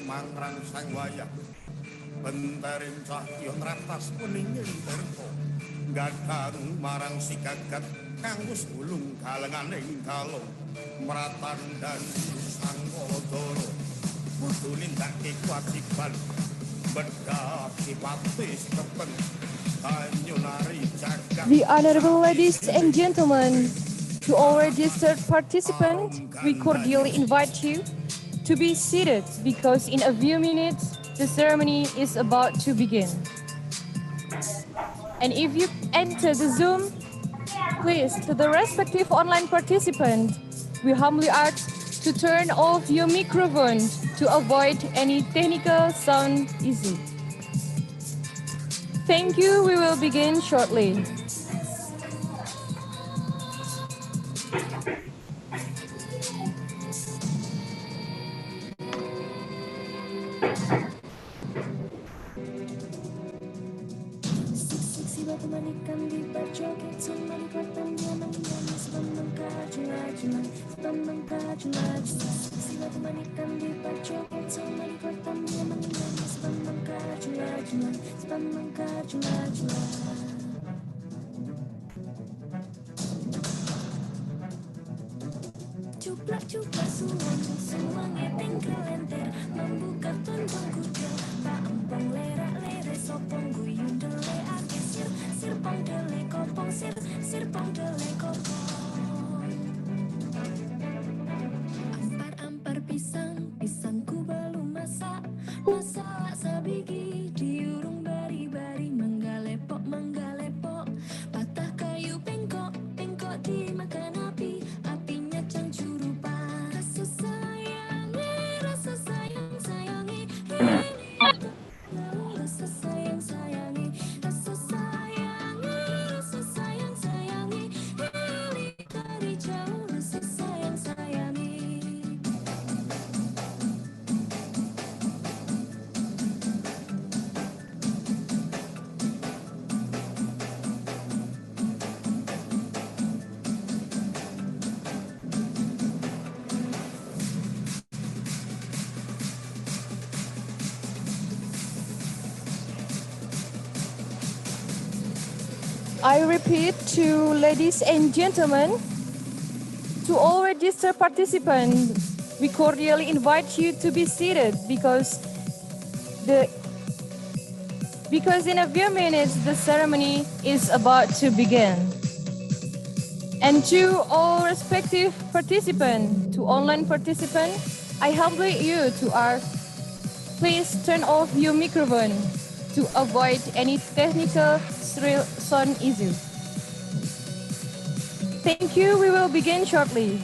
mangrangsang wayah bentaring cahya nratas kuninging terko gadang marang sikagat kanggus gulung kalenganing kalong meratan dan sang kodoro kudu nindakake kewajiban bedhaki pati kepen banyu nari jagat. The honorable ladies and gentlemen, to all registered participants, we cordially invite you to be seated because in a few minutes the ceremony is about to begin. And if you enter the Zoom, please, to the respective online participant, we humbly ask to turn off your microphone to avoid any technical sound issue. Thank you. We will begin shortly. Cuplak suwang tinggal lenter membuka tondong kuda tak empong lerak-lere sopong guyung dele ake sir pong dele kopong sir pong dele kopong ampar pisangku belum masak sabigi diurung bari-bari manggalepok patah kayu pengkok dimakan api apinya cancuru rasa sayangi rasa sayang rasa sayangi heli dari jauh rasa sayangi. I repeat to ladies and gentlemen, to all registered participants, we cordially invite you to be seated because in a few minutes the ceremony is about to begin. And to all respective participants, to online participants, I humbly you to ask, please turn off your microphone to avoid any technical sound issues. Thank you. We will begin shortly.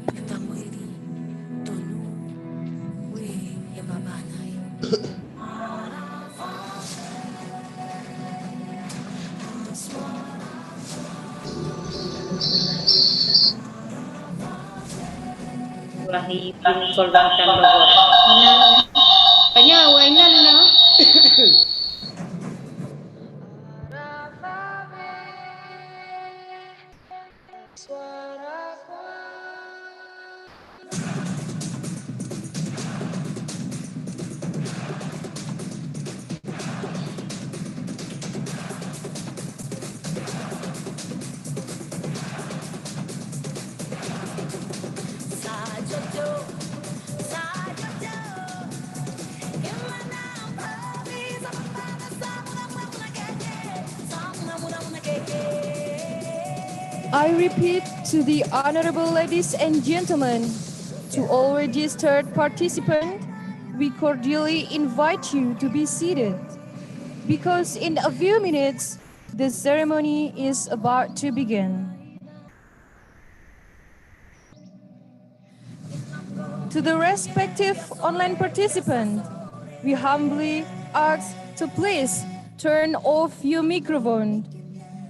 Tamweri, tonu, we, yababanay. Wahi Pringkol Bangtan Bogor. Kayaknya Wainan na. I repeat to the honorable ladies and gentlemen, to all registered participants, we cordially invite you to be seated, because in a few minutes, the ceremony is about to begin. To the respective online participant, we humbly ask to please turn off your microphone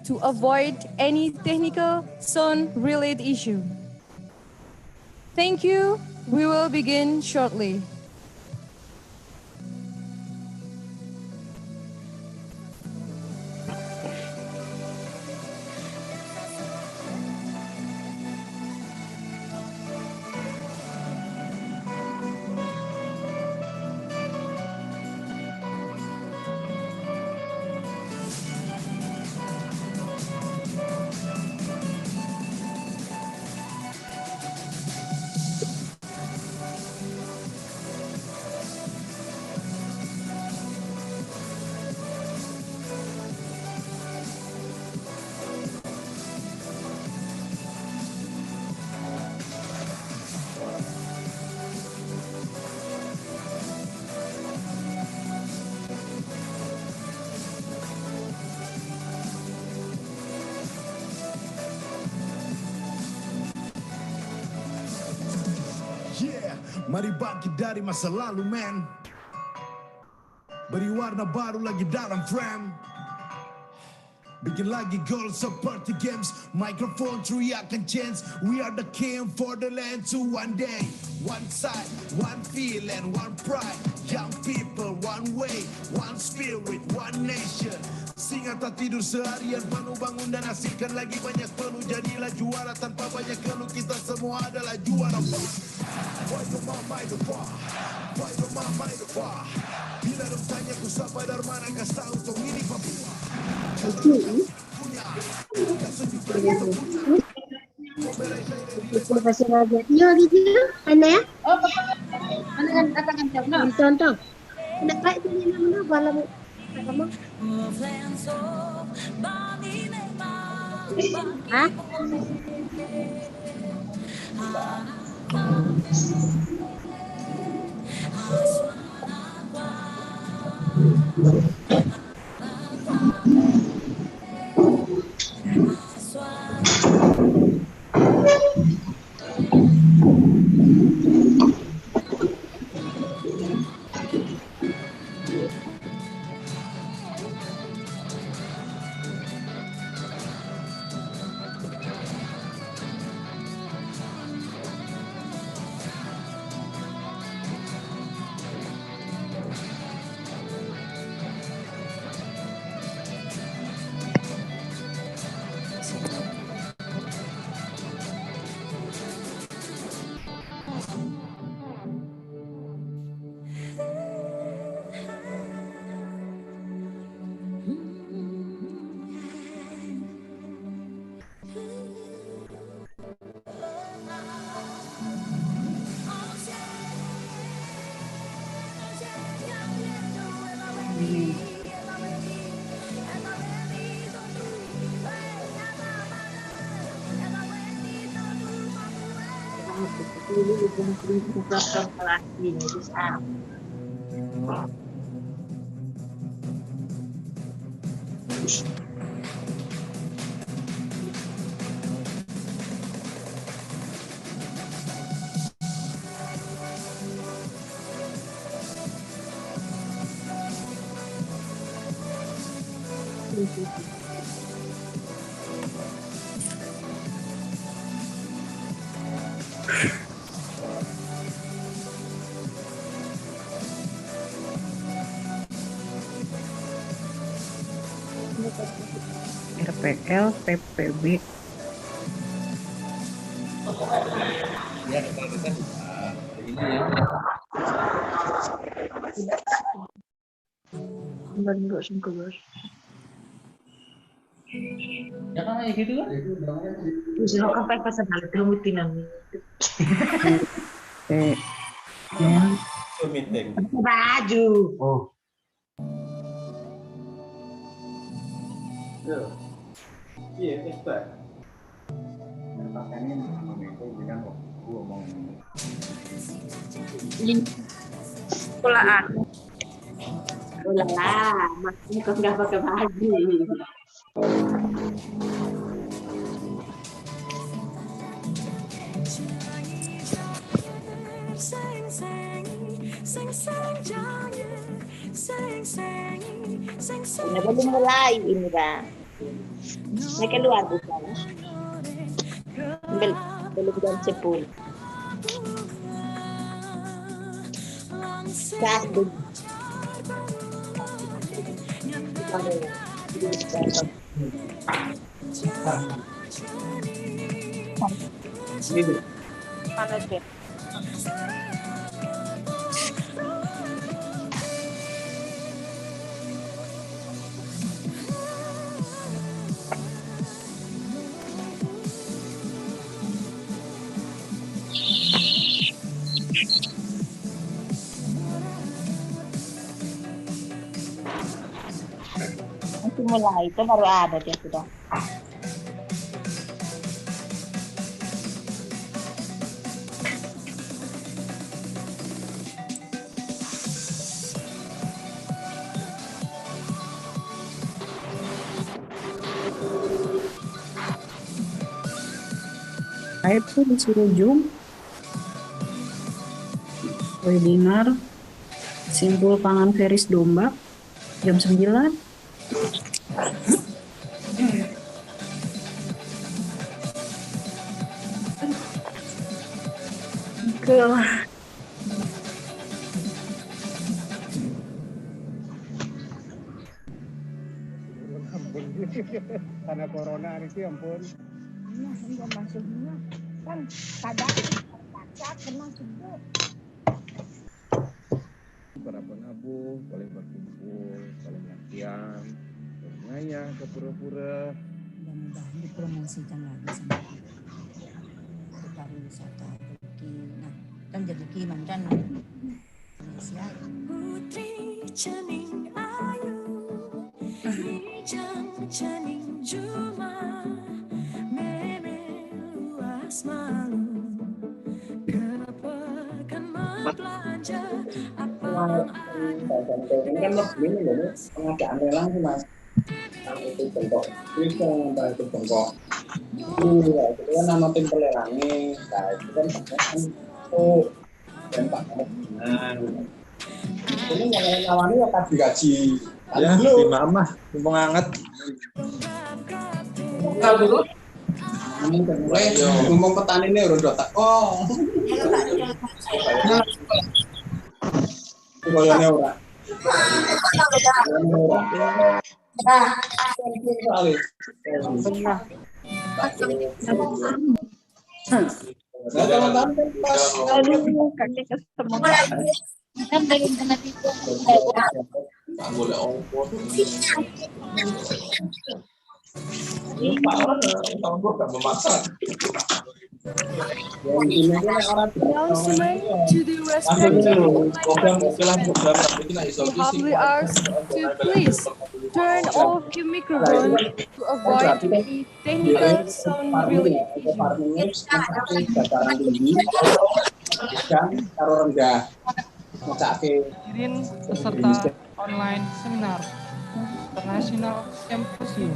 to avoid any technical sound-related issue. Thank you. We will begin shortly. Yeah, mari bangkit dari masa lalu, man. Beri warna baru lagi dalam frame. Bikin lagi goal seperti games. Microphone teriakan chance. We are the king for the land to one day. One side, one feel and one pride. Young people, one way, one spirit, one nation. Singa tak tidur seharian, penuh bangun dan hasilkan lagi banyak peluh. Jadilah juara tanpa banyak keluh, kita semua adalah juara. Boy, your mama itu wah, boy, your mama itu wah. Bila dong tanya ku siapa dari mana, kasih tahu tong ini Papua. Profesional jadinya gitu mana ya? Mana kan katakan contoh. Tidak baik itu mana balam kamu? Hah? RPL, PPB. Ya, kita hari ini ya. Enggak singkubus. Ya kan kayak gitu kan? Usaha apa personal rutinan. Meeting. Baju. Oh. Iya, coba. Pakainya sama meeting bilang kok gua mau Sekolahan. Ulala, masih kok nggak pakai baju. Ini belum mulai ini Bang. Saya keluar di sana. Belum jam 10. Gas dulu. Panas deh. Nanti mulai itu baru ada dia sudah. Saya tuh disuruh Zoom, webinar, simpul pangan feris domba, jam 9. Karena corona ini sih ampun. Nah, enggak masuknya kan kadang paksa kena sebut. Berapa nabung, boleh berkumpul, boleh latihan, boleh ngayah ke pura-pura. Mudah-mudahan dipromosikan lagi sama ke pariwisata Turki. Nah, kan jadi kiman kan Indonesia. Putri cening ayu, hijau cening juma, meme luas malu, kepekan membelanja apa ini kan lebih ini pengadaan lelang sih Mas. Itu bentuk, ini yang itu bentuk. Iya, itu kan nama tim pelelangnya. Nah, itu kan itu dan Pak ini yang lawannya ya tadi gaji. Ya, di mama, mumpung hangat. Kalau dulu, mumpung petani ini udah tak. Oh, koyone ora. Kan belum kena tipu. Boleh ongkos. Pak orang ongkos gak memaksa. Announcement to the respective participants. We humbly ask to please turn off your microphone to avoid any technical sound related issues. Dan taruh rendah. Hadirin peserta online seminar internasional Symposium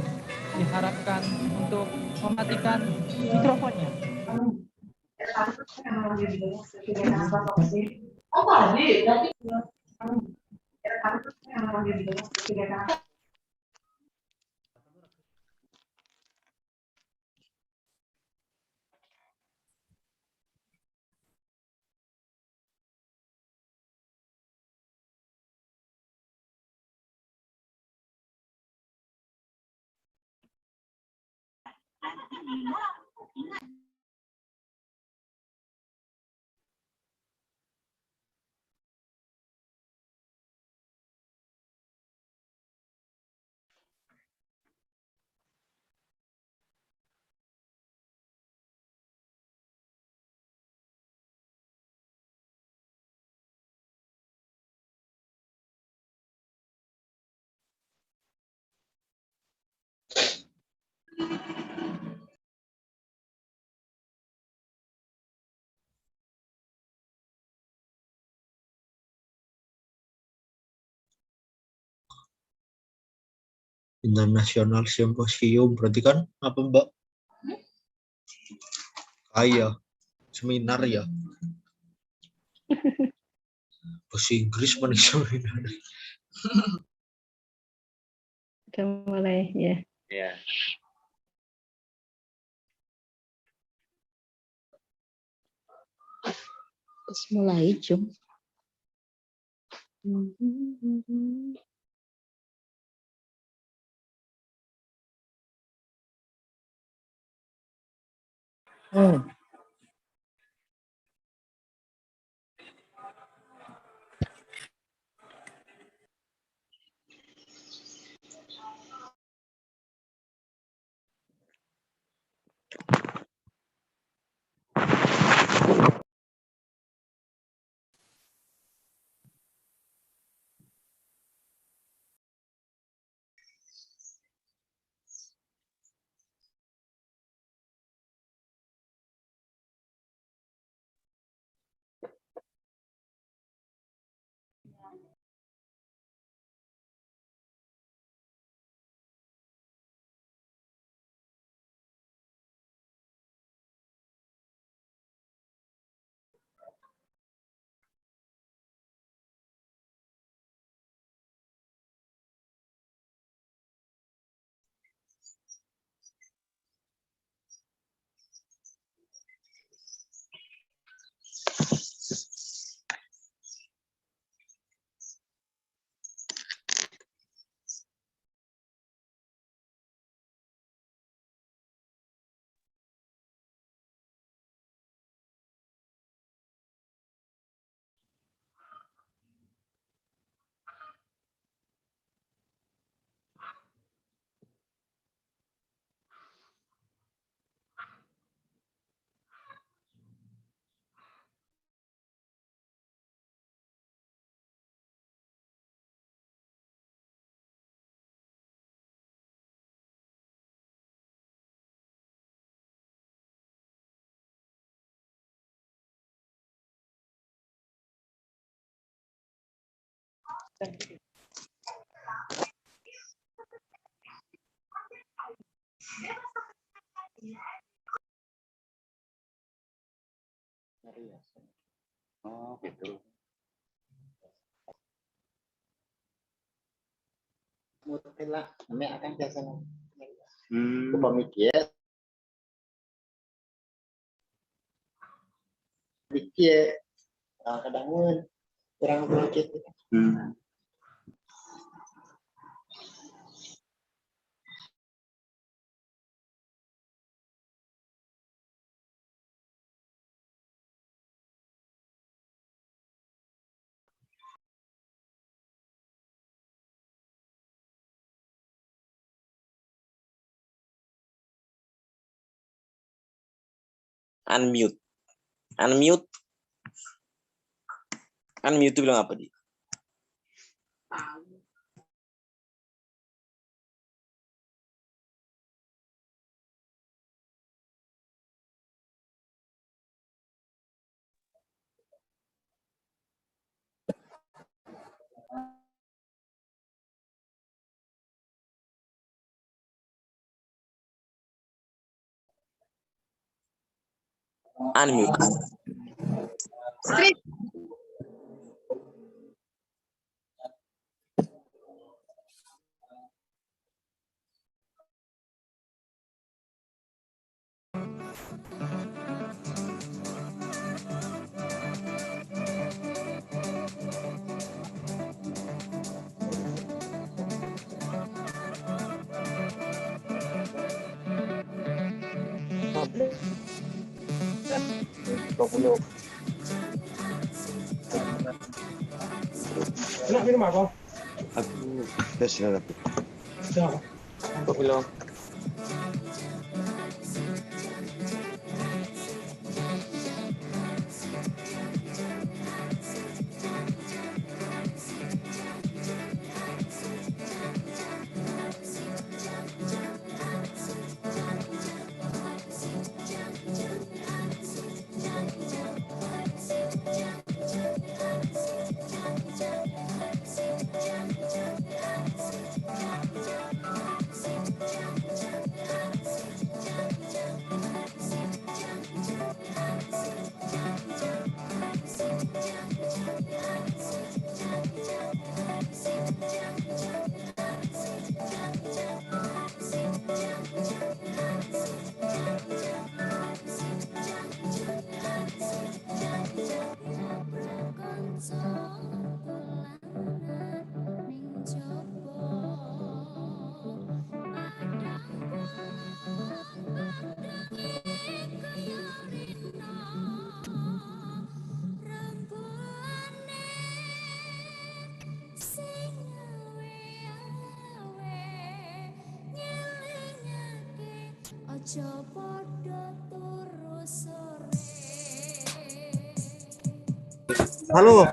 diharapkan untuk mematikan mikrofonnya. International Symposium berarti kan apa Mbak? Kaya seminar ya. Bahasa Inggris mana seminar? Udah mulai ya. Ya. Terus mulai jam. Oh gitu. Mutilah, kami akan biasa. Pemikir, pikir, kadang kurang sedikit. Unmute. Unmute. Unmute itu bilang apa dia? Unmute. 20. Enak minum apa? Aku tes lah. Siapa? Kopi lo. Ojo podo turu sore. Halo.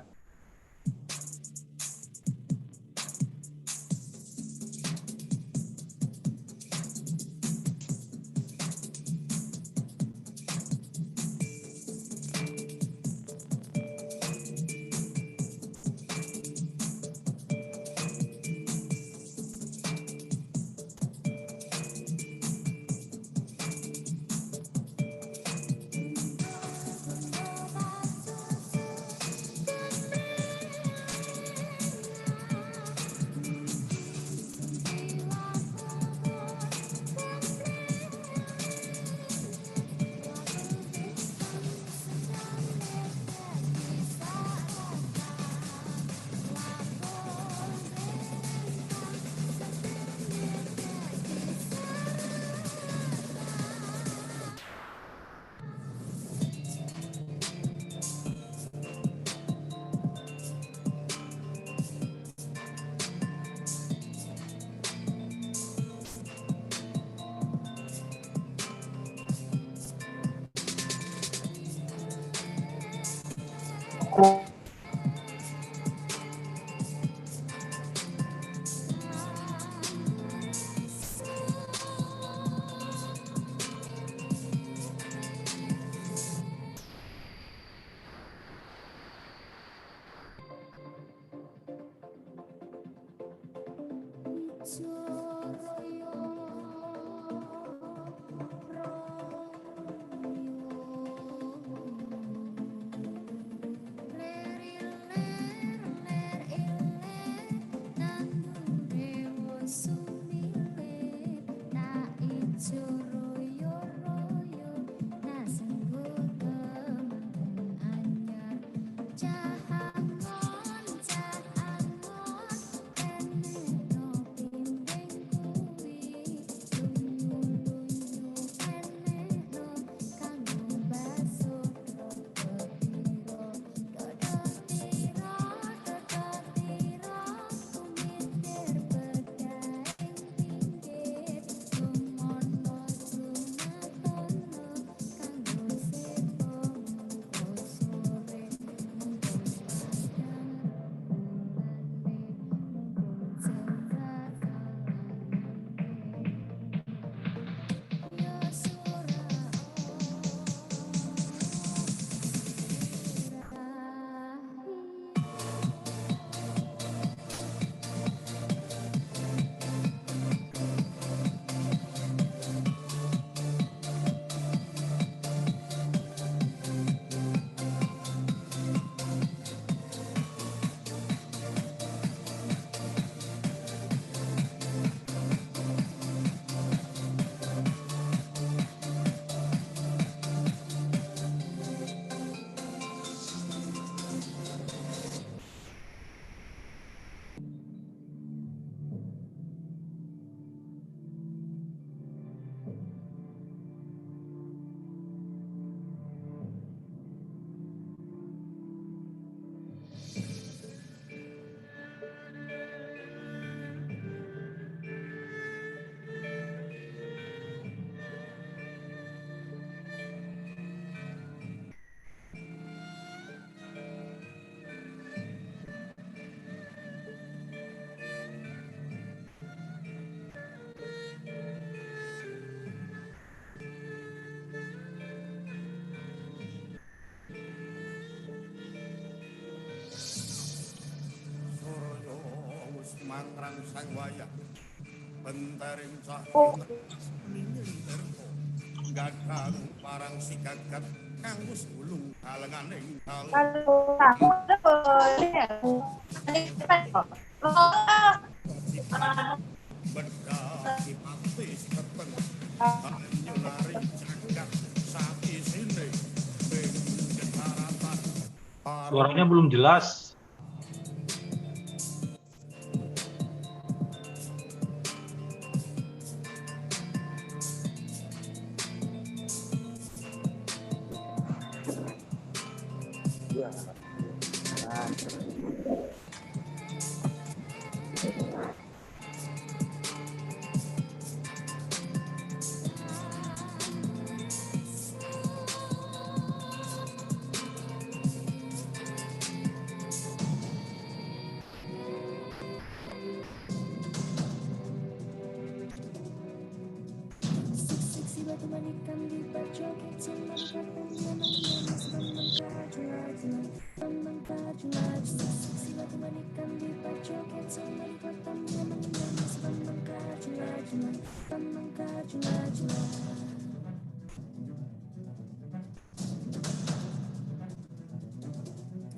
sang wayang Bentaring cahyo ngeras meningin terko Gadang parang si gagat Kanggus ulung kalengan ing kalung Berdaki pati si keteng Banyu lari jagat Sati sini Bing getaratan Suaranya belum jelas. Seksi batu manikan di berjoget cuman katanya menangis membengkak seksi batu manikan di berjoget cuman katanya menangis membengkak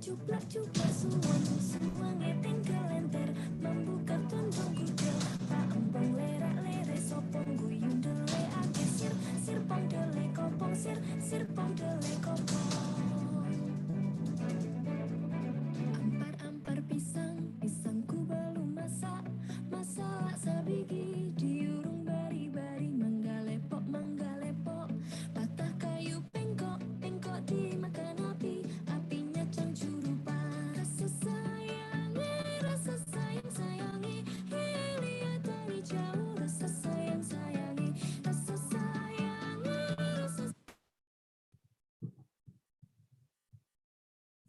Cuplak suwange tinggal lenter membuka tundung kudel tak empong lerak-lere sopong guyung dele ake sir pong dele kopong sir pong dele kopong ampar pisangku belum masak sabigi diurung bari-bari mangga lepok patah kayu pengkok dimakan api apinya cangcurupan rasa sayangi lihat dari jauh rasa sayangi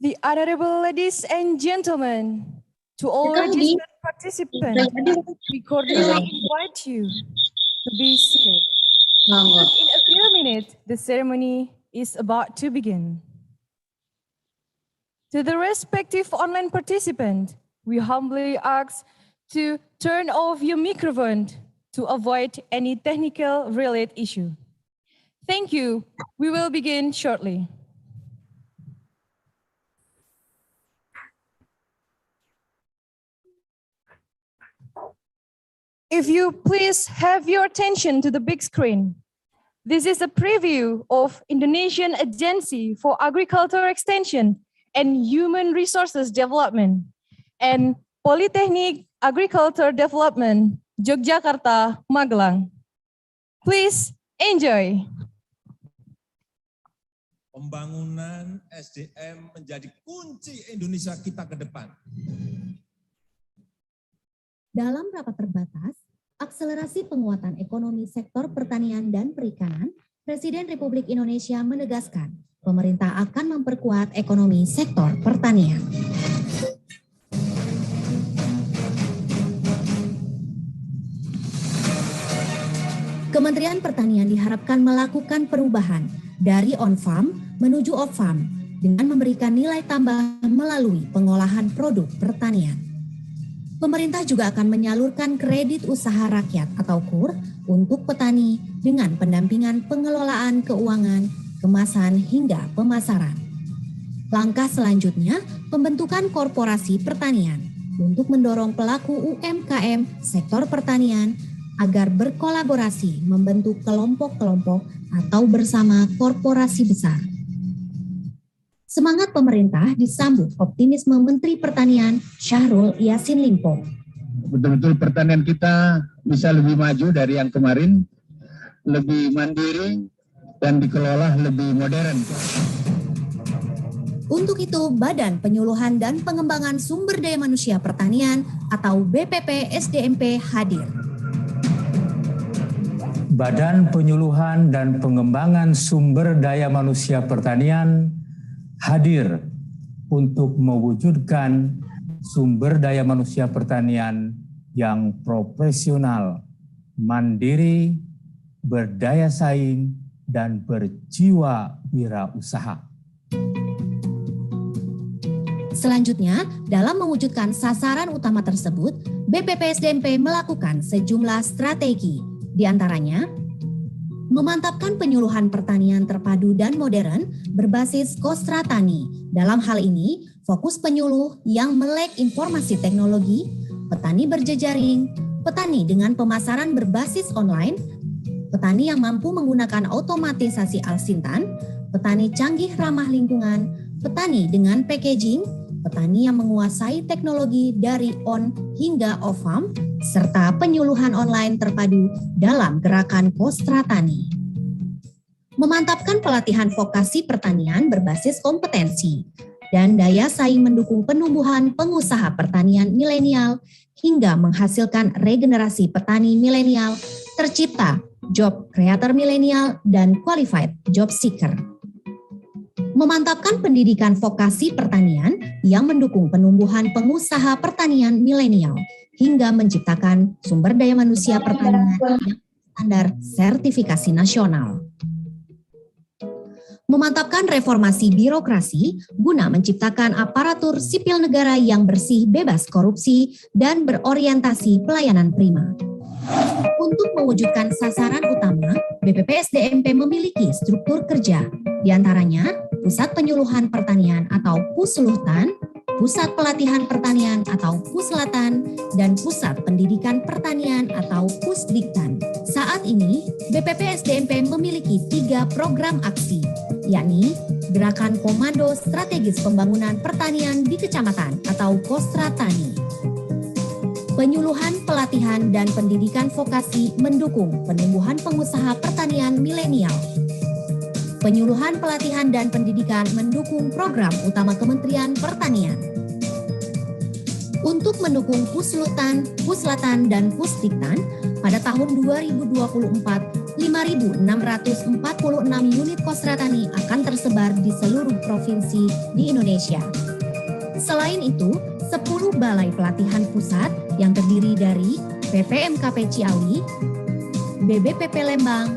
The honorable ladies and gentlemen, to all registered participants, we cordially invite you to be seated. In a few minutes, the ceremony is about to begin. To the respective online participant, we humbly ask to turn off your microphone to avoid any technical related issue. Thank you. We will begin shortly. If you please have your attention to the big screen. This is a preview of Indonesian Agency for Agriculture Extension and Human Resources Development and Polytechnic Agriculture Development, Yogyakarta, Magelang. Please enjoy. Pembangunan SDM menjadi kunci Indonesia kita ke depan. Dalam rapat terbatas, akselerasi penguatan ekonomi sektor pertanian dan perikanan, Presiden Republik Indonesia menegaskan pemerintah akan memperkuat ekonomi sektor pertanian. Kementerian Pertanian diharapkan melakukan perubahan dari on-farm menuju off-farm dengan memberikan nilai tambah melalui pengolahan produk pertanian. Pemerintah juga akan menyalurkan kredit usaha rakyat atau KUR untuk petani dengan pendampingan pengelolaan keuangan, kemasan hingga pemasaran. Langkah selanjutnya, pembentukan korporasi pertanian untuk mendorong pelaku UMKM sektor pertanian agar berkolaborasi membentuk kelompok-kelompok atau bersama korporasi besar. Semangat pemerintah disambut optimisme Menteri Pertanian Syahrul Yassin Limpo. Betul-betul pertanian kita bisa lebih maju dari yang kemarin, lebih mandiri dan dikelola lebih modern. Untuk itu, Badan Penyuluhan dan Pengembangan Sumber Daya Manusia Pertanian atau BPP SDMP hadir. Badan Penyuluhan dan Pengembangan Sumber Daya Manusia Pertanian hadir untuk mewujudkan sumber daya manusia pertanian yang profesional, mandiri, berdaya saing, dan berjiwa wirausaha. Selanjutnya, dalam mewujudkan sasaran utama tersebut, BPP-SDMP melakukan sejumlah strategi, di antaranya memantapkan penyuluhan pertanian terpadu dan modern berbasis Kostra Tani. Dalam hal ini, fokus penyuluh yang melek informasi teknologi, petani berjejaring, petani dengan pemasaran berbasis online, petani yang mampu menggunakan otomatisasi alsintan, petani canggih ramah lingkungan, petani dengan packaging, petani yang menguasai teknologi dari on hingga off farm, serta penyuluhan online terpadu dalam gerakan Kostra Tani. Memantapkan pelatihan vokasi pertanian berbasis kompetensi dan daya saing mendukung penumbuhan pengusaha pertanian milenial hingga menghasilkan regenerasi petani milenial, tercipta job creator milenial dan qualified job seeker. Memantapkan pendidikan vokasi pertanian yang mendukung penumbuhan pengusaha pertanian milenial hingga menciptakan sumber daya manusia pertanian yang standar sertifikasi nasional. Memantapkan reformasi birokrasi guna menciptakan aparatur sipil negara yang bersih, bebas korupsi, dan berorientasi pelayanan prima. Untuk mewujudkan sasaran utama, BPP-SDMP memiliki struktur kerja, di antaranya Pusat Penyuluhan Pertanian atau Pusluhtan, Pusat Pelatihan Pertanian atau Puslatan, dan Pusat Pendidikan Pertanian atau Pusdiktan. Saat ini, BPP-SDMP memiliki 3 program aksi, yakni Gerakan Komando Strategis Pembangunan Pertanian di Kecamatan atau Kostra Tani, penyuluhan, pelatihan, dan pendidikan vokasi mendukung penumbuhan pengusaha pertanian milenial, penyuluhan, pelatihan, dan pendidikan mendukung program utama Kementerian Pertanian. Untuk mendukung Puslutan, Puslatan, dan Pusdiktan, pada tahun 2024, 5.646 unit Kostra Tani akan tersebar di seluruh provinsi di Indonesia. Selain itu, 10 balai pelatihan pusat yang terdiri dari PPMKP Ciawi, BBPP Lembang,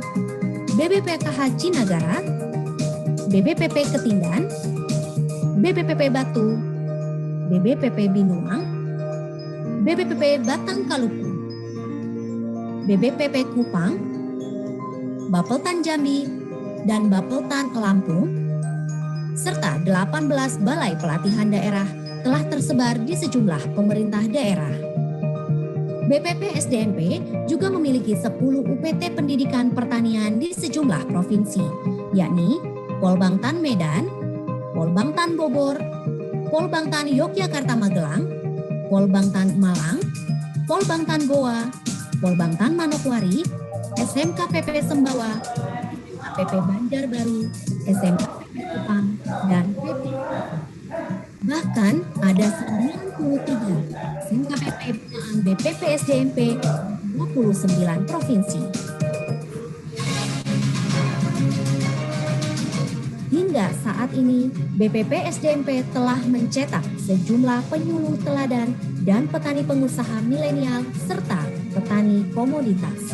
BBPKH Cinagara, BBPP Ketindan, BBPP Batu, BBPP Binuang, BBPP Batang Kaluku, BBPP Kupang, Bapeltan Jambi, dan Bapeltan Lampung, serta 18 balai pelatihan daerah telah tersebar di sejumlah pemerintah daerah. BPP-SDMP juga memiliki 10 UPT pendidikan pertanian di sejumlah provinsi, yakni Polbangtan Medan, Polbangtan Bogor, Polbangtan Yogyakarta Magelang, Polbangtan Malang, Polbangtan Goa, Polbangtan Manokwari, SMKPP Sembawa, APP Banjarbaru, SMKPP Kupang, dan PP. Bahkan ada 93 SMKPP binaan BPP-SDMP di 29 provinsi. Hingga saat ini, BPP-SDMP telah mencetak sejumlah penyuluh teladan dan petani pengusaha milenial serta petani komoditas.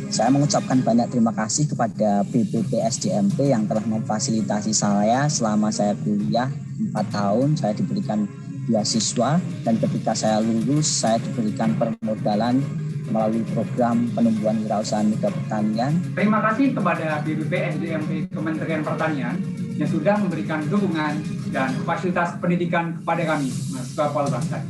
Saya mengucapkan banyak terima kasih kepada BPP-SDMP yang telah memfasilitasi saya selama saya kuliah 4 tahun. Saya diberikan beasiswa dan ketika saya lulus saya diberikan permodalan melalui program penumbuhan wirausaha muda pertanian. Terima kasih kepada BPP-SDMP Kementerian Pertanian yang sudah memberikan dukungan dan fasilitas pendidikan kepada kami, mahasiswa Polbangtan,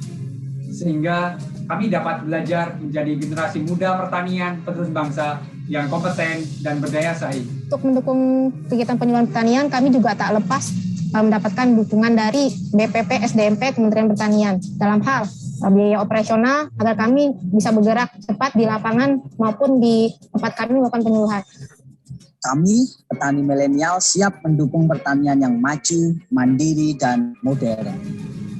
sehingga kami dapat belajar menjadi generasi muda pertanian penerus bangsa yang kompeten dan berdaya saing. Untuk mendukung kegiatan penyuluhan pertanian, kami juga tak lepas mendapatkan dukungan dari BPP SDMP Kementerian Pertanian dalam hal biaya operasional agar kami bisa bergerak cepat di lapangan maupun di tempat kami melakukan penyuluhan. Kami, petani milenial, siap mendukung pertanian yang maju, mandiri, dan modern.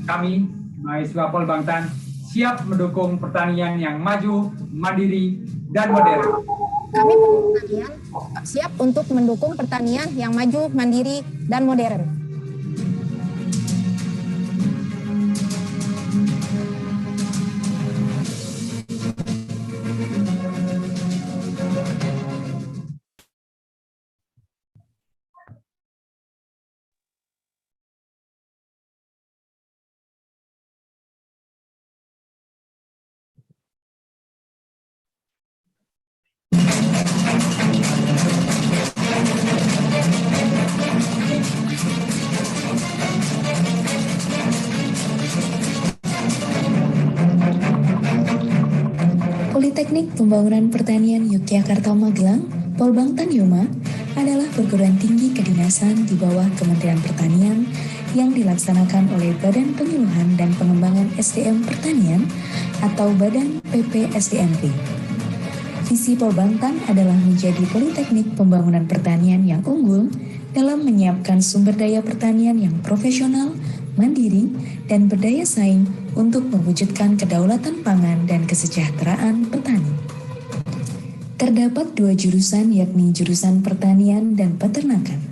Kami, mahasiswa Polbangtan, siap mendukung pertanian yang maju, mandiri, dan modern. Kami pertanian siap untuk mendukung pertanian yang maju, mandiri, dan modern. Pembangunan Pertanian Yogyakarta Magelang, Polbangtan Yoma, adalah perguruan tinggi kedinasan di bawah Kementerian Pertanian yang dilaksanakan oleh Badan Penyuluhan dan Pengembangan SDM Pertanian atau Badan PPSDMP. Visi Polbangtan adalah menjadi politeknik pembangunan pertanian yang unggul dalam menyiapkan sumber daya pertanian yang profesional, mandiri, dan berdaya saing untuk mewujudkan kedaulatan pangan dan kesejahteraan petani. Terdapat 2 jurusan yakni jurusan pertanian dan peternakan.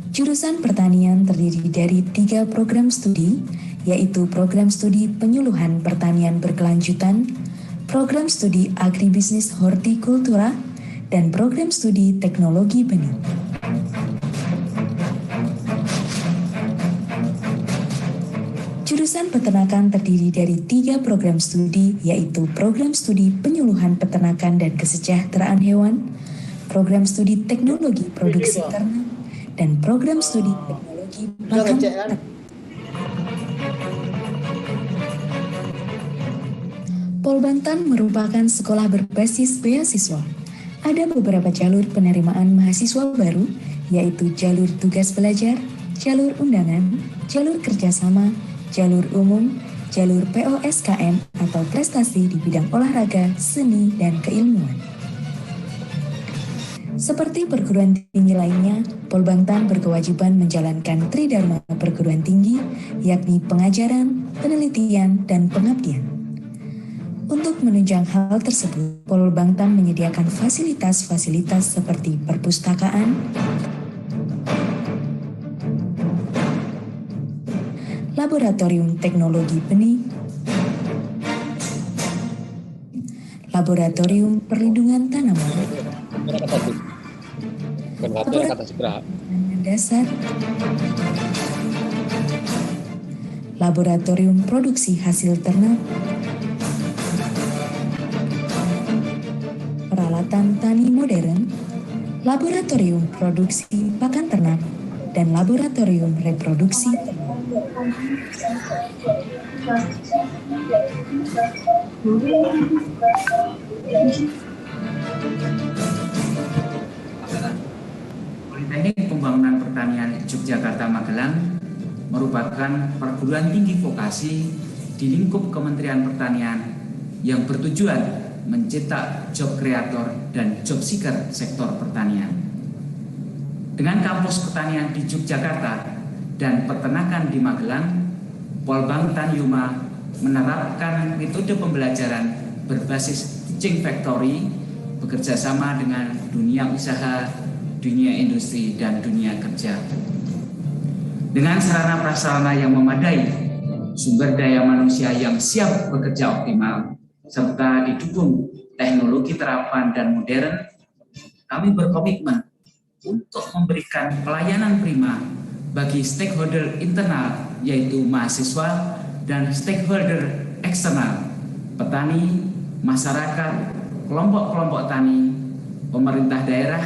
Jurusan pertanian terdiri dari 3 program studi, yaitu program studi penyuluhan pertanian berkelanjutan, program studi agribisnis hortikultura, dan program studi teknologi benih. Jurusan peternakan terdiri dari 3 program studi, yaitu program studi penyuluhan peternakan dan kesejahteraan hewan, program studi teknologi produksi ternak, dan program studi teknologi pakan ternak. Polbangtan merupakan sekolah berbasis beasiswa. Ada beberapa jalur penerimaan mahasiswa baru, yaitu jalur tugas belajar, jalur undangan, jalur kerjasama, jalur umum, jalur POSKM atau prestasi di bidang olahraga, seni, dan keilmuan. Seperti perguruan tinggi lainnya, Polbangtan berkewajiban menjalankan tridharma perguruan tinggi, yakni pengajaran, penelitian, dan pengabdian. Untuk menunjang hal tersebut, Polbangtan menyediakan fasilitas-fasilitas seperti perpustakaan, laboratorium teknologi benih, laboratorium perlindungan tanaman, laboratorium dasar, laboratorium produksi hasil ternak, peralatan tani modern, laboratorium produksi pakan ternak, dan laboratorium reproduksi ternak. Politeknik Pembangunan Pertanian Yogyakarta Magelang merupakan perguruan tinggi vokasi di lingkup Kementerian Pertanian yang bertujuan mencetak job kreator dan job seeker sektor pertanian. Dengan kampus pertanian di Yogyakarta dan peternakan di Magelang, Polbangtan Yoma menerapkan metode pembelajaran berbasis teaching factory bekerja sama dengan dunia usaha, dunia industri, dan dunia kerja. Dengan sarana prasarana yang memadai, sumber daya manusia yang siap bekerja optimal, serta didukung teknologi terapan dan modern, kami berkomitmen untuk memberikan pelayanan prima bagi stakeholder internal, yaitu mahasiswa, dan stakeholder eksternal, petani, masyarakat, kelompok-kelompok tani, pemerintah daerah,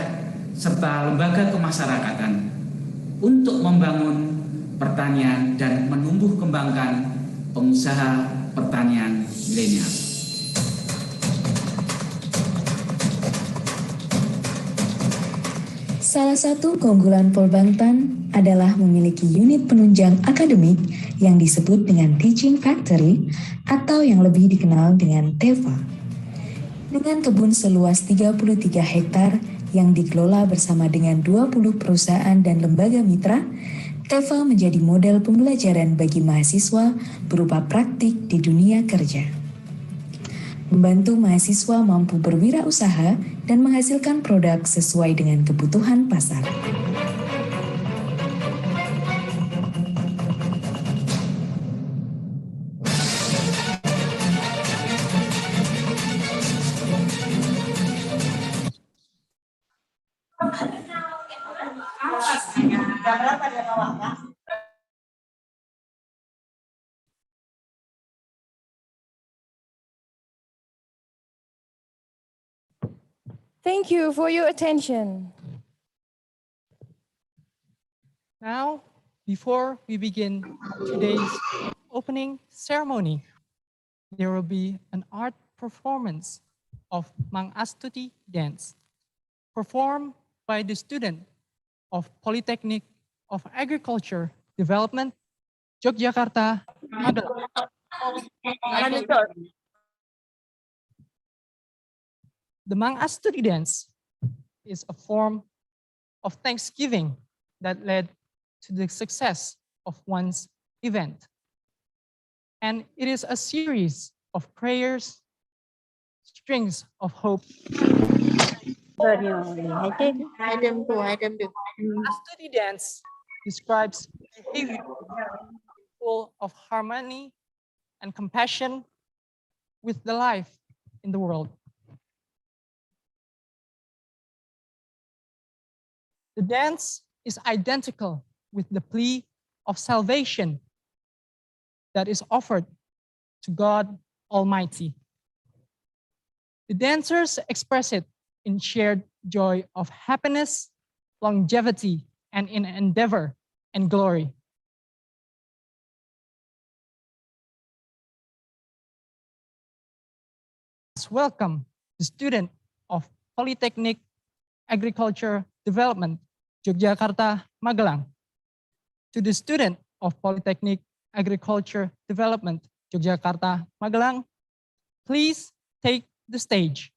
serta lembaga kemasyarakatan untuk membangun pertanian dan menumbuh kembangkan pengusaha pertanian milenial. Salah satu keunggulan Polbangtan adalah memiliki unit penunjang akademik yang disebut dengan Teaching Factory atau yang lebih dikenal dengan TEFA. Dengan kebun seluas 33 hektar yang dikelola bersama dengan 20 perusahaan dan lembaga mitra, TEFA menjadi model pembelajaran bagi mahasiswa berupa praktik di dunia kerja. Membantu mahasiswa mampu berwirausaha dan menghasilkan produk sesuai dengan kebutuhan pasar. Thank you for your attention. Now, before we begin today's opening ceremony, there will be an art performance of Mangastuti dance, performed by the student of Polytechnic of Agriculture Development, Yogyakarta, Magelang. The Mangastuti dance is a form of thanksgiving that led to the success of one's event. And it is a series of prayers, strings of hope. Mangastuti dance describes behavior full of harmony and compassion with the life in the world. The dance is identical with the plea of salvation that is offered to God Almighty. The dancers express it in shared joy of happiness, longevity, and in endeavor and glory. Let's welcome the student of Polytechnic Agriculture Development, Yogyakarta, Magelang. To the student of Polytechnic Agriculture Development, Yogyakarta, Magelang, please take the stage.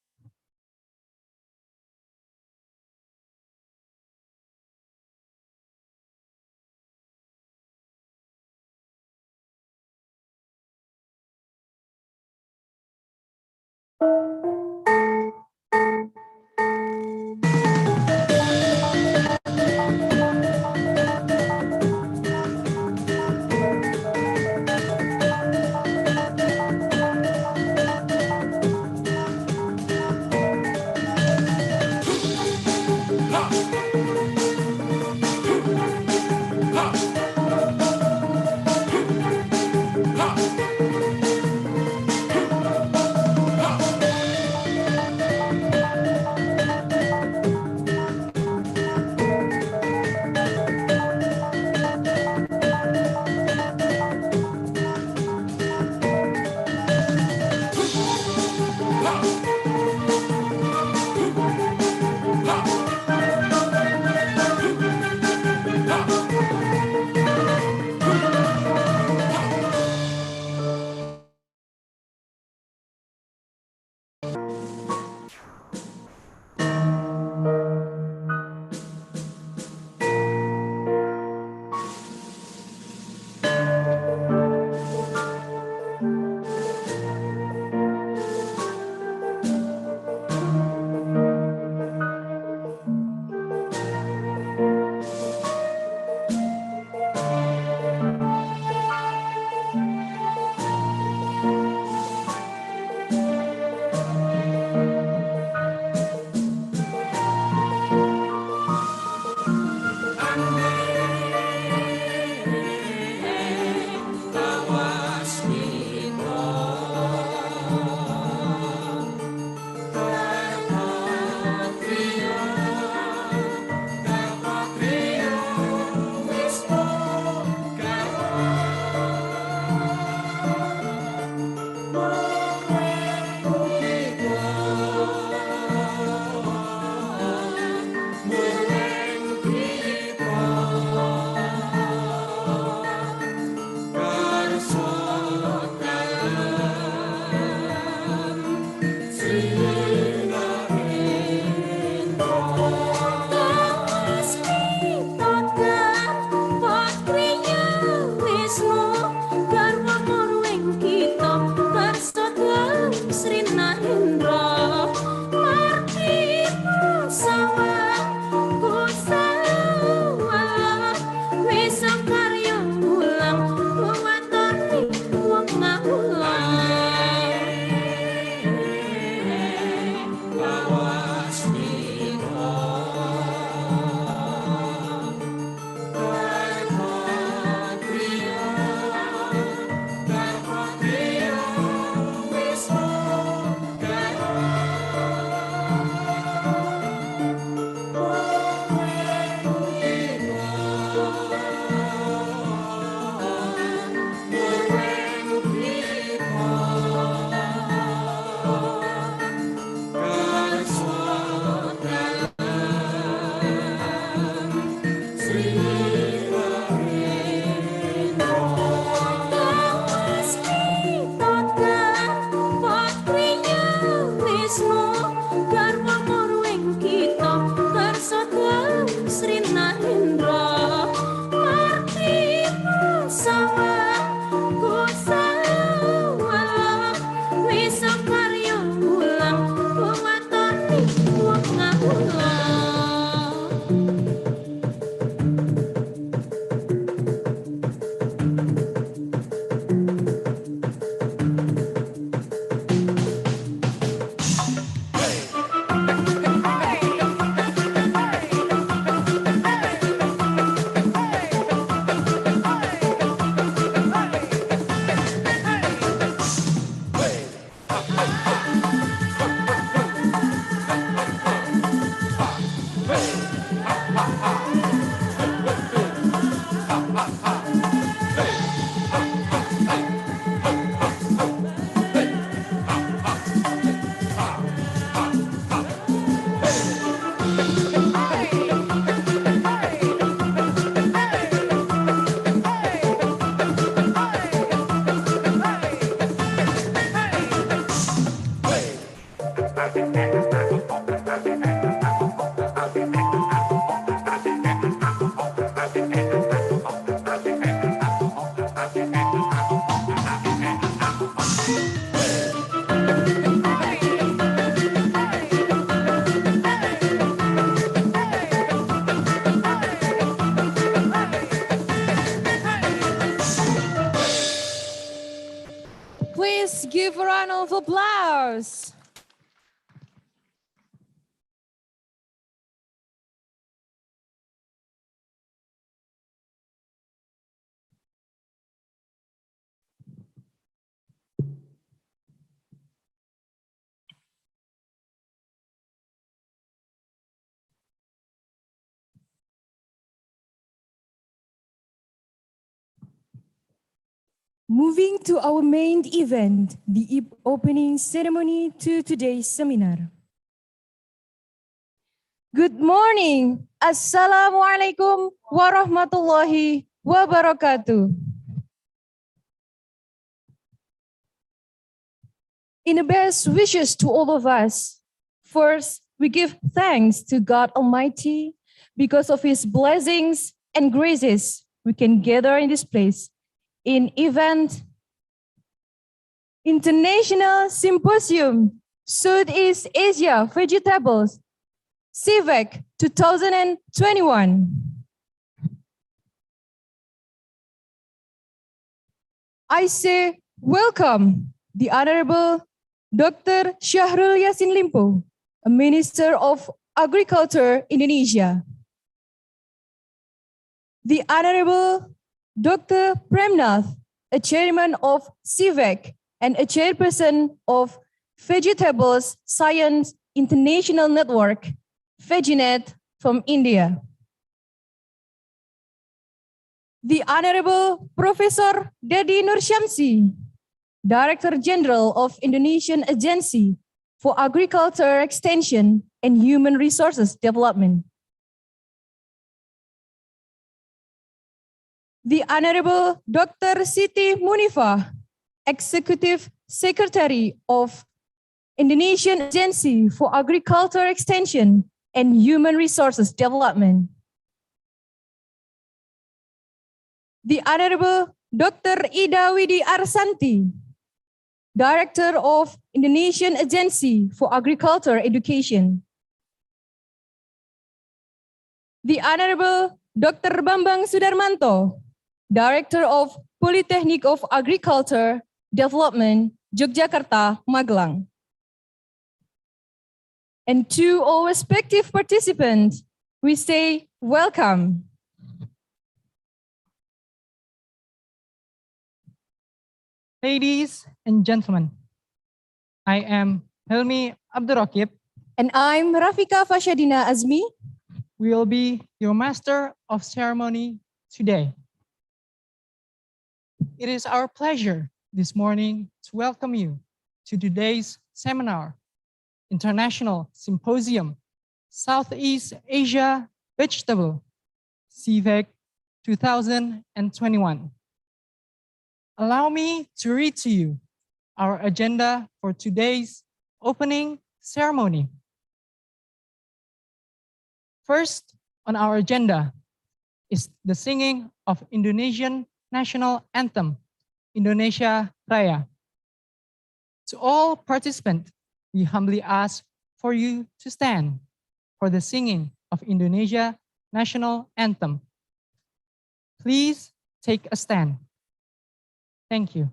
applause. Moving to our main event, the opening ceremony to today's seminar. Good morning. Assalamualaikum warahmatullahi wabarakatuh. In the best wishes to all of us, first, we give thanks to God Almighty because of His blessings and graces we can gather in this place in event International Symposium Southeast Asia Vegetables SEAVEG 2021. I say welcome the Honorable Dr. Syahrul Yassin Limpo, a Minister of Agriculture Indonesia. The Honorable Dr. Premnath, a Chairman of SEAVEG and a Chairperson of Vegetables Science International Network, VEGINET from India. The Honorable Professor Dedi Nursyamsi, Director General of Indonesian Agency for Agriculture Extension and Human Resources Development. The Honorable Dr. Siti Munifah, Executive Secretary of Indonesian Agency for Agriculture Extension and Human Resources Development. The Honorable Dr. Ida Widi Arsanti, Director of Indonesian Agency for Agriculture Education. The Honorable Dr. Bambang Sudarmanto, Director of Polytechnic of Agriculture Development, Yogyakarta, Magelang. And to all respective participants, we say welcome. Ladies and gentlemen, I am Helmi Abdurraqib. And I'm Rafika Fashadina Azmi. We will be your master of ceremony today. It is our pleasure this morning to welcome you to today's seminar, International Symposium, Southeast Asia Vegetable, SEAVEG 2021. Allow me to read to you our agenda for today's opening ceremony. First on our agenda is the singing of Indonesian national anthem, Indonesia Raya. To all participants, we humbly ask for you to stand for the singing of Indonesia national anthem. Please take a stand. Thank you.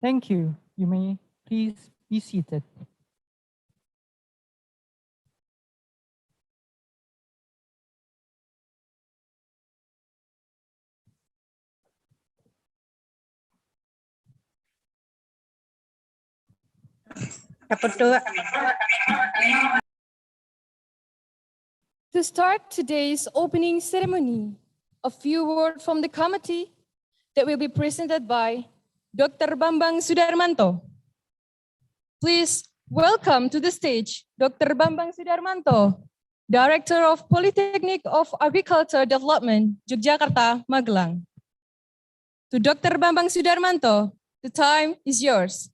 Thank you. You may please be seated. To start today's opening ceremony, a few words from the committee that will be presented by Dr. Bambang Sudarmanto. Please welcome to the stage Dr. Bambang Sudarmanto, Director of Polytechnic of Agriculture Development, Yogyakarta, Magelang. To Dr. Bambang Sudarmanto, the time is yours.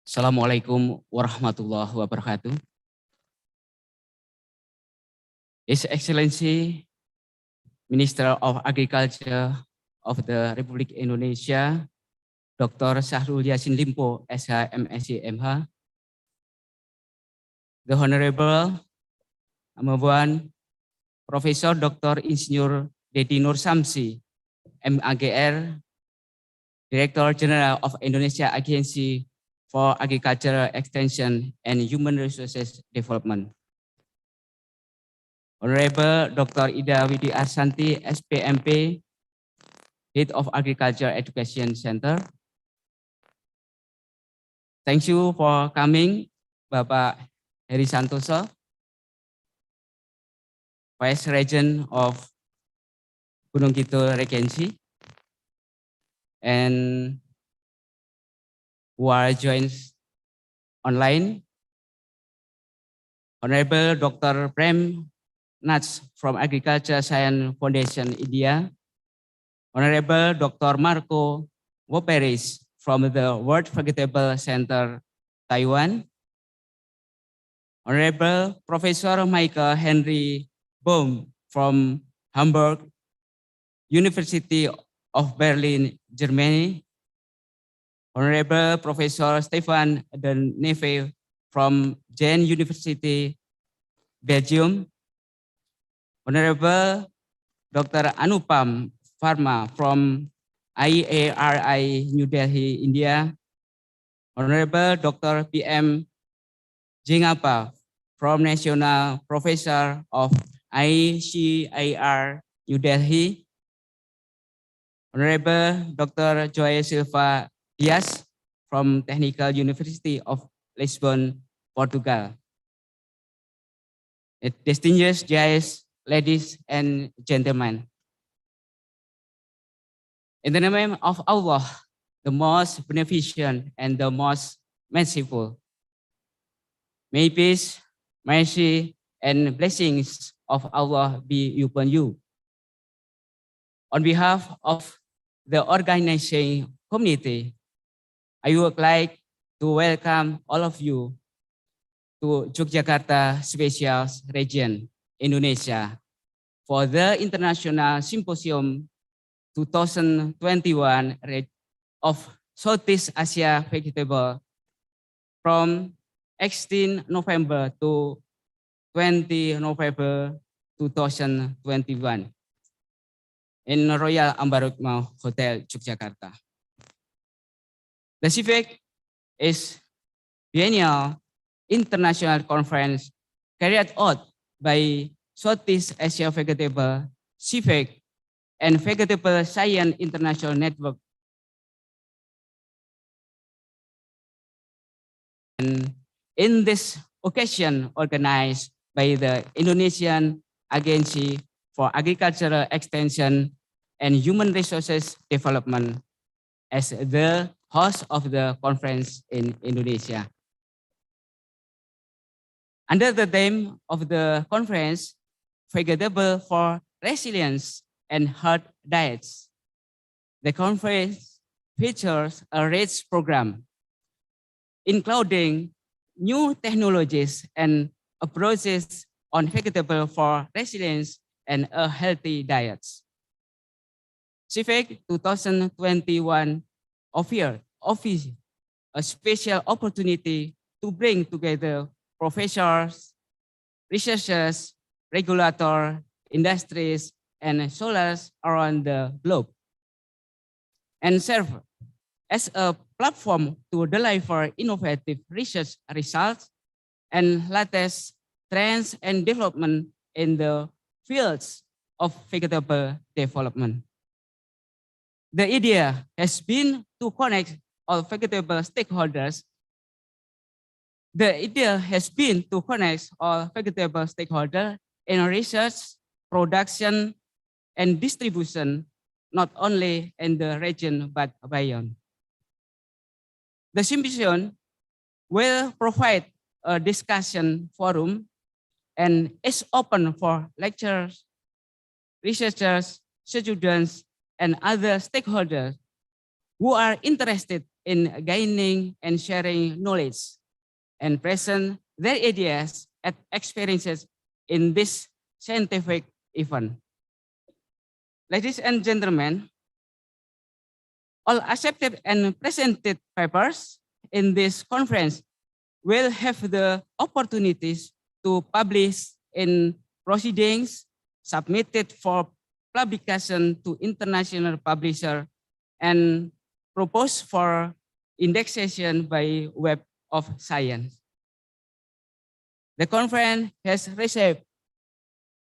Assalamualaikum warahmatullahi wabarakatuh. His Excellency, Minister of Agriculture of the Republic Indonesia, Dr. Syahrul Yassin Limpo, SH, MSc, MH, the Honorable number 1, Professor Dr. Insinyur Dedi Nur Samsi, MAGR, Director General of Indonesia Agency for Agricultural Extension and Human Resources Development. Honorable Dr. Ida Widi Arsanti, SPMP, Head of Agriculture Education Center. Thank you for coming, Bapak Heri Santoso, Vice Regent of Gunung Kidul Regency, and who are joined online. Honorable Dr. Prem Nats from Agriculture Science Foundation India. Honorable Dr. Marco Woperis from the World Vegetable Center, Taiwan. Honorable Professor Michael Henry Bohm from Hamburg University of Berlin, Germany. Honorable Professor Stefan de Neve from Jena University, Belgium. Honorable Dr. Anupam Pharma from IARI, New Delhi, India. Honorable Dr. PM Jingapa from National Professor of ICAR, New Delhi. Honorable Dr. Joy Silva Dias from Technical University of Lisbon, Portugal. Distinguished guests, ladies and gentlemen. In the name of Allah, the most beneficent and the most merciful, may peace, mercy, and blessings of Allah be upon you. On behalf of the organizing community, I would like to welcome all of you to Yogyakarta Special Region, Indonesia, for the International Symposium 2021 of Southeast Asia Vegetable from 18 November to 20 November 2021 in Royal Ambarukmo Hotel, Yogyakarta. The SEAVEG is biennial international conference carried out by Southeast Asia Vegetable, SEAVEG, and Vegetable Science International Network. And in this occasion organized by the Indonesian Agency for Agricultural Extension and Human Resources Development as the host of the conference in Indonesia. Under the theme of the conference, Vegetable for Resilience and Herd Diets, the conference features a rich program, including new technologies and approaches on vegetable for resilience and a healthy diet. SEAVEG 2021 offers a special opportunity to bring together professors, researchers, regulators, industries, and scholars around the globe, and serve as a platform to deliver innovative research results and latest trends and development in the fields of vegetable development. The idea has been to connect all vegetable stakeholders. In research, production, and distribution, not only in the region but beyond. The Symposium will provide a discussion forum and is open for lecturers, researchers, students, and other stakeholders who are interested in gaining and sharing knowledge and present their ideas and experiences in this scientific event. Ladies and gentlemen, all accepted and presented papers in this conference will have the opportunities to publish in proceedings submitted for publication to international publisher and proposed for indexation by Web of Science. The conference has received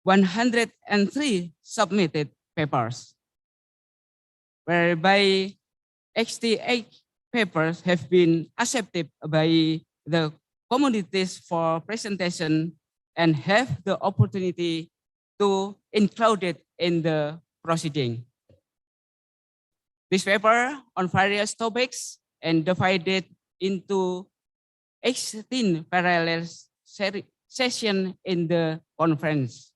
103 submitted papers, whereby 68 papers have been accepted by the communities for presentation and have the opportunity to include it in the proceeding. This paper on various topics and divided into 18 parallel sessions in the conference.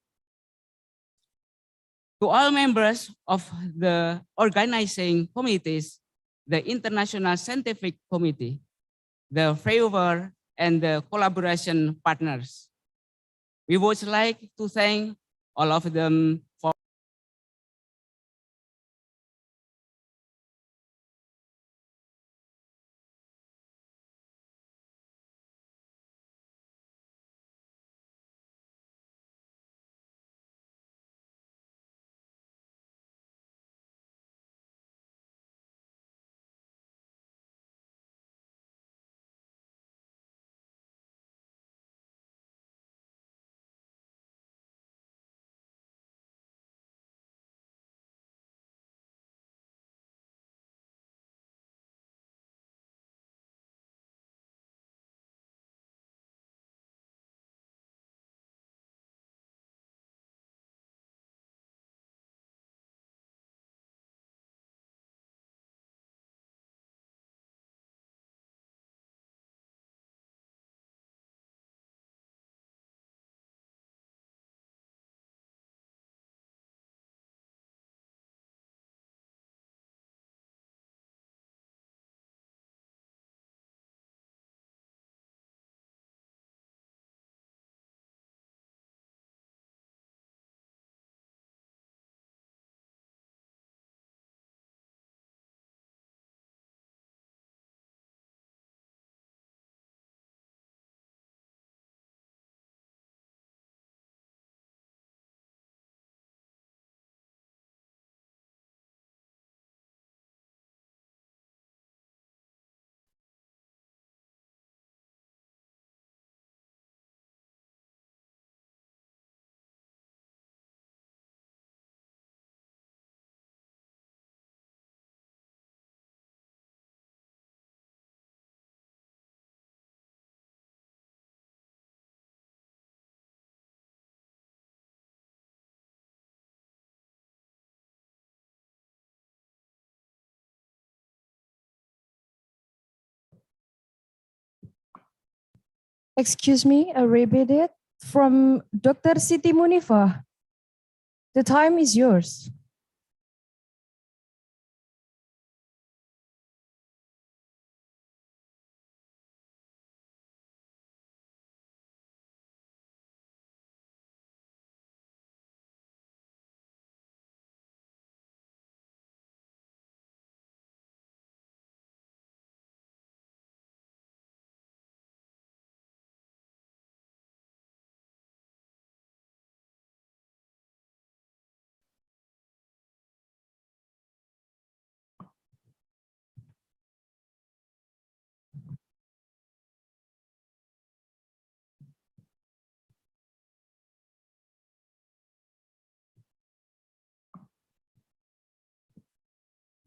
To all members of the organizing committees, the International Scientific Committee, the viewer, and the collaboration partners, we would like to thank all of them for Excuse me, I repeat it. From Dr. Siti Munifa. The time is yours.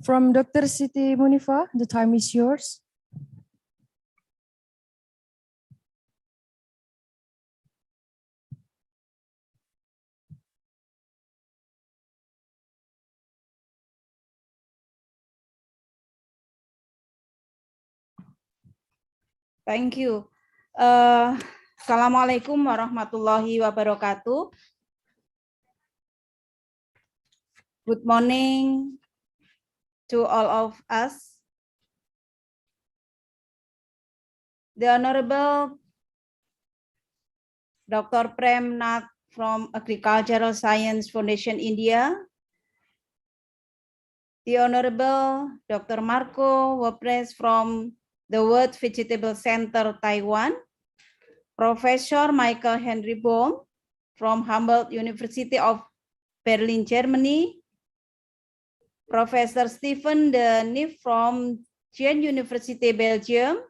From Dr. Siti Munifa, the time is yours. Thank you. Assalamualaikum warahmatullahi wabarakatuh. Good morning to all of us. The Honorable Dr. Prem Nath from Agricultural Science Foundation, India. The Honorable Dr. Marco Wopres from the World Vegetable Center, Taiwan. Professor Michael Henry Bohm from Humboldt University of Berlin, Germany. Professor Stephen de Neef from Ghent University, Belgium.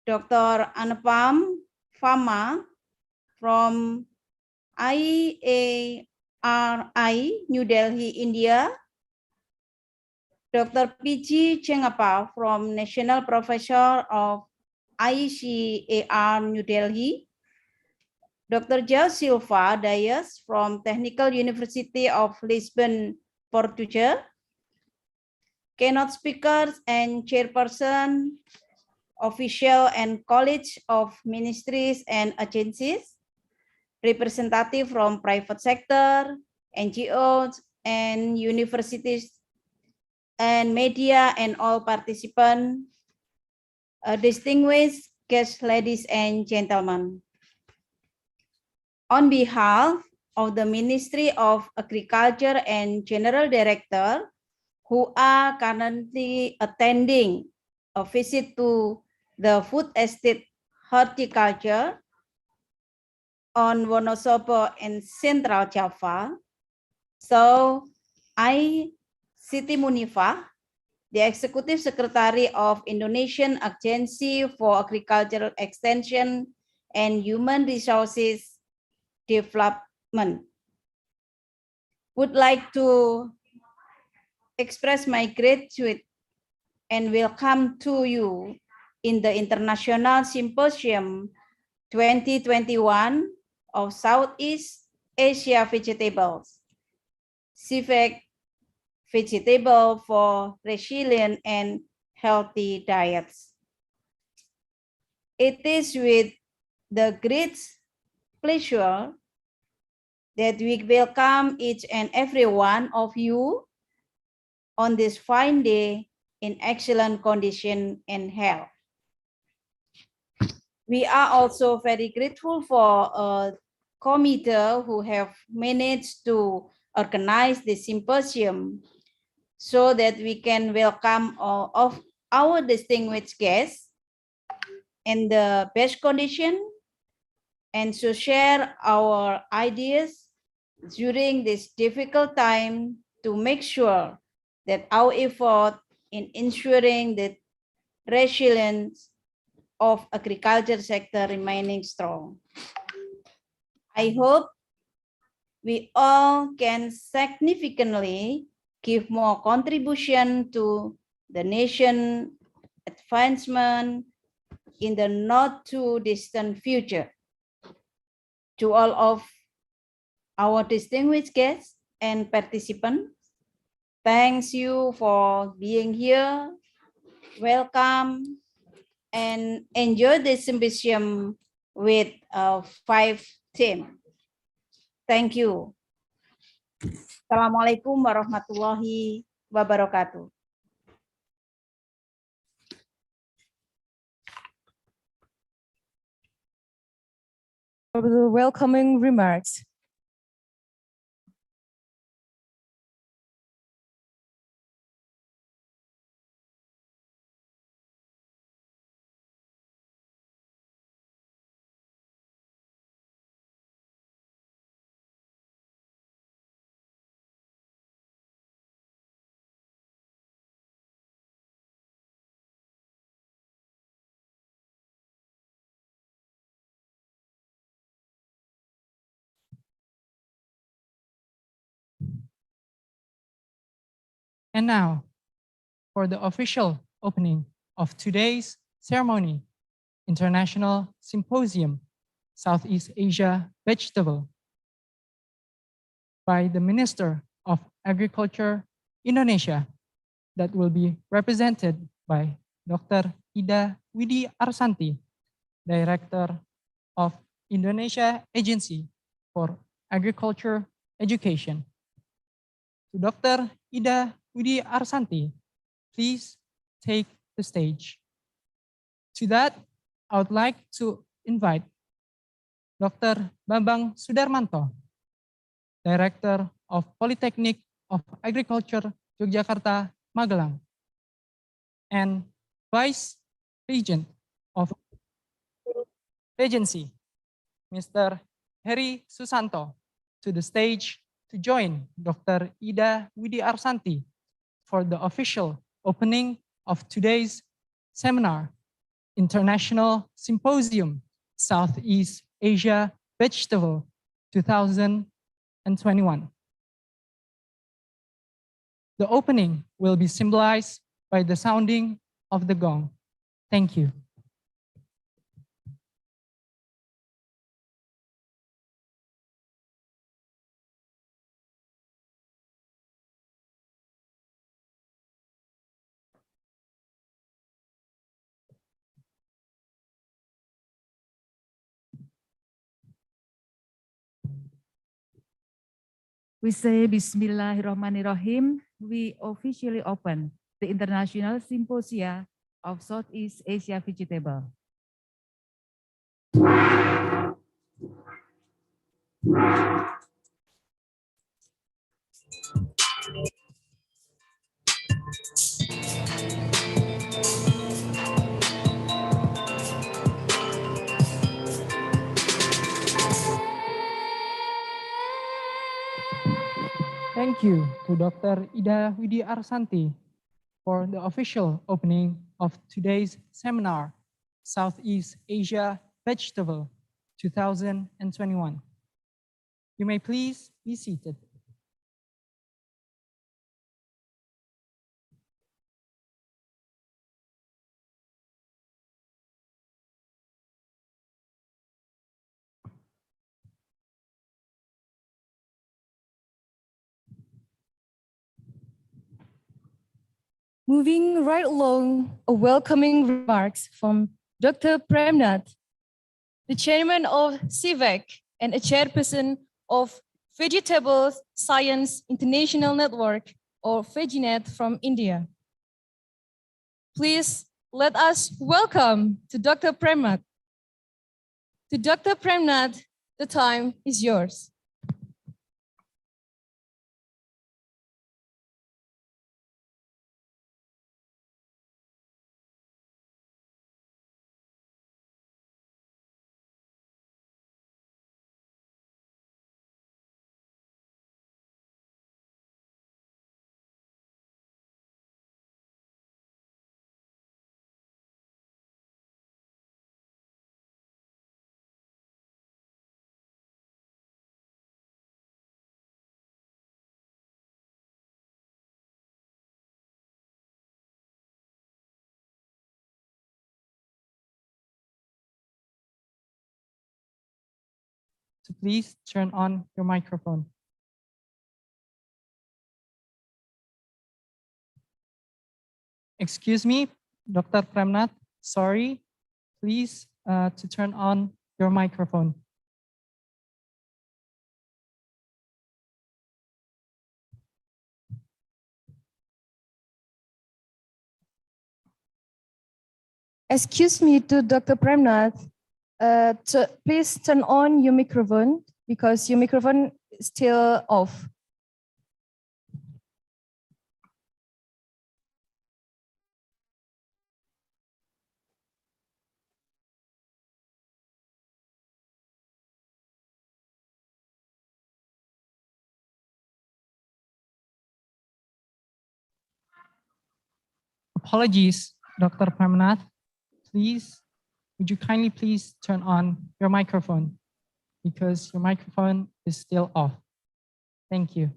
Dr. Anupam Pharma from IARI, New Delhi, India. Dr. PG Chengapa from National Professor of ICAR, New Delhi. Dr. João Silva Dias from Technical University of Lisbon, Portugal. Keynote speakers and chairperson, official and college of ministries and agencies, representative from private sector, NGOs, and universities, and media, and all participants, distinguished guests, ladies and gentlemen. On behalf of the Ministry of Agriculture and General Director, who are currently attending a visit to the food estate horticulture on Wonosobo and Central Java. So I, Siti Munifa, the Executive Secretary of Indonesian Agency for Agricultural Extension and Human Resources Development, would like to express my gratitude and welcome to you in the International Symposium 2021 of Southeast Asia Vegetables, SEAVEG, Vegetable for Resilient and Healthy Diets. It is with the great pleasure that we welcome each and every one of you on this fine day in excellent condition and health. We are also very grateful for a committee who have managed to organize the symposium so that we can welcome all of our distinguished guests in the best condition and to share our ideas during this difficult time to make sure that our effort in ensuring the resilience of agriculture sector remaining strong. I hope we all can significantly give more contribution to the nation advancement in the not too distant future. To all of our distinguished guests and participants, thanks you for being here. Welcome and enjoy the symposium with 5 teams. Thank you. Assalamualaikum warahmatullahi wabarakatuh. For the welcoming remarks. And now, for the official opening of today's ceremony, International Symposium, Southeast Asia Vegetable, by the Minister of Agriculture, Indonesia, that will be represented by Dr. Ida Widi Arsanti, Director of Indonesia Agency for Agriculture Education. To Dr. Ida Widi Arsanti, please take the stage. To that, I would like to invite Dr. Bambang Sudarmanto, Director of Polytechnic of Agriculture, Yogyakarta, Magelang, and Vice Regent of Regency, Mr. Heri Susanto, to the stage to join Dr. Ida Widi Arsanti for the official opening of today's seminar, International Symposium, Southeast Asia Vegetable 2021. The opening will be symbolized by the sounding of the gong. Thank you. We say Bismillahirrahmanirrahim. We officially open the International Symposia of Southeast Asia Vegetable. Thank you to Dr. Ida Widi Arsanti for the official opening of today's seminar, Southeast Asia Vegetable 2021. You may please be seated. Moving right along, a welcoming remarks from Dr. Premnath, the chairman of SEAVEG and a chairperson of Vegetable Science International Network, or VEGINET, from India. Please let us welcome to Dr. Premnath. To Dr. Premnath, the time is yours. So please turn on your microphone. Excuse me, Dr. Premnath, sorry, please to turn on your microphone. Excuse me to Dr. Premnath. Please turn on your microphone because your microphone is still off. Apologies, Dr. Premnath. Please, would you kindly please turn on your microphone because your microphone is still off. Thank you.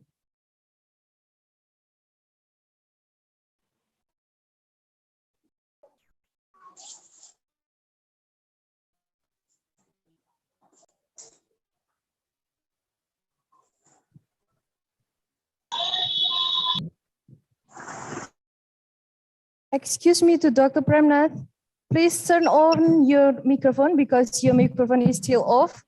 Excuse me to Dr. Premnath. Please turn on your microphone because your microphone is still off.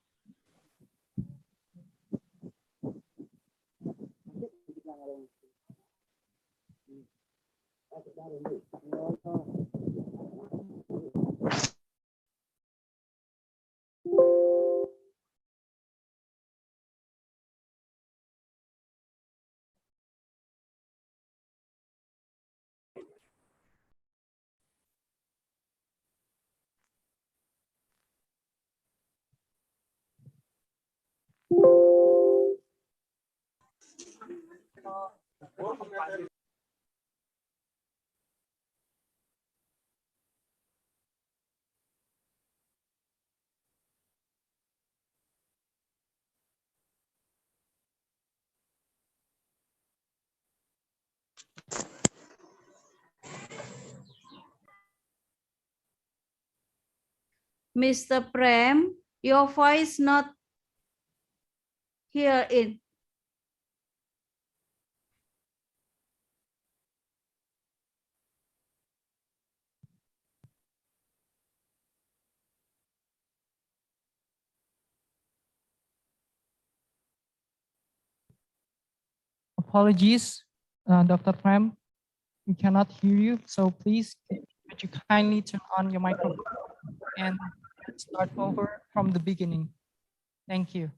Mr. Prem, your voice not here in. Apologies, Dr. Prem. We cannot hear you, so please could you kindly turn on your microphone and start over from the beginning. Thank you.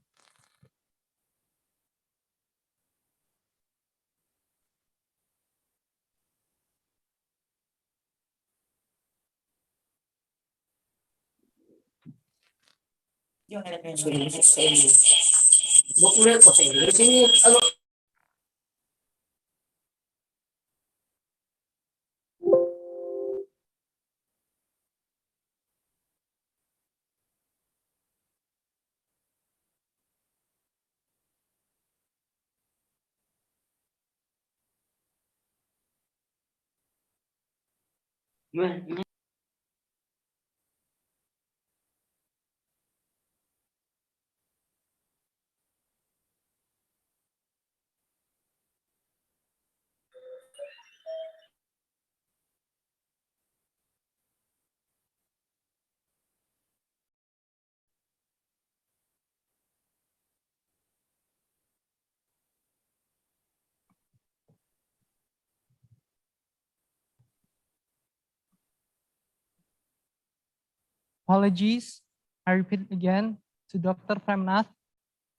Apologies. I repeat again to Dr. Premnath.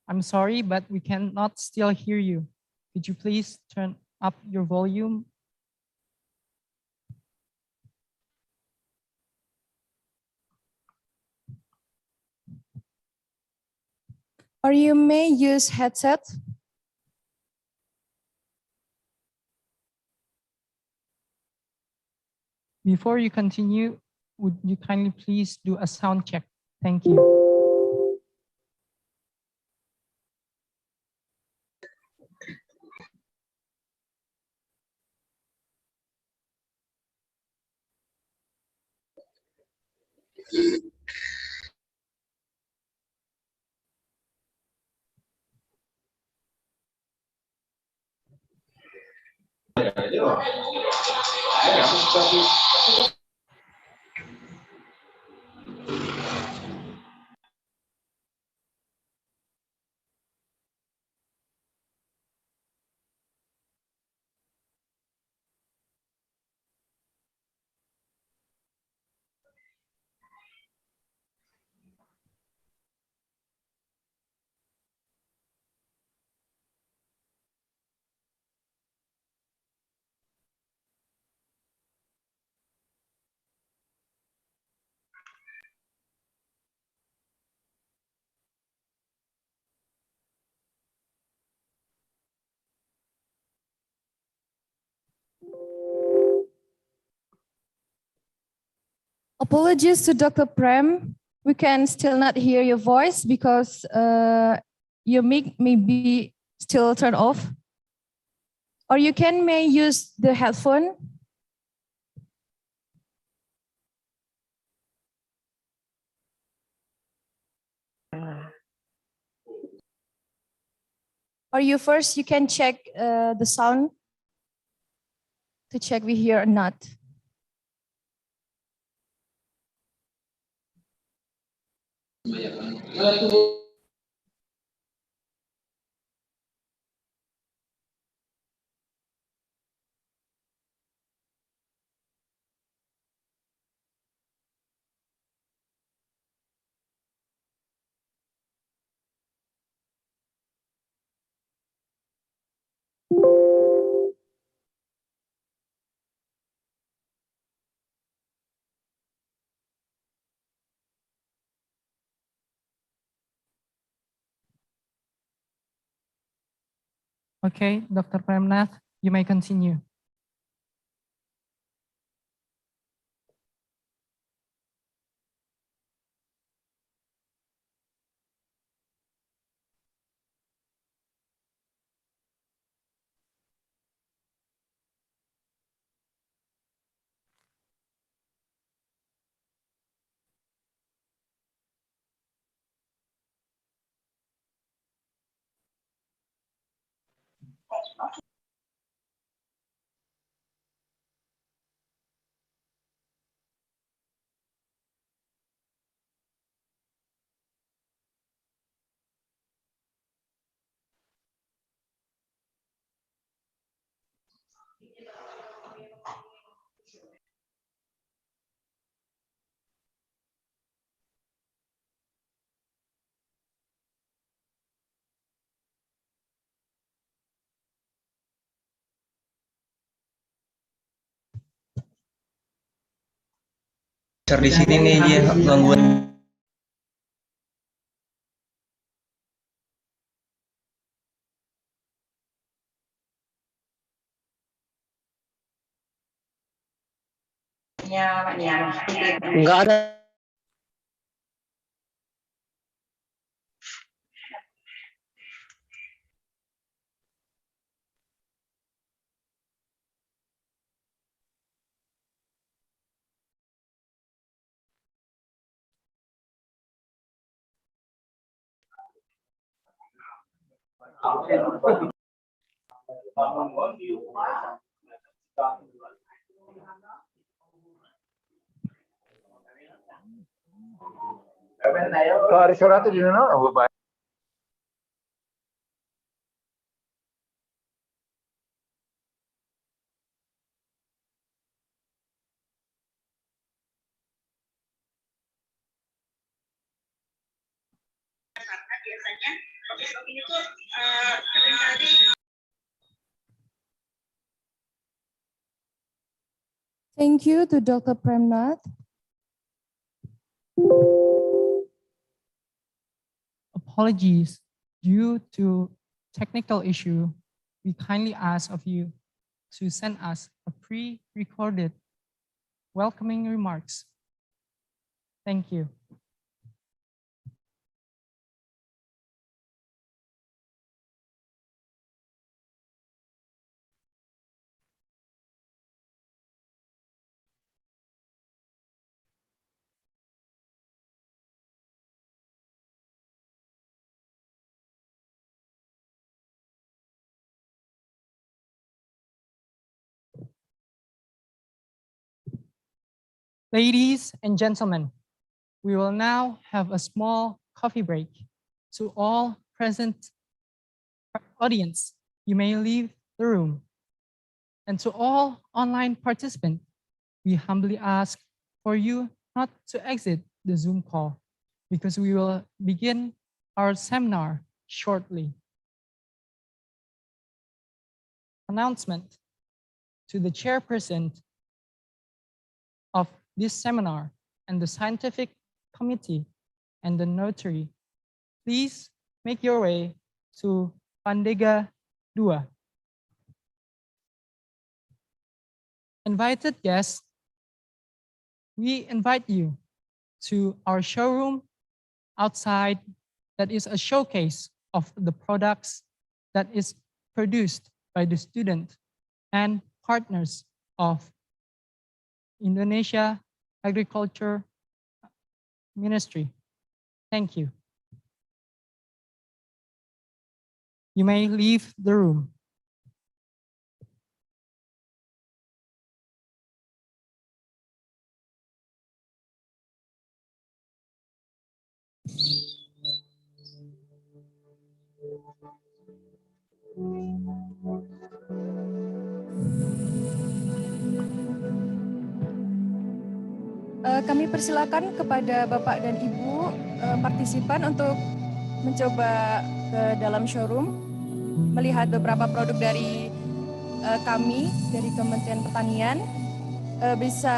I'm sorry, but we cannot still hear you. Could you please turn up your volume? Or you may use headset. Before you continue, would you kindly please do a sound check? Thank you. Apologies to Dr. Prem. We can still not hear your voice because your mic may be still turned off. Or you may use the headphone. Or you can check the sound to check we hear or not. Okay, Dr. Premnath, you may continue. Di sini nih dia gangguan. Enggak ada. Kalau hari sore itu di mana? Thank you to Dr. Premnath. Apologies, due to technical issue, we kindly ask of you to send us a pre-recorded welcoming remarks. Thank you. Ladies and gentlemen, we will now have a small coffee break. To all present audience, you may leave the room. And to all online participants, we humbly ask for you not to exit the Zoom call because we will begin our seminar shortly. Announcement to the chairperson of this seminar and the scientific committee and the notary, please make your way to Pandega 2. Invited guests we invite you to our showroom outside that is a showcase of the products that is produced by the student and partners of Indonesia Agriculture Ministry. Thank you. You may leave the room. Kami persilakan kepada Bapak dan Ibu partisipan untuk mencoba ke dalam showroom, melihat beberapa produk dari kami, dari Kementerian Pertanian. Bisa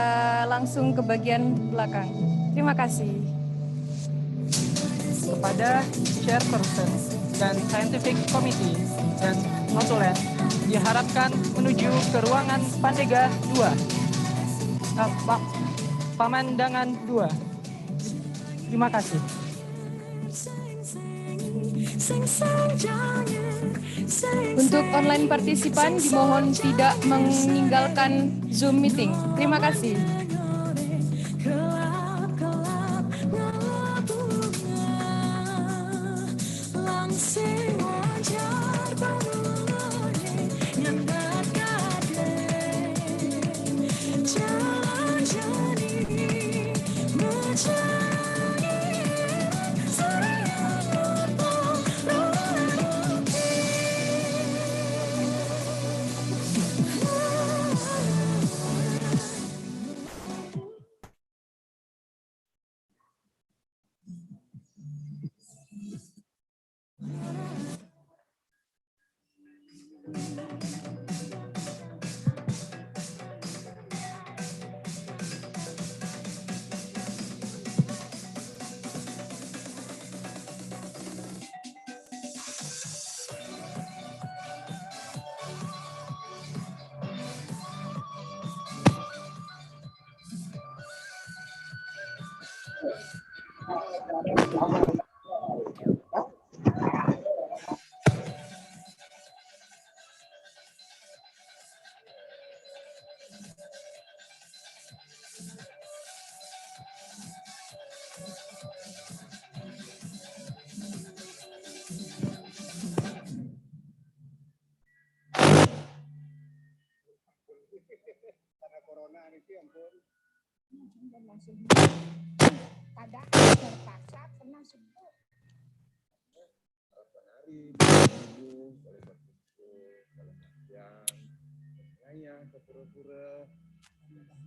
langsung ke bagian belakang. Terima kasih. Kepada chairperson dan scientific committee dan notulen diharapkan menuju ke ruangan Pandega 2. Pemandangan 2. Terima kasih. Untuk online partisipan dimohon tidak meninggalkan Zoom meeting. Terima kasih.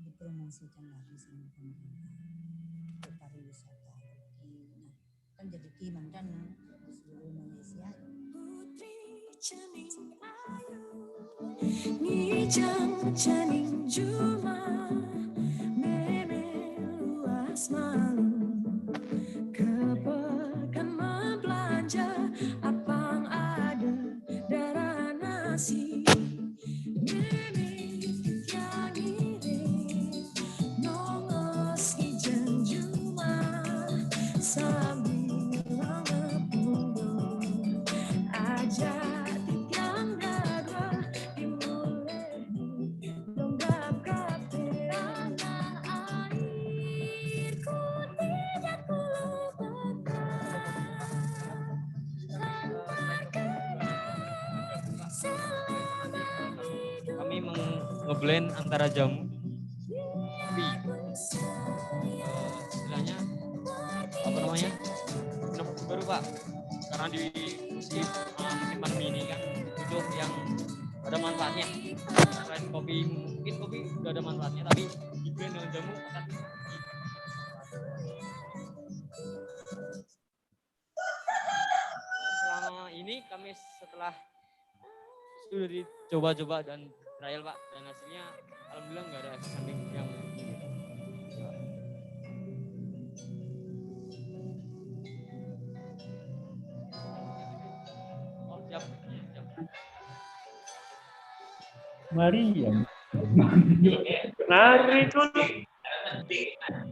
Dipromosikan lagi sama pemerintah pariwisata kan jadi kimandan di seluruh Malaysia. Putri Cening Ayu Nijang Cening Juma Meme luas malu kepekan membelanja apang ada darah nasi Meme yang iring nongos ijan Juma sambil ngepunggung aja tiang dadwa dimulai donggap katerana airku tidak ku lupakan tanpa kenal selama hidup. Kami ngeblend antara jamu kopi, istilahnya apa namanya, inovasi baru Pak, karena di musim pandemi ini kan butuh yang ada manfaatnya. Selain kopi, mungkin kopi juga ada manfaatnya, tapi di blend dengan jamu akan selama ini kami setelah sudah dicoba-coba dan trial Pak, dan hasilnya alhamdulillah nggak ada efek samping yang siap. Mari ya. Mari dulu. Enak.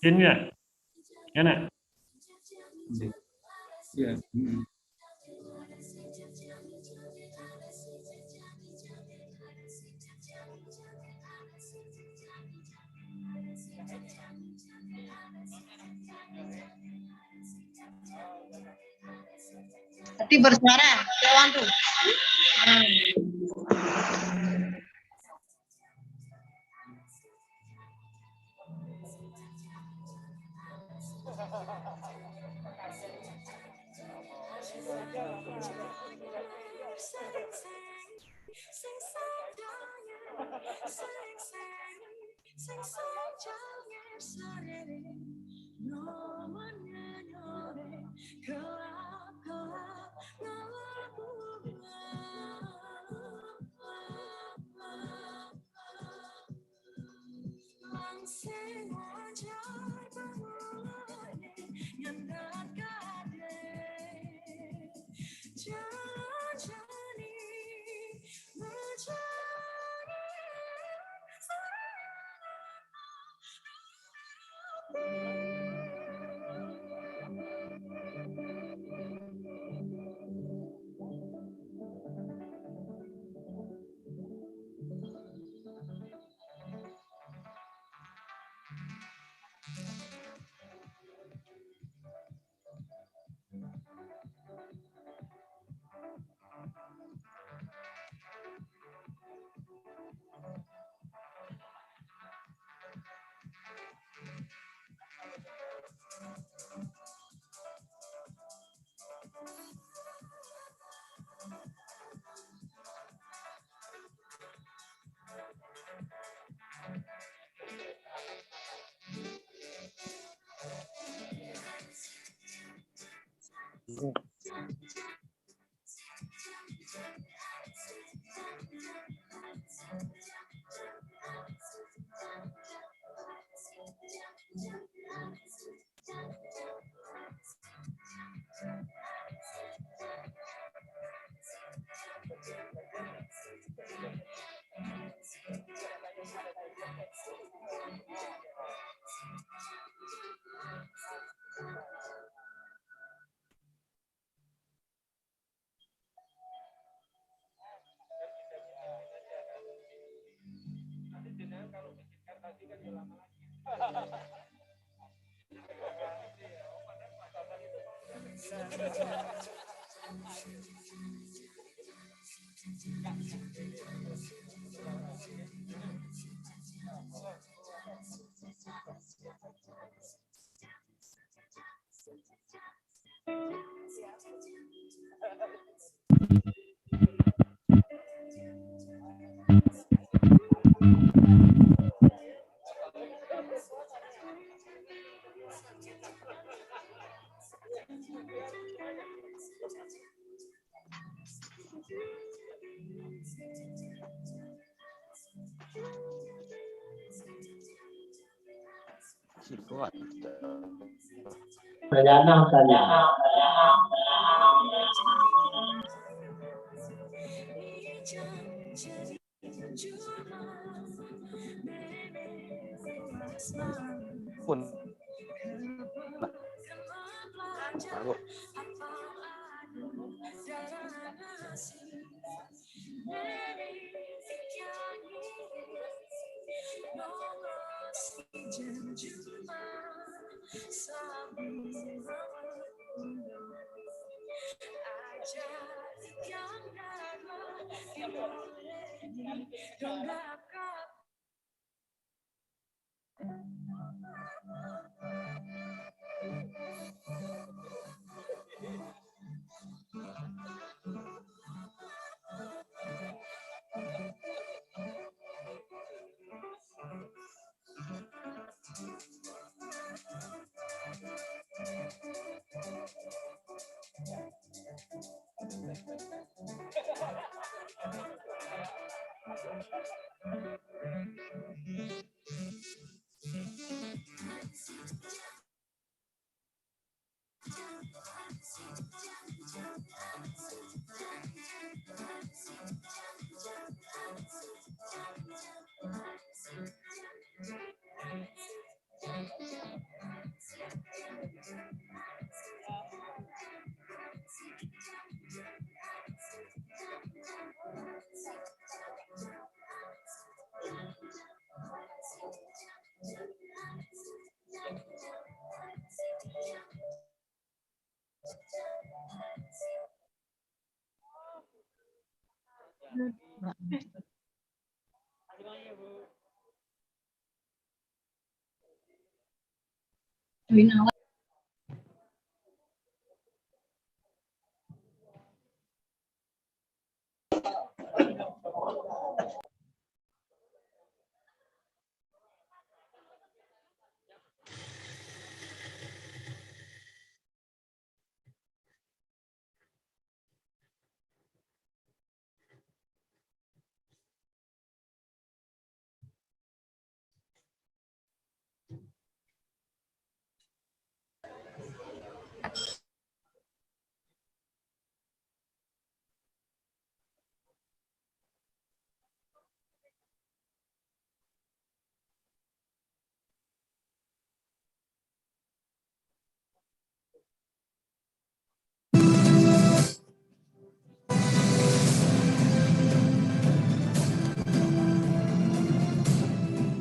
Enak. Enak. Ya. Hati bersuara, kawan tuh. Pun. Lalu.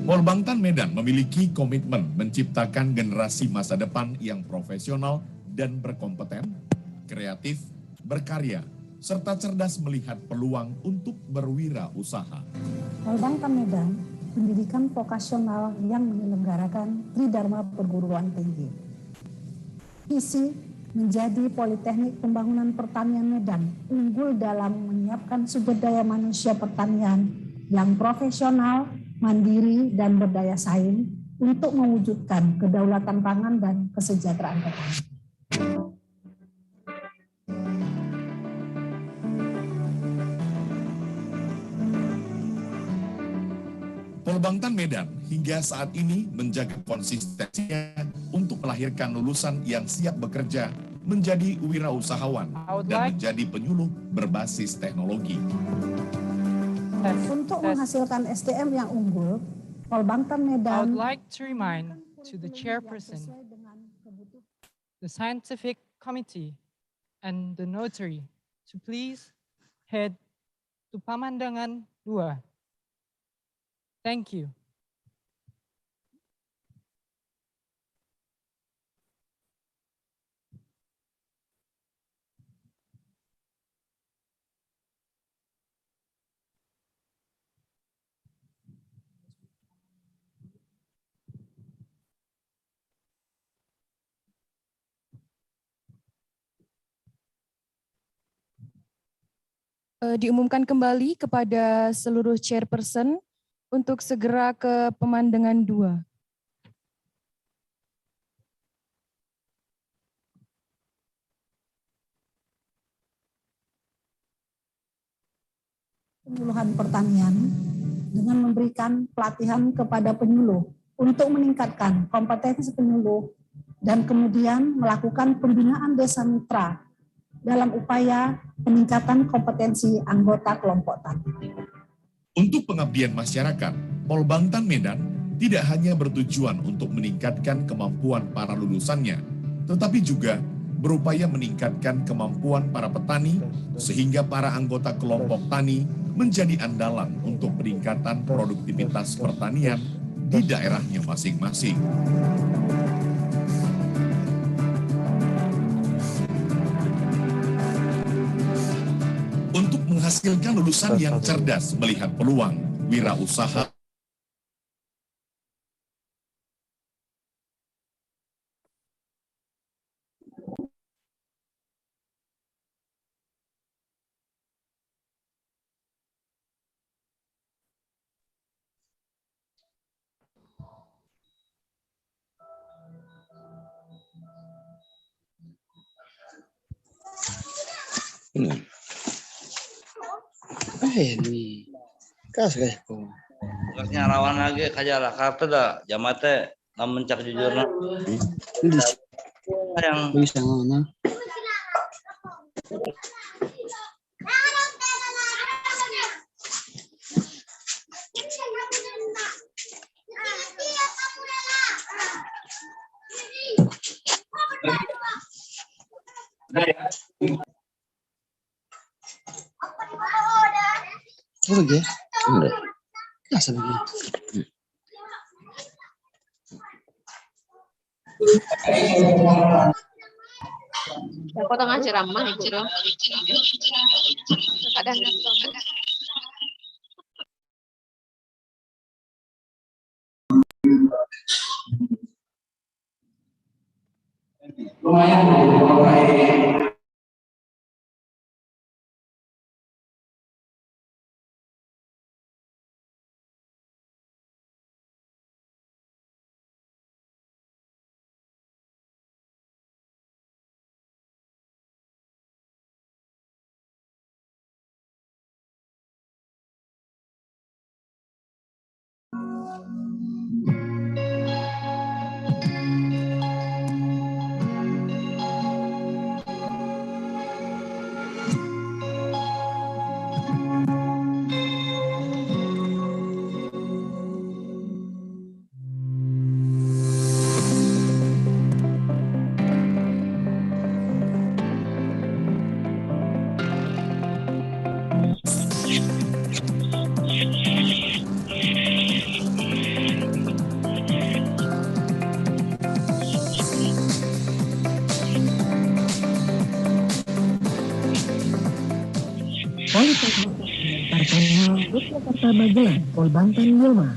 Polbangtan Medan memiliki komitmen menciptakan generasi masa depan yang profesional dan berkompeten, kreatif, berkarya, serta cerdas melihat peluang untuk berwirausaha. Polbangtan Medan, pendidikan vokasional yang menyelenggarakan Tridharma Perguruan Tinggi. Visi menjadi Politeknik Pembangunan Pertanian Medan unggul dalam menyiapkan sumber daya manusia pertanian yang profesional, mandiri, dan berdaya saing untuk mewujudkan kedaulatan pangan dan kesejahteraan petani. Polbangtan Medan hingga saat ini menjaga konsistensinya untuk melahirkan lulusan yang siap bekerja menjadi wirausahawan dan menjadi penyuluh berbasis teknologi. Untuk menghasilkan SDM yang unggul, Polbangtan Medan. I would like to remind to the chairperson, the scientific committee, and the notary to please head to Pamandangan 2. Thank you. Diumumkan kembali kepada seluruh chairperson untuk segera ke Pemandangan 2. Penyuluhan pertanian dengan memberikan pelatihan kepada penyuluh untuk meningkatkan kompetensi penyuluh dan kemudian melakukan pembinaan desa mitra dalam upaya peningkatan kompetensi anggota kelompok tani. Untuk pengabdian masyarakat, Polbangtan Medan tidak hanya bertujuan untuk meningkatkan kemampuan para lulusannya, tetapi juga berupaya meningkatkan kemampuan para petani sehingga para anggota kelompok tani menjadi andalan untuk peningkatan produktivitas pertanian di daerahnya masing-masing. Untuk menghasilkan lulusan yang cerdas melihat peluang wirausaha, ini kasih ko kerja rawan lagi kaja lah kartu dah jamate namun cak jujurna yang bisa mana oh ya enggak biasa lagi Aku tengah ceramah, Ciro. Kadang lumayan mulai Politeknik Pertanian Yogyakarta Magelang Polbangtan Yoma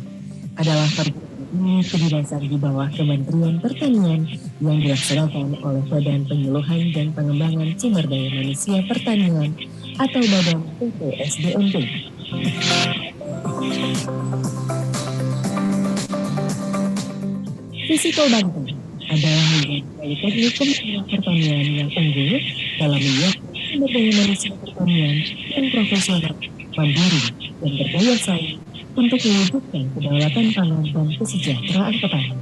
adalah perguruan kedinasan di bawah Kementerian Pertanian yang dilaksanakan oleh Badan Penyuluhan dan Pengembangan Sumber Daya Manusia Pertanian atau Badan PPSDMP. Visi Polbangtan adalah menjadi politeknik pembinaan pertanian yang unggul dalam menyiapkan sumber daya manusia pertanian yang profesional, mandiri, dan berdaya saing untuk mewujudkan kedaulatan pangan dan kesejahteraan petani.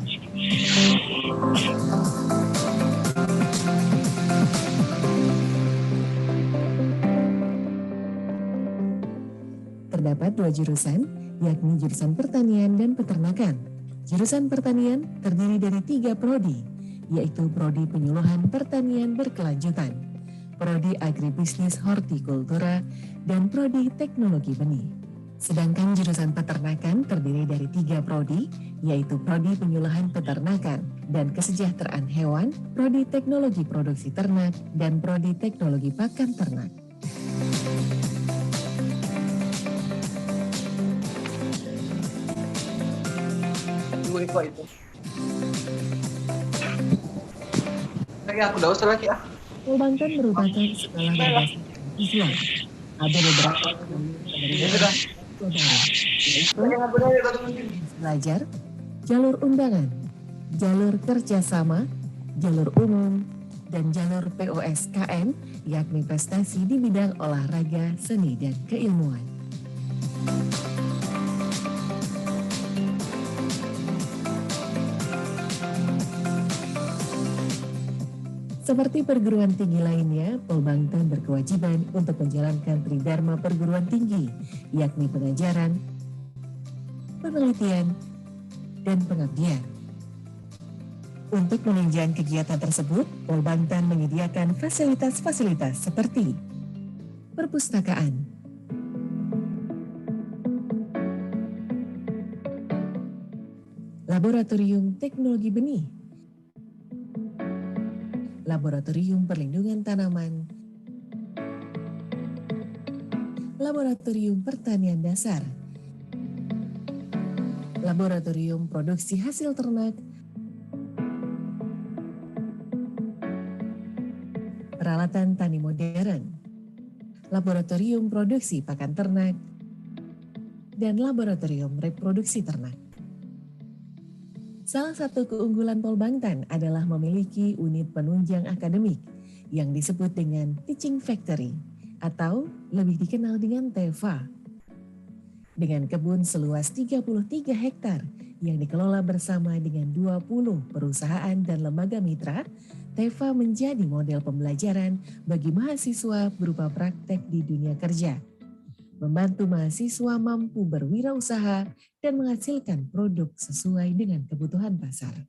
Terdapat 2 jurusan, yakni jurusan pertanian dan peternakan. Jurusan pertanian terdiri dari 3 prodi, yaitu prodi penyuluhan pertanian berkelanjutan, prodi agribisnis hortikultura, dan prodi teknologi benih. Sedangkan jurusan peternakan terdiri dari 3 prodi, yaitu prodi penyuluhan peternakan dan kesejahteraan hewan, prodi teknologi produksi ternak, dan prodi teknologi pakan ternak. Itu. Lagi aku daus lagi ah. Polbangtan merupakan sekolah berbasis Islam. Ada beberapa belajar, jalur undangan, jalur kerjasama, jalur umum, dan jalur POSKN, yakni prestasi di bidang olahraga, seni, dan keilmuan. Seperti perguruan tinggi lainnya, Polbangtan berkewajiban untuk menjalankan tridharma perguruan tinggi, yakni pengajaran, penelitian, dan pengabdian. Untuk menunjang kegiatan tersebut, Polbangtan menyediakan fasilitas-fasilitas seperti perpustakaan, laboratorium teknologi benih, laboratorium perlindungan tanaman, laboratorium pertanian dasar, laboratorium produksi hasil ternak, peralatan tani modern, laboratorium produksi pakan ternak, dan laboratorium reproduksi ternak. Salah satu keunggulan Polbangtan adalah memiliki unit penunjang akademik yang disebut dengan Teaching Factory atau lebih dikenal dengan TEFA. Dengan kebun seluas 33 hektar yang dikelola bersama dengan 20 perusahaan dan lembaga mitra, TEFA menjadi model pembelajaran bagi mahasiswa berupa praktek di dunia kerja, membantu mahasiswa mampu berwirausaha dan menghasilkan produk sesuai dengan kebutuhan pasar.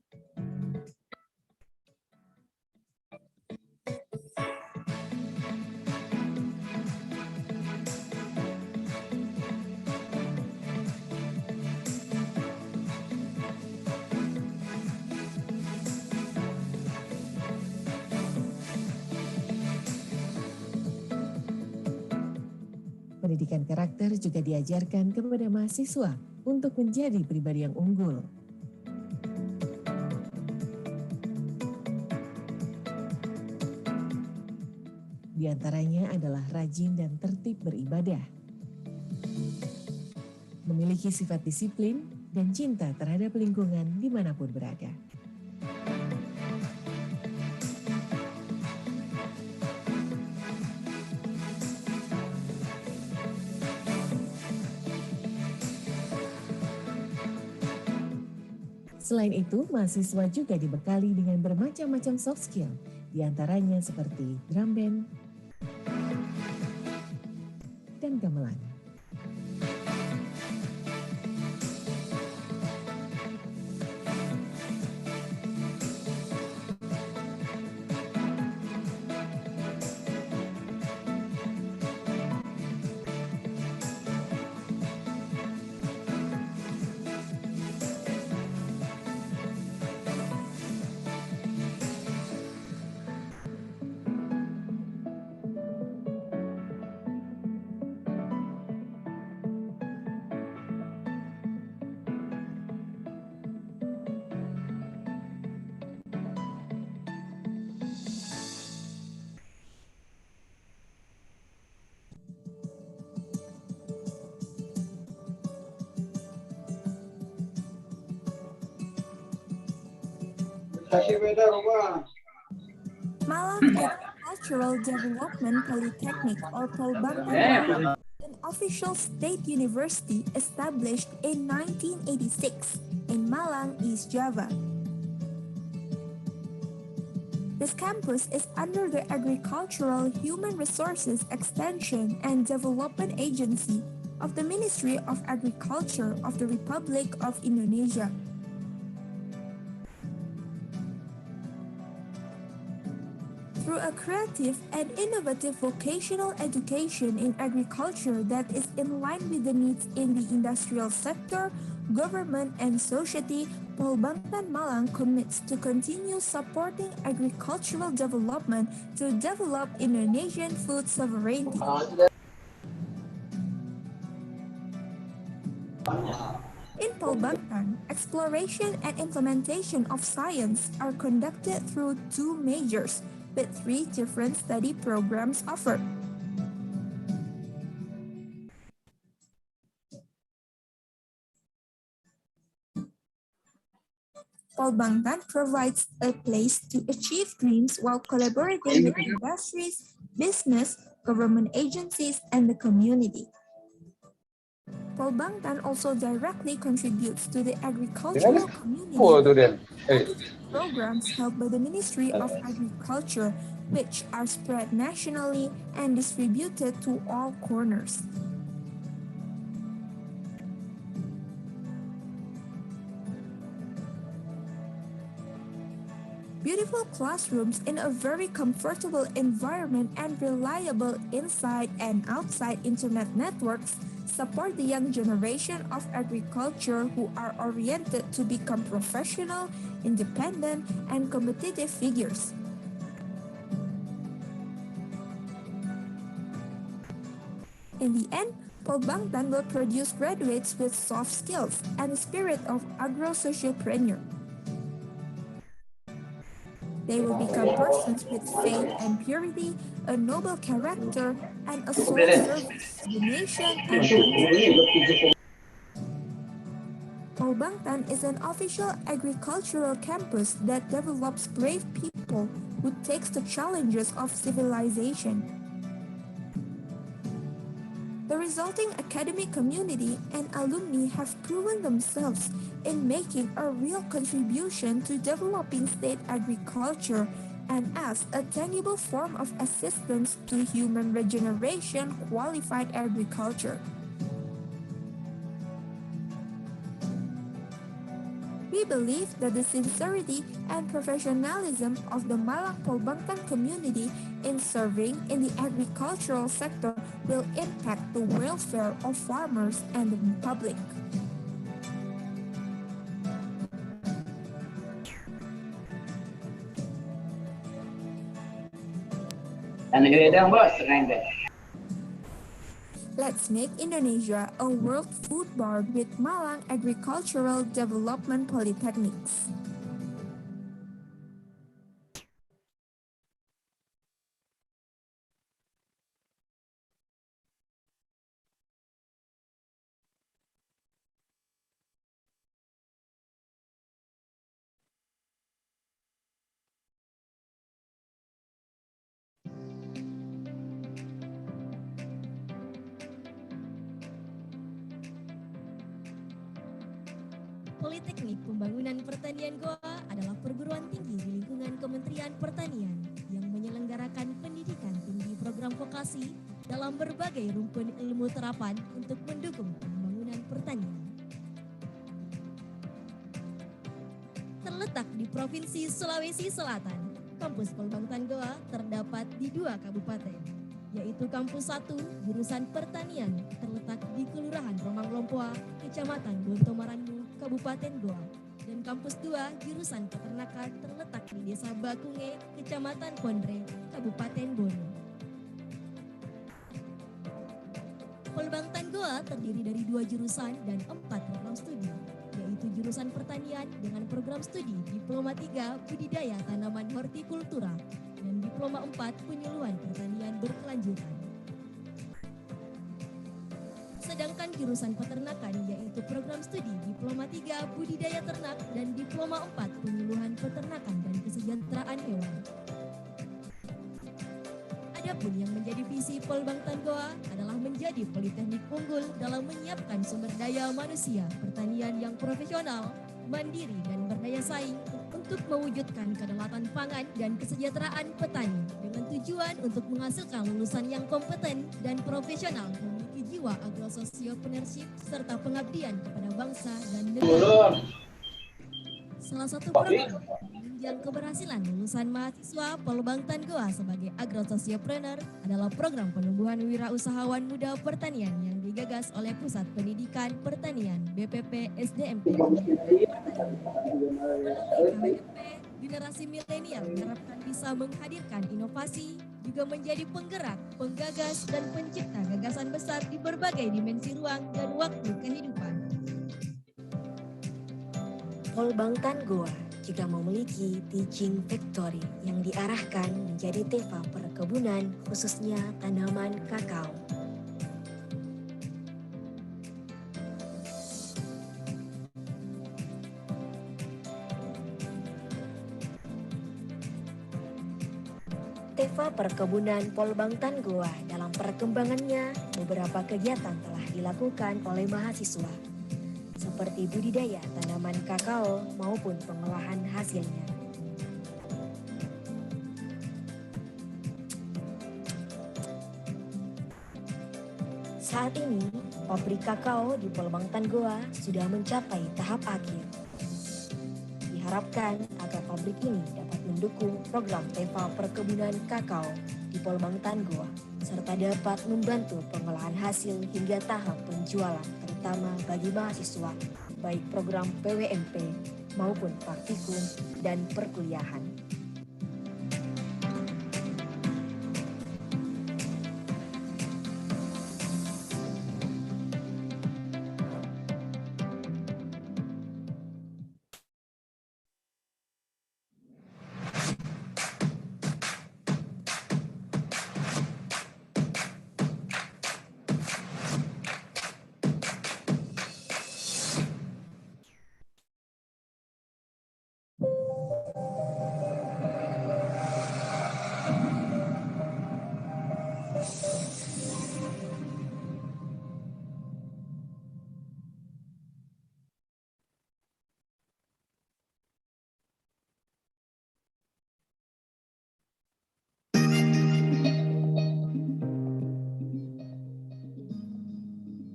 Pendidikan karakter juga diajarkan kepada mahasiswa untuk menjadi pribadi yang unggul. Di antaranya adalah rajin dan tertib beribadah, memiliki sifat disiplin, dan cinta terhadap lingkungan dimanapun berada. Selain itu, mahasiswa juga dibekali dengan bermacam-macam soft skill, di antaranya seperti drum band dan gamelan. Malang Agricultural Development Polytechnic or Polbantan, an official state university established in 1986 in Malang, East Java. This campus is under the Agricultural Human Resources Extension and Development Agency of the Ministry of Agriculture of the Republic of Indonesia. Through a creative and innovative vocational education in agriculture that is in line with the needs in the industrial sector, government, and society, Polbantan Malang commits to continue supporting agricultural development to develop Indonesian food sovereignty. In Polbantan, exploration and implementation of science are conducted through two majors, with 3 different study programs offered. Polbantan provides a place to achieve dreams while collaborating with industries, business, government agencies, and the community. Polbantan also directly contributes to the agricultural community programs held by the Ministry of Agriculture, which are spread nationally and distributed to all corners. Beautiful classrooms in a very comfortable environment and reliable inside and outside internet networks support the young generation of agriculture who are oriented to become professional, independent, and competitive figures. In the end, Polbantan will produce graduates with soft skills and the spirit of agro-sociopreneur. They will become persons with faith and purity, a noble character, and a soul service to the nation and country. Polbantan is an official agricultural campus that develops brave people who takes the challenges of civilization. The resulting academic community and alumni have proven themselves in making a real contribution to developing state agriculture and as a tangible form of assistance to human regeneration qualified agriculture. We believe that the sincerity and professionalism of the Malang Polbantan community in serving in the agricultural sector will impact the welfare of farmers and the public. Let's make Indonesia a world food board with Malang Agricultural Development Polytechnics. Politeknik Pembangunan Pertanian Goa adalah perguruan tinggi di lingkungan Kementerian Pertanian yang menyelenggarakan pendidikan tinggi program vokasi dalam berbagai rumpun ilmu terapan untuk mendukung pembangunan pertanian. Terletak di Provinsi Sulawesi Selatan, kampus Polbangtan Goa terdapat di 2 kabupaten, yaitu Kampus 1 jurusan Pertanian terletak di Kelurahan Romang Lompoa, Kecamatan Bontomarangu, Kabupaten Goa, dan Kampus 2 jurusan Peternakan terletak di Desa Bakunge, Kecamatan Pondre, Kabupaten Bono. Polbangtan Goa terdiri dari 2 jurusan dan 4 program studi, yaitu jurusan Pertanian dengan program studi Diploma 3 Budidaya Tanaman Hortikultura dan Diploma 4 Penyuluhan Pertanian Berkelanjutan. Sedangkan jurusan peternakan yaitu program studi Diploma 3 Budidaya Ternak dan Diploma 4 Penyuluhan Peternakan dan Kesejahteraan Hewan. Adapun yang menjadi visi Polbangtan Goa adalah menjadi politeknik unggul dalam menyiapkan sumber daya manusia pertanian yang profesional, mandiri dan berdaya saing untuk mewujudkan kedaulatan pangan dan kesejahteraan petani dengan tujuan untuk menghasilkan lulusan yang kompeten dan profesional memiliki jiwa agro-sosiopreneurship serta pengabdian kepada bangsa dan negara. Salah satu program menunjang keberhasilan lulusan mahasiswa Polbangtan Goa sebagai agro-sosiopreneur adalah program penumbuhan wirausahawan muda pertanian yang digagas oleh Pusat Pendidikan Pertanian BPP SDMP. Melalui KWMP, generasi milenial diharapkan bisa menghadirkan inovasi, juga menjadi penggerak, penggagas, dan pencipta gagasan besar di berbagai dimensi ruang dan waktu kehidupan. Polbangtan Goa juga memiliki teaching factory yang diarahkan menjadi tema perkebunan khususnya tanaman kakao. Tema perkebunan Polbangtan Goa dalam perkembangannya beberapa kegiatan telah dilakukan oleh mahasiswa, seperti budidaya tanaman kakao maupun pengolahan hasilnya. Saat ini, pabrik kakao di Polbangtan Goa sudah mencapai tahap akhir. Diharapkan agar pabrik ini dapat mendukung program tema perkebunan kakao di Polbangtan Goa, serta dapat membantu pengolahan hasil hingga tahap penjualan, terutama bagi mahasiswa, baik program PWMP maupun praktikum dan perkuliahan.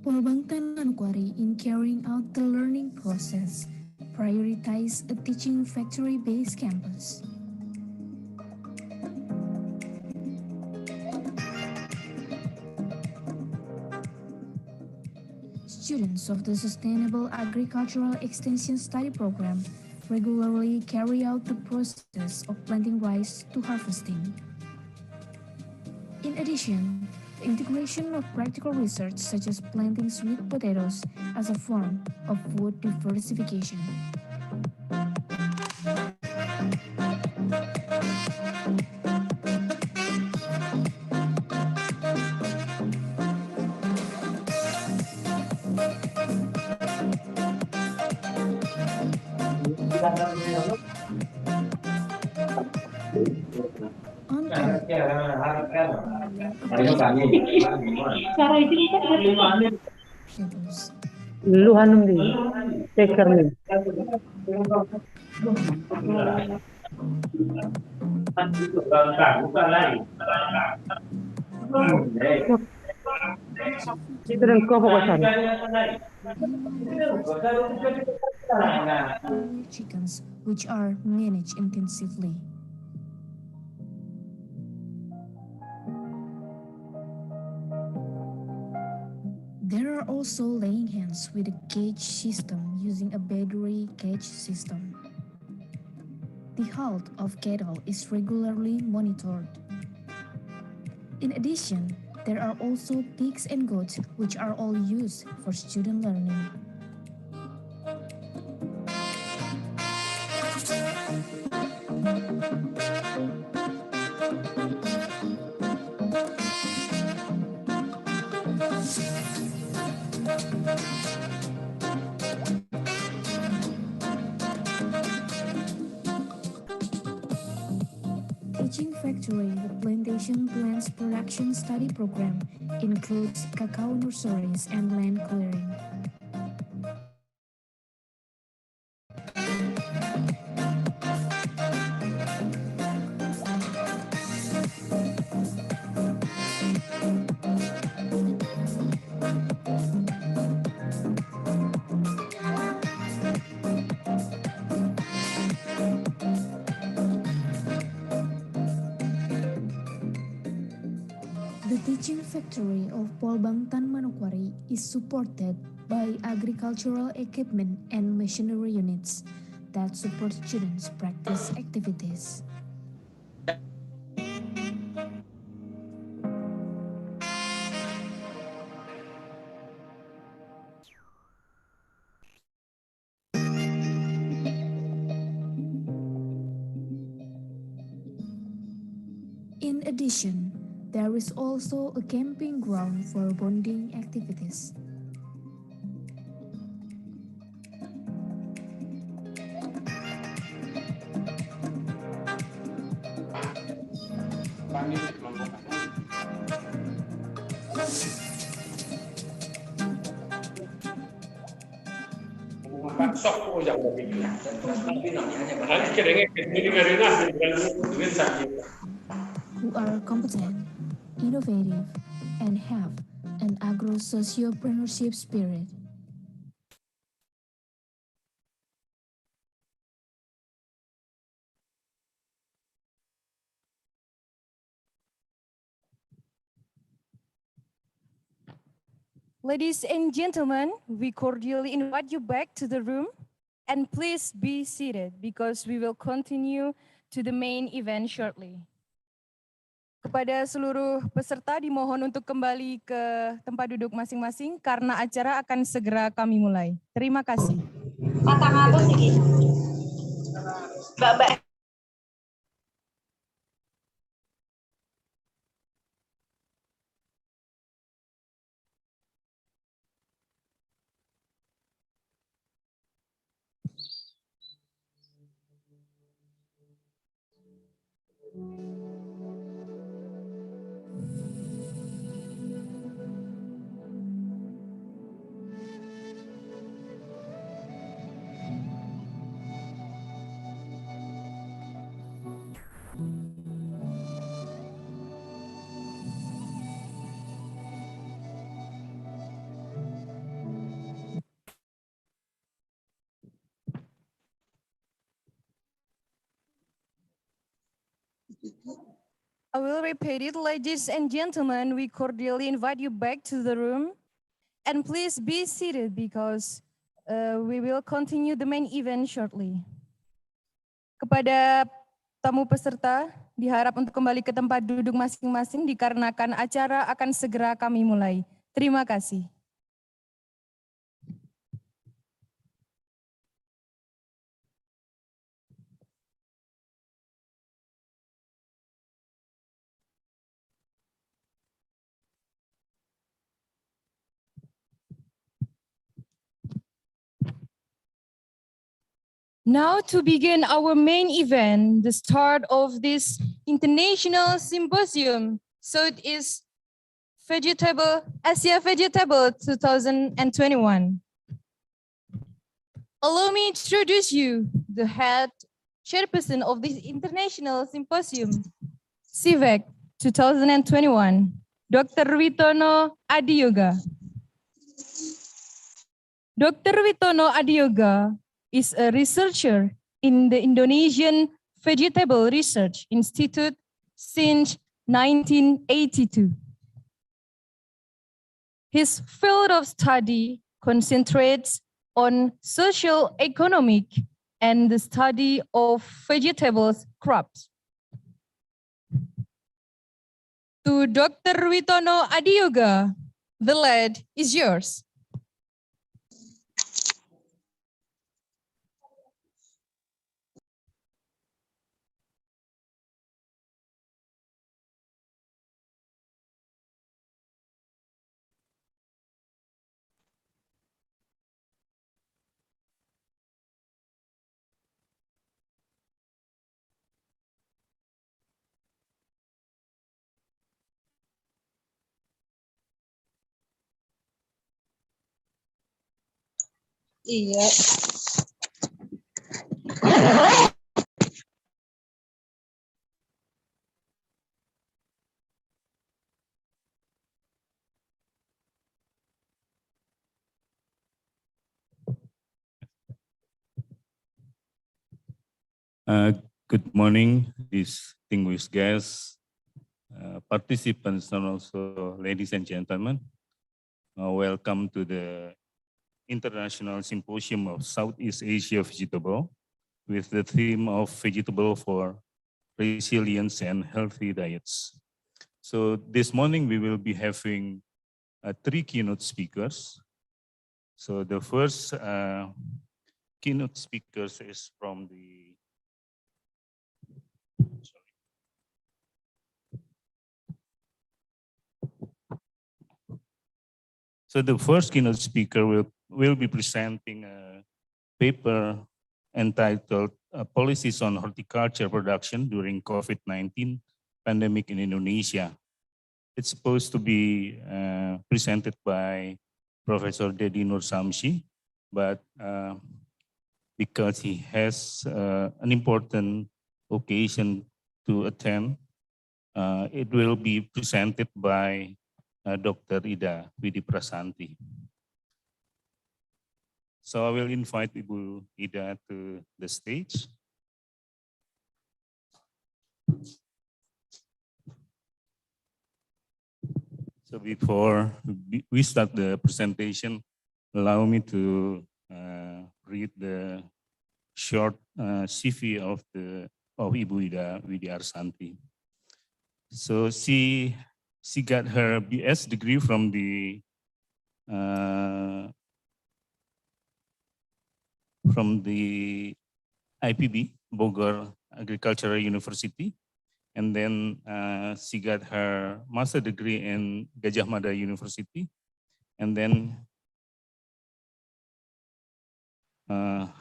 Polbangtan Manokwari, in carrying out the learning process, prioritize a teaching factory-based campus. Students of the Sustainable Agricultural Extension Study Program regularly carry out the process of planting rice to harvesting. In addition, The integration of practical research such as planting sweet potatoes as a form of food diversification. On top, shadows. Lu hanum di taker nih. Itu dan kau fokusan. Chickens, which are managed intensively. There are also laying hens with a cage system using a battery cage system. The health of cattle is regularly monitored. In addition, there are also pigs and goats, which are all used for student learning. Teaching Factory, the Plantation Plants Production Study Program, includes cacao nurseries and land clearing. The teaching factory of Polbangtan Manokwari is supported by agricultural equipment and machinery units that support students' practice activities. In addition, there is also a camping ground for bonding activities. Who are competent, innovative, and have an agro-sociopreneurship spirit. Ladies and gentlemen, we cordially invite you back to the room and please be seated because we will continue to the main event shortly. Kepada seluruh peserta dimohon untuk kembali ke tempat duduk masing-masing karena acara akan segera kami mulai. Terima kasih. Patang atus iki. Mbak. I will repeat it, ladies and gentlemen, we cordially invite you back to the room and please be seated because we will continue the main event shortly. Kepada tamu peserta diharap untuk kembali ke tempat duduk masing-masing dikarenakan acara akan segera kami mulai. Terima kasih. Now to begin our main event, the start of this international symposium. So it is Asia Vegetable 2021. Allow me to introduce you the head chairperson of this international symposium, SEAVEG 2021, Dr. Witono Adiyoga. Dr. Witono Adiyoga is a researcher in the Indonesian Vegetable Research Institute since 1982. His field of study concentrates on social economic and the study of vegetables crops. To Dr. Witono Adiyoga, the lead is yours. Iya. Good morning, distinguished guests, participants, and also ladies and gentlemen. Welcome to the International Symposium of Southeast Asia Vegetable with the theme of Vegetable for Resilience and Healthy Diets. So this morning we will be having 3 keynote speakers. So the first keynote speakers is from the So the first keynote speaker will be presenting a paper entitled Policies on Horticulture Production During COVID-19 Pandemic in Indonesia. It's supposed to be presented by Professor Dedi Nur Samsi, but because he has an important occasion to attend, it will be presented by Dr. Ida Widi Prasanti. So I will invite Ibu Ida to the stage. So before we start the presentation, allow me to read the short CV of Ibu Ida Widi Arsanti. So she got her BS degree from the IPB, Bogor Agricultural University, and then she got her master degree in Gajah Mada University, and then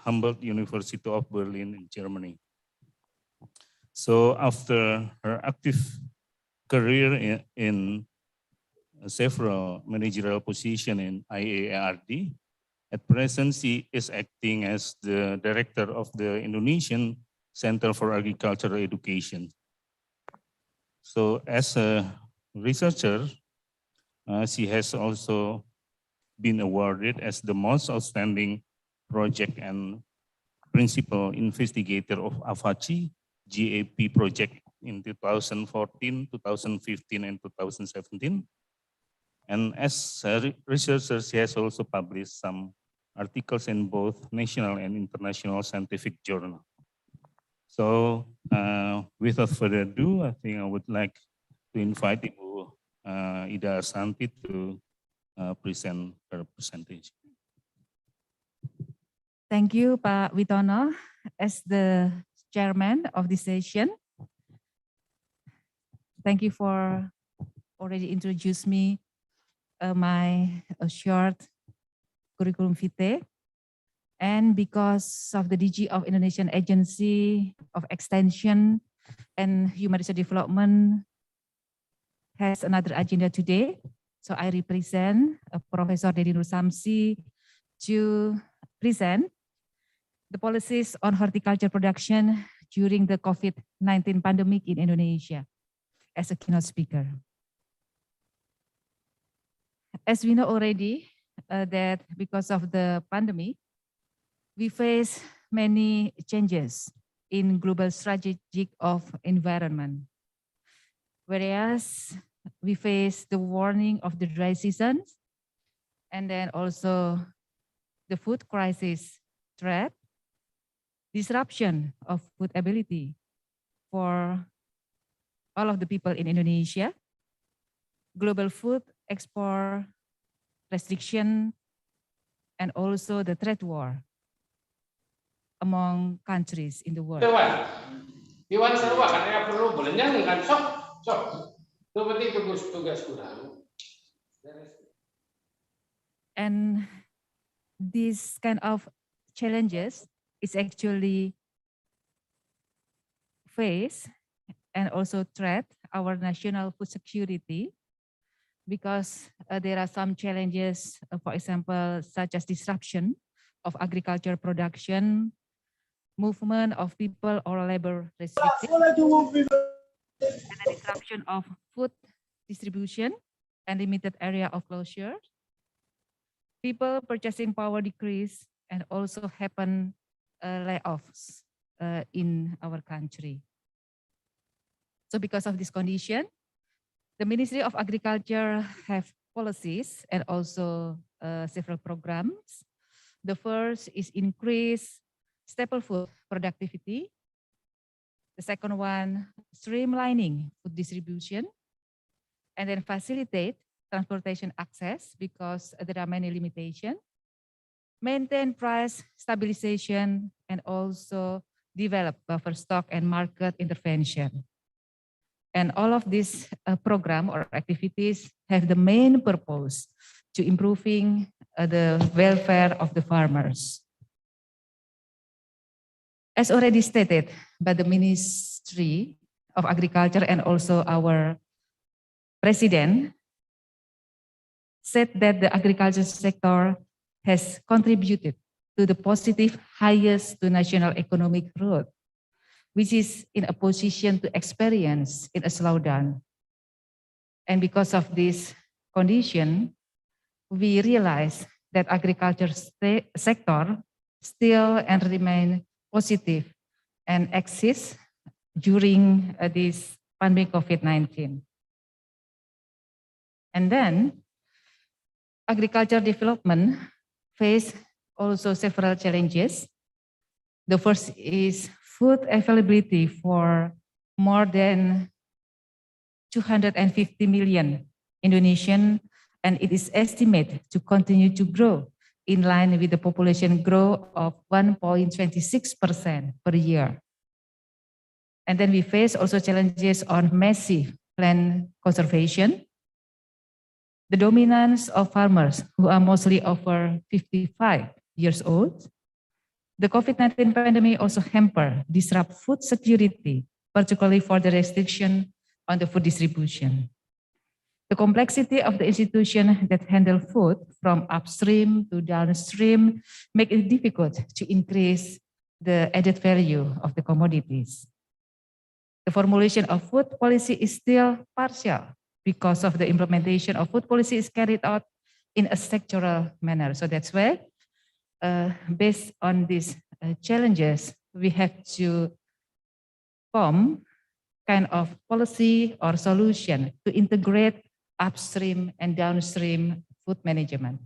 Humboldt University of Berlin in Germany. So after her active career in several managerial positions in IARD, at present she is acting as the director of the Indonesian Center for Agricultural Education. So as a researcher, she has also been awarded as the most outstanding project and principal investigator of AFACI GAP project in 2014, 2015, and 2017. And as a researcher, she has also published some articles in both national and international scientific journals. So without further ado, I think I would like to invite Ibu Ida Santi to present her presentation. Thank you, Pak Witono. As the chairman of this session, thank you for already introduced me my short curriculum vitae. And because of the DG of Indonesian Agency of Extension and Human Resource Development has another agenda today, so I represent Professor Dedi Nur Samsi to present the policies on horticulture production during the COVID-19 pandemic in Indonesia as a keynote speaker. As we know already that because of the pandemic, we face many changes in global strategic of environment. Whereas we face the warning of the dry seasons, and then also the food crisis threat, disruption of food ability for all of the people in Indonesia, global food export restriction, and also the trade war among countries in the world. Iwan Sarwa karena perlu belenjang kan sok. Itu penting tugas kurang. And this kind of challenges is actually face and also threat our national food security because there are some challenges, for example, such as disruption of agriculture production, movement of people or labor restricted, and the disruption of food distribution and limited area of closure, people purchasing power decrease, and also happen layoffs in our country. So because of this condition, the Ministry of Agriculture have policies and also several programs. The first is increase staple food productivity. The second one, streamlining food distribution, and then facilitate transportation access because there are many limitations. Maintain price stabilization and also develop buffer stock and market intervention. And all of these program or activities have the main purpose to improving the welfare of the farmers. As already stated by the Ministry of Agriculture and also our President, said that the agriculture sector has contributed to the positive highest to national economic growth, which is in a position to experience in a slowdown. And because of this condition, we realize that agriculture sector still and remain positive and exists during this pandemic COVID-19. And then agriculture development face also several challenges. The first is food availability for more than 250 million Indonesian, and it is estimated to continue to grow in line with the population growth of 1.26% per year. And then we face also challenges on massive land conservation, the dominance of farmers who are mostly over 55 years old. The COVID-19 pandemic also disrupt food security, particularly for the restriction on the food distribution. The complexity of the institution that handle food from upstream to downstream make it difficult to increase the added value of the commodities. The formulation of food policy is still partial because of the implementation of food policy is carried out in a sectoral manner. So that's why, based on these challenges, we have to form kind of policy or solution to integrate upstream and downstream food management.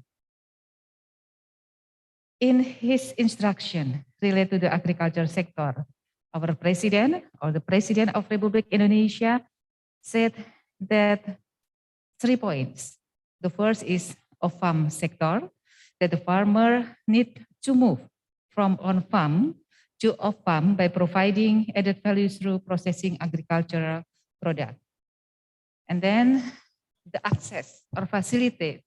In his instruction related to the agriculture sector, our president or the president of Republic Indonesia said that 3 points. The first is off-farm sector, that the farmer need to move from on-farm to off-farm by providing added value through processing agricultural product. And then the access or facilitate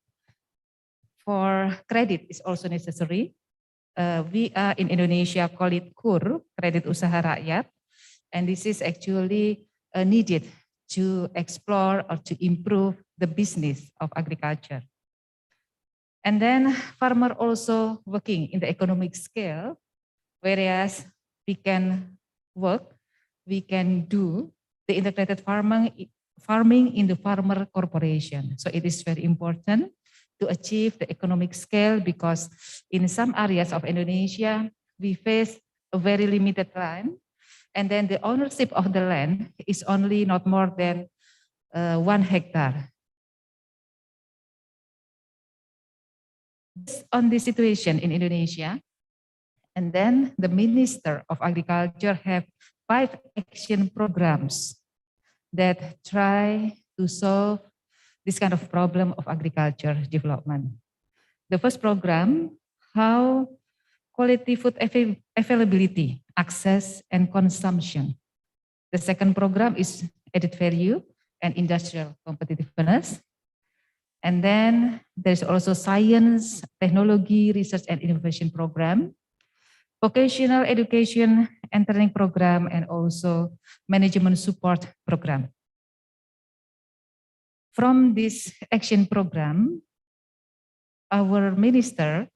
for credit is also necessary. We are in Indonesia call it KUR, Kredit Usaha Rakyat, and this is actually needed to explore or to improve the business of agriculture. And then farmer also working in the economic scale, whereas we can work, we can do the integrated farming in the farmer corporation. So it is very important to achieve the economic scale, because in some areas of Indonesia, we face a very limited land, and then the ownership of the land is only not more than 1 hectare. On this situation in Indonesia, and then the Minister of Agriculture have 5 action programs that try to solve this kind of problem of agriculture development. The first program, how quality food availability, access, and consumption. The second program is added value and industrial competitiveness. And then there's also science, technology, research, and innovation program, vocational education and training program, and also management support program. From this action program, our minister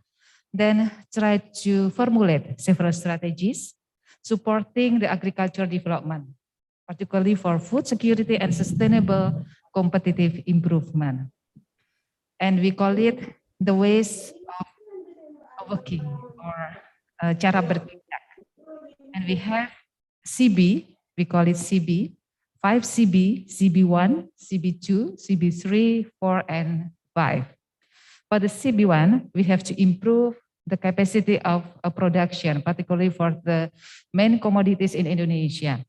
then tried to formulate several strategies supporting the agricultural development, particularly for food security and sustainable competitive improvement. And we call it the ways of working, or cara bertindak. And we have CB, we call it CB, 5 CB, CB1, CB2, CB3, 4, and 5. For the CB1, we have to improve the capacity of production, particularly for the main commodities in Indonesia.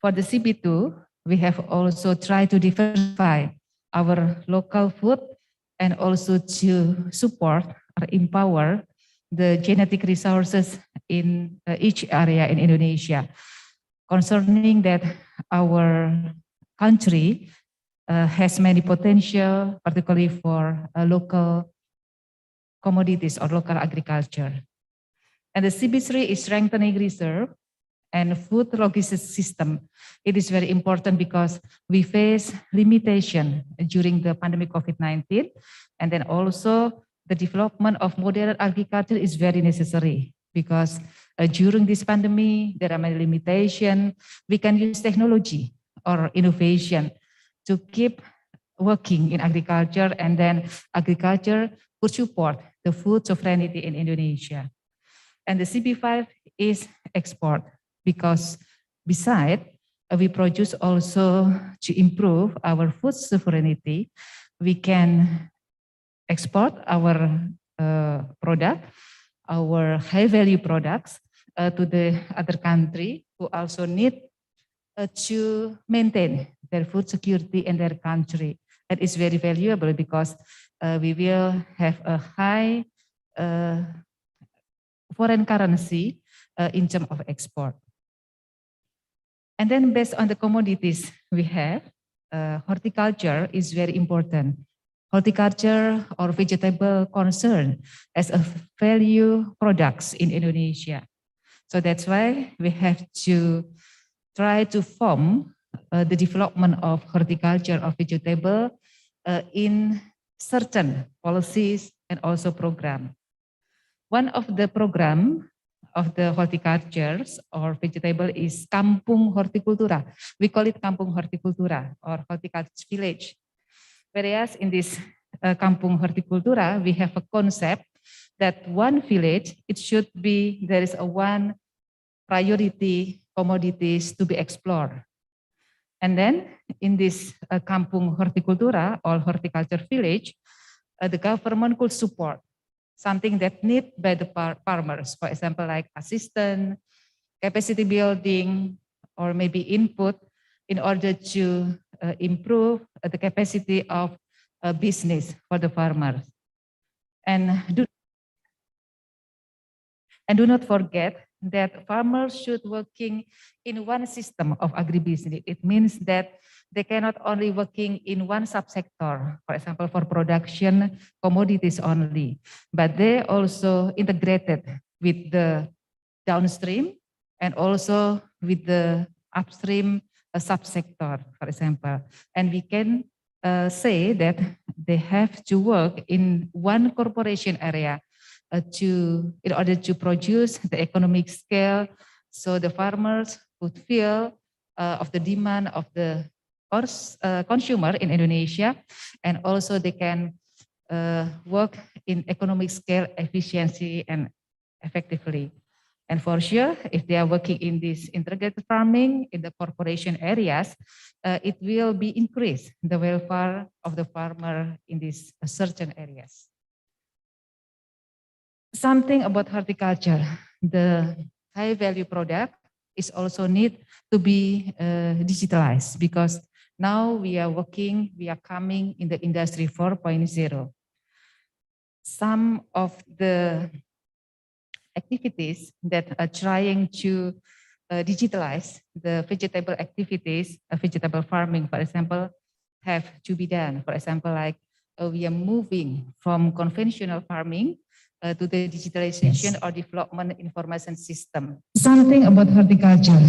For the CB2, we have also tried to diversify our local food and also to support or empower the genetic resources in each area in Indonesia, concerning that our country has many potential, particularly for local commodities or local agriculture. And the CB3 is strengthening reserve and food logistics system. It is very important because we face limitation during the pandemic COVID-19, and then also the development of modern agriculture is very necessary, because during this pandemic, there are many limitations. We can use technology or innovation to keep working in agriculture, and then agriculture could support the food sovereignty in Indonesia. And the CB5 is export, because besides we produce also to improve our food sovereignty, we can export our product, our high value products to the other country who also need to maintain their food security in their country. That is very valuable, because we will have a high foreign currency in terms of export. And then based on the commodities we have, horticulture is very important. Horticulture or vegetable concern as a value products in Indonesia. So that's why we have to try to form the development of horticulture or vegetable in certain policies and also program. One of the program of the horticultures or vegetable is Kampung Hortikultura. We call it Kampung Hortikultura or horticulture village. Whereas in this Kampung Hortikultura, we have a concept that one village, it should be, there is a one priority commodities to be explored. And then in this Kampung Hortikultura or horticulture village, the government could support something that need by the farmers, for example, like assistant, capacity building, or maybe input in order to improve the capacity of business for the farmers. And do not forget that farmers should working in one system of agribusiness. It means that they cannot only working in one subsector, for example, for production commodities only, but they also integrated with the downstream and also with the upstream subsector, for example. And we can say that they have to work in one corporation area in order to produce the economic scale, so the farmers would feel of the demand of the consumer in Indonesia, and also they can work in economic scale efficiency and effectively. And for sure, if they are working in this integrated farming in the corporation areas, it will be increase the welfare of the farmer in these certain areas. Something about horticulture, the high value product is also need to be digitalized, because now we are coming in the industry 4.0. Some of the activities that are trying to digitalize the vegetable activities, vegetable farming, for example, have to be done. For example, like we are moving from conventional farming to the digitalization or development information system. Something about horticulture.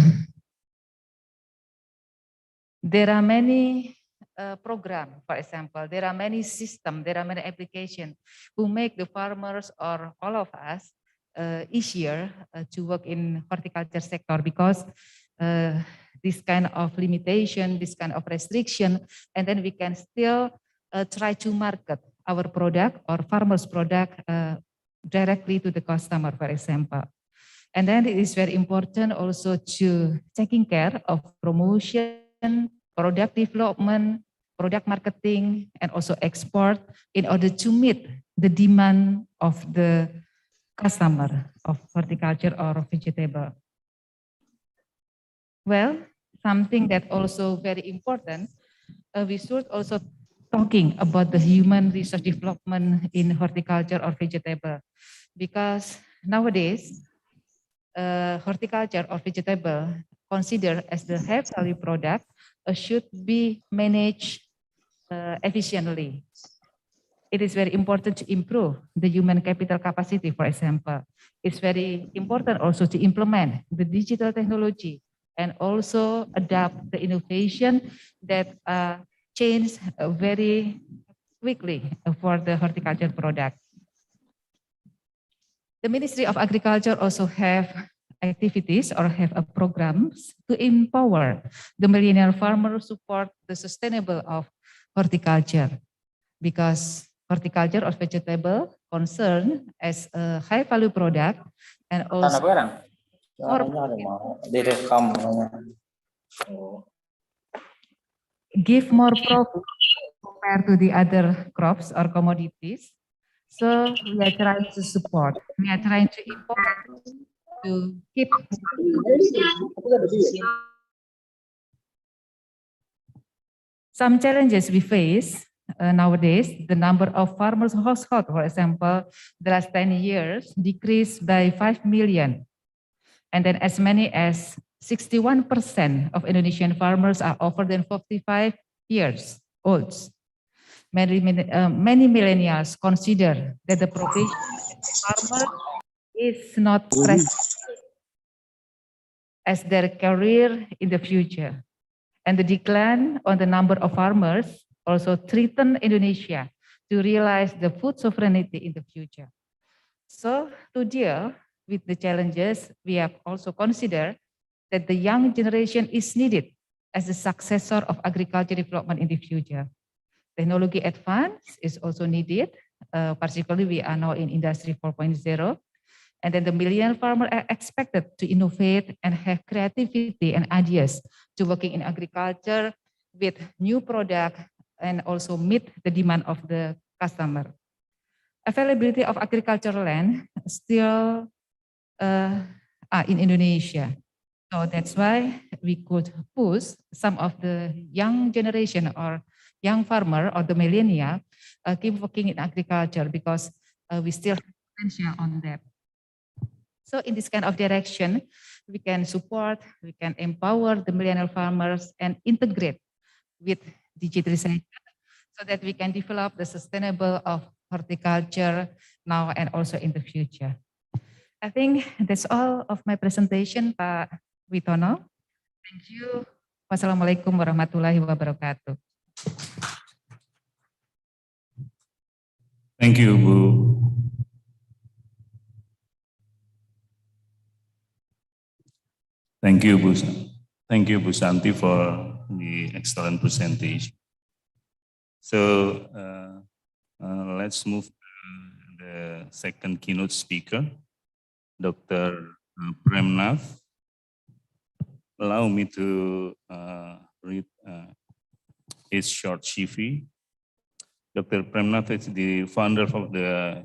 There are many programs, for example, there are many systems, there are many applications who make the farmers or all of us easier to work in horticulture sector, because this kind of limitation, this kind of restriction, and then we can still try to market our product or farmers' product directly to the customer, for example. And then it is very important also to taking care of promotion, product development, product marketing, and also export in order to meet the demand of the customer of horticulture or vegetable. Well, something that also very important, we should also talking about the human resource development in horticulture or vegetable, because nowadays horticulture or vegetable considered as the high value product should be managed efficiently. It is very important to improve the human capital capacity, for example. It's very important also to implement the digital technology and also adapt the innovation that change very quickly for the horticulture product. The Ministry of Agriculture also have activities or have programs to empower the millennial farmers, support the sustainable of horticulture, because horticulture or vegetable concern as a high value product and also give more profit compared to the other crops or commodities. So we are trying to support, we are trying to import, to keep. Some challenges we face nowadays, the number of farmers household, for example, the last 10 years decreased by 5 million. And then as many as 61% of Indonesian farmers are over than 45 years old. Many millennials consider that the profession of farmer is not present as their career in the future. And the decline on the number of farmers also threaten Indonesia to realize the food sovereignty in the future. So to deal with the challenges, we have also considered that the young generation is needed as the successor of agriculture development in the future. Technology advance is also needed, particularly we are now in Industry 4.0, and then the millennial farmer are expected to innovate and have creativity and ideas to working in agriculture with new product and also meet the demand of the customer. Availability of agricultural land still in Indonesia. So that's why we could push some of the young generation or young farmer or the millennial keep working in agriculture because we still have potential on that. So in this kind of direction, we can support, we can empower the millennial farmers and integrate with digitalization so that we can develop the sustainable of horticulture now and also in the future. I think that's all of my presentation, Pak Witono. Thank you. Wassalamualaikum warahmatullahi wabarakatuh. Thank you, Bu. Thank you, Bu. Thank you, Bu Santi, for the excellent presentation. So let's move to the second keynote speaker, Dr. Premnath. Allow me to read his short CV. Dr. Premnath is the founder of the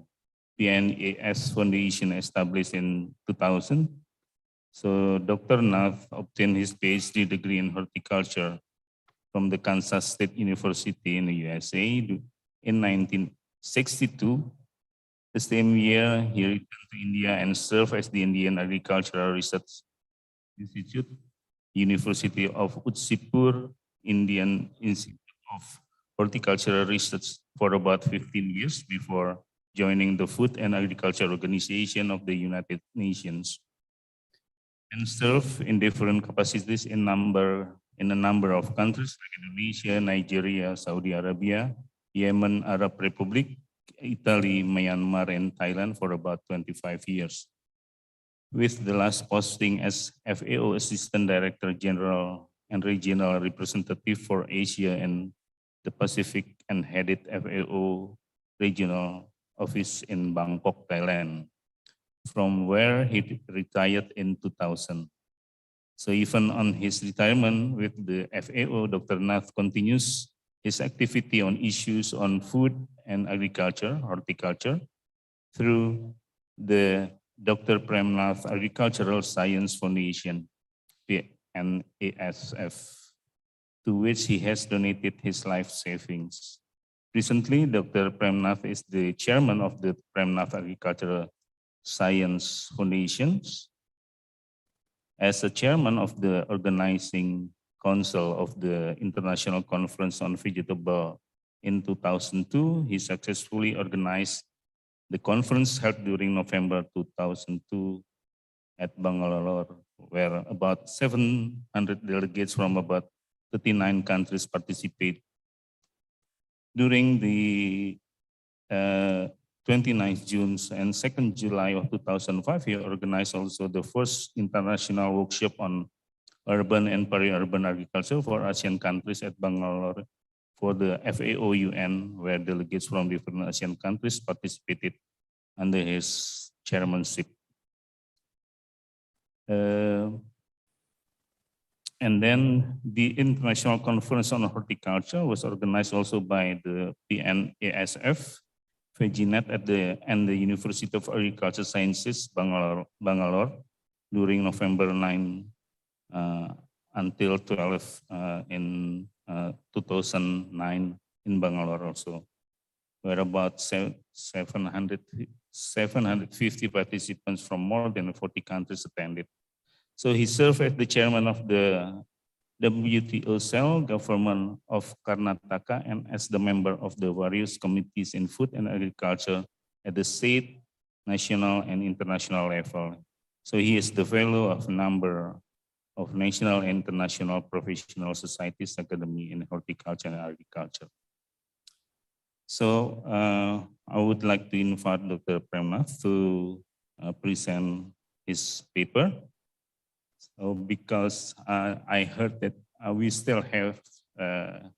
PNAS Foundation established in 2000. So Dr. Nath obtained his PhD degree in horticulture from the Kansas State University in the USA in 1962. The same year, he returned to India and served as the Indian Agricultural Research Institute, University of Utsipur, Indian Institute of Horticultural Research for about 15 years before joining the Food and Agriculture Organization of the United Nations, and served in different capacities in a number of countries like Indonesia, Nigeria, Saudi Arabia, Yemen, Arab Republic, Italy, Myanmar, and Thailand for about 25 years. With the last posting as FAO Assistant Director General and Regional Representative for Asia and the Pacific, and headed FAO Regional Office in Bangkok, Thailand, from where he retired in 2000. So even on his retirement with the FAO, Dr. Nath continues his activity on issues on food and agriculture, horticulture, through the Dr. Premnath Agricultural Science Foundation, PNASF, to which he has donated his life savings. Recently, Dr. Premnath is the chairman of the Premnath Agricultural Science Foundations. As a chairman of the organizing council of the International Conference on Vegetable in 2002, he successfully organized the conference held during November 2002 at Bangalore, where about 700 delegates from about 39 countries participate. During the 29th June and 2nd July of 2005, he organized also the first international workshop on urban and peri-urban agriculture for ASEAN countries at Bangalore for the FAO UN, where delegates from different ASEAN countries participated under his chairmanship. And then the International Conference on Horticulture was organized also by the PNASF, VEGINET and the University of Agricultural Sciences, Bangalore, during November 9 until 12 in 2009 in Bangalore also, where about 750 participants from more than 40 countries attended. So he served as the chairman of the WTO cell government of Karnataka and as the member of the various committees in food and agriculture at the state, national, and international level. So he is the fellow of a number of national and international professional societies, academy in horticulture and agriculture. So I would like to invite Dr. Premnath to present his paper. So because I heard that we still have a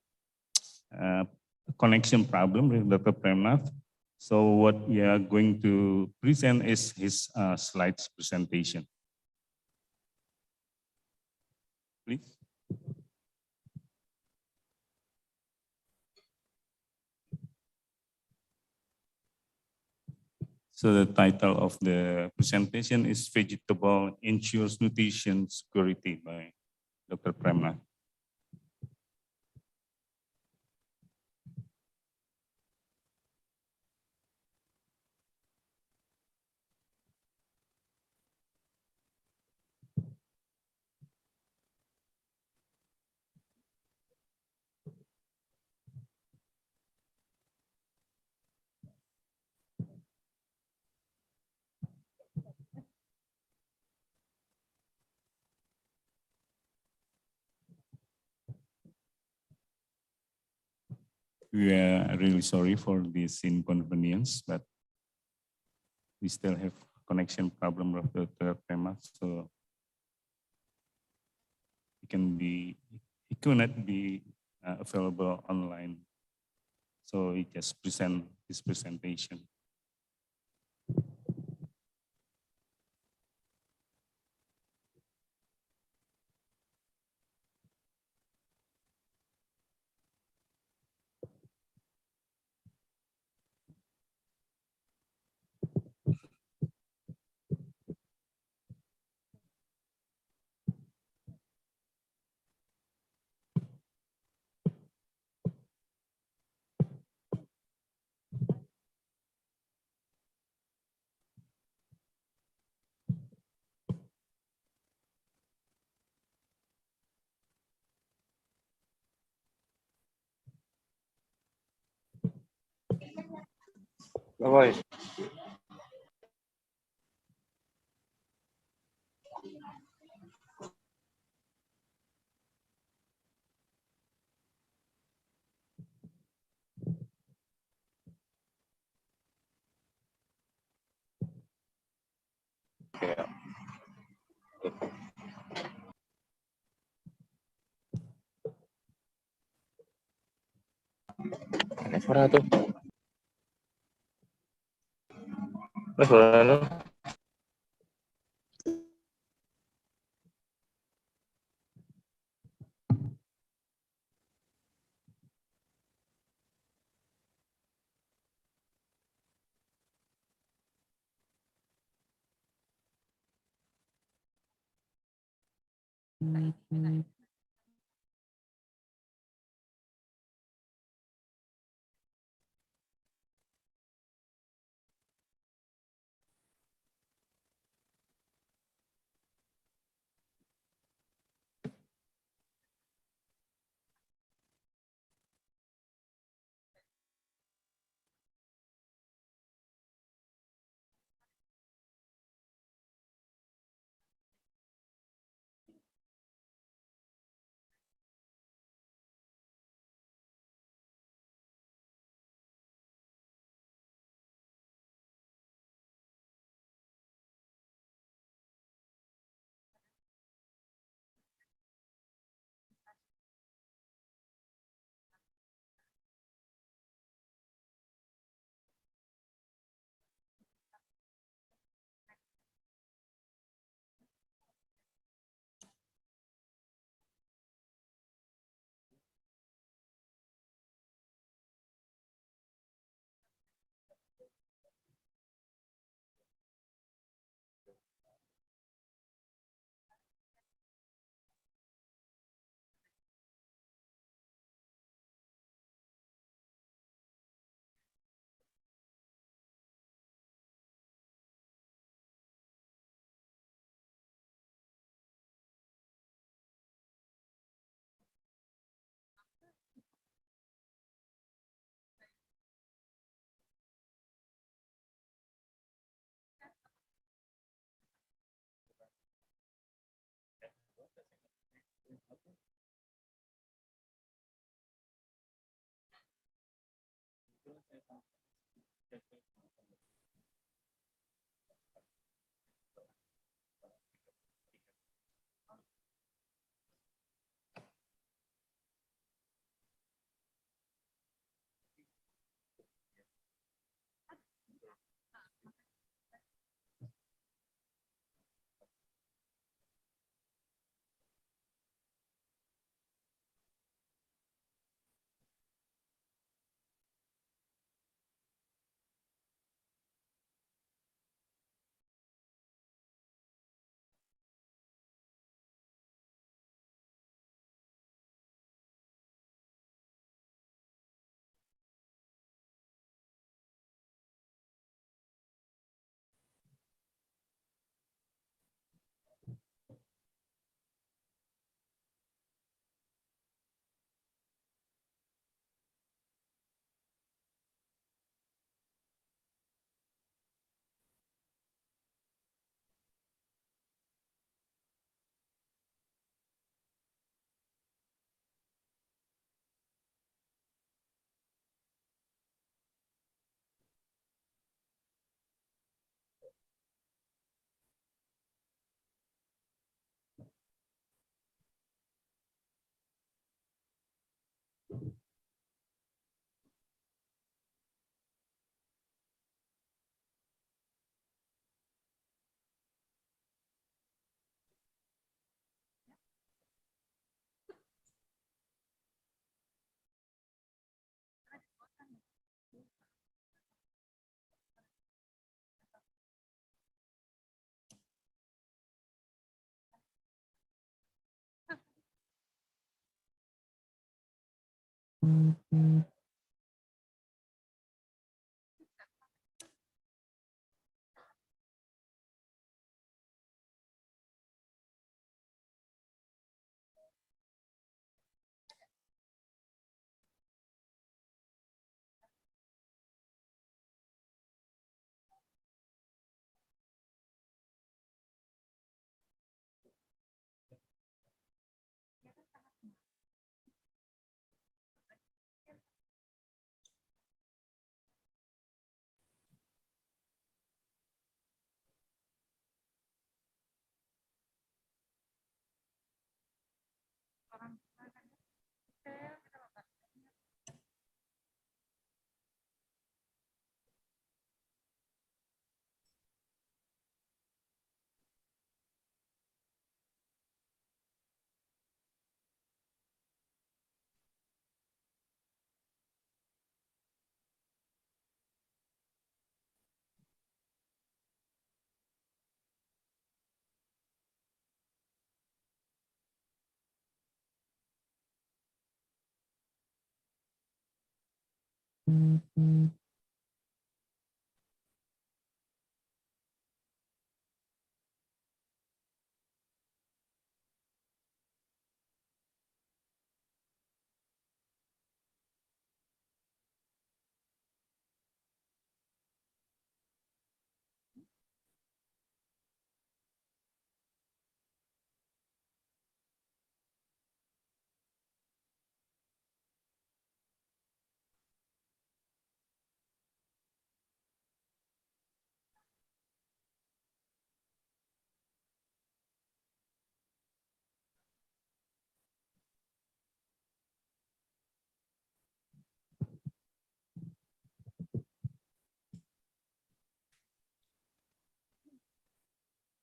connection problem with Dr. Premnath. So what we are going to present is his slides presentation. Please. So the title of the presentation is Vegetable Ensures Nutrition Security by Dr. Prema. We are really sorry for this inconvenience, but we still have connection problem with Dr. Prema, so he could not be available online. So he just present his presentation. Bye-bye. Ada suara tuh. Ada suara tuh.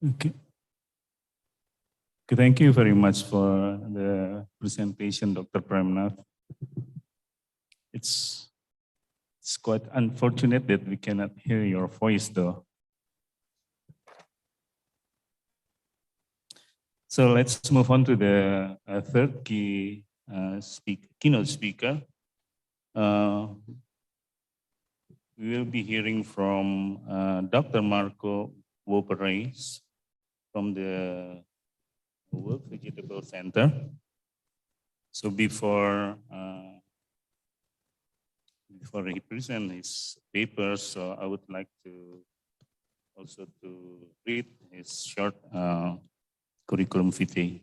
Okay. Okay, thank you very much for the presentation, Dr. Premnath. It's quite unfortunate that we cannot hear your voice though. So let's move on to the third keynote speaker. We will be hearing from Dr. Marco Wopereis from the World Vegetable Center. So before he presents his papers, so I would like to also to read his short curriculum vitae.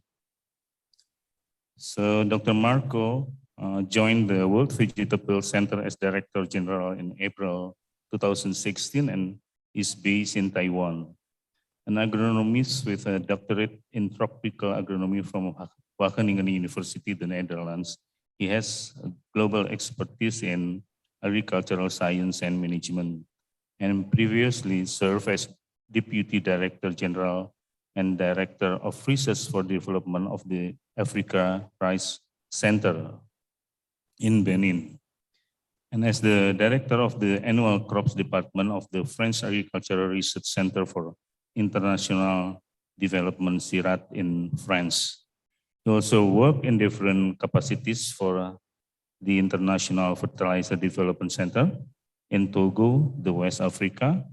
So Dr. Marco joined the World Vegetable Center as Director General in April 2016 and is based in Taiwan. An agronomist with a doctorate in tropical agronomy from Wageningen University, the Netherlands. He has global expertise in agricultural science and management, and previously served as Deputy Director General and Director of Research for Development of the Africa Rice Center in Benin, and as the Director of the Annual Crops Department of the French Agricultural Research Center for International Development, CIRAD, in France. He also worked in different capacities for the International Fertilizer Development Center in Togo, the West Africa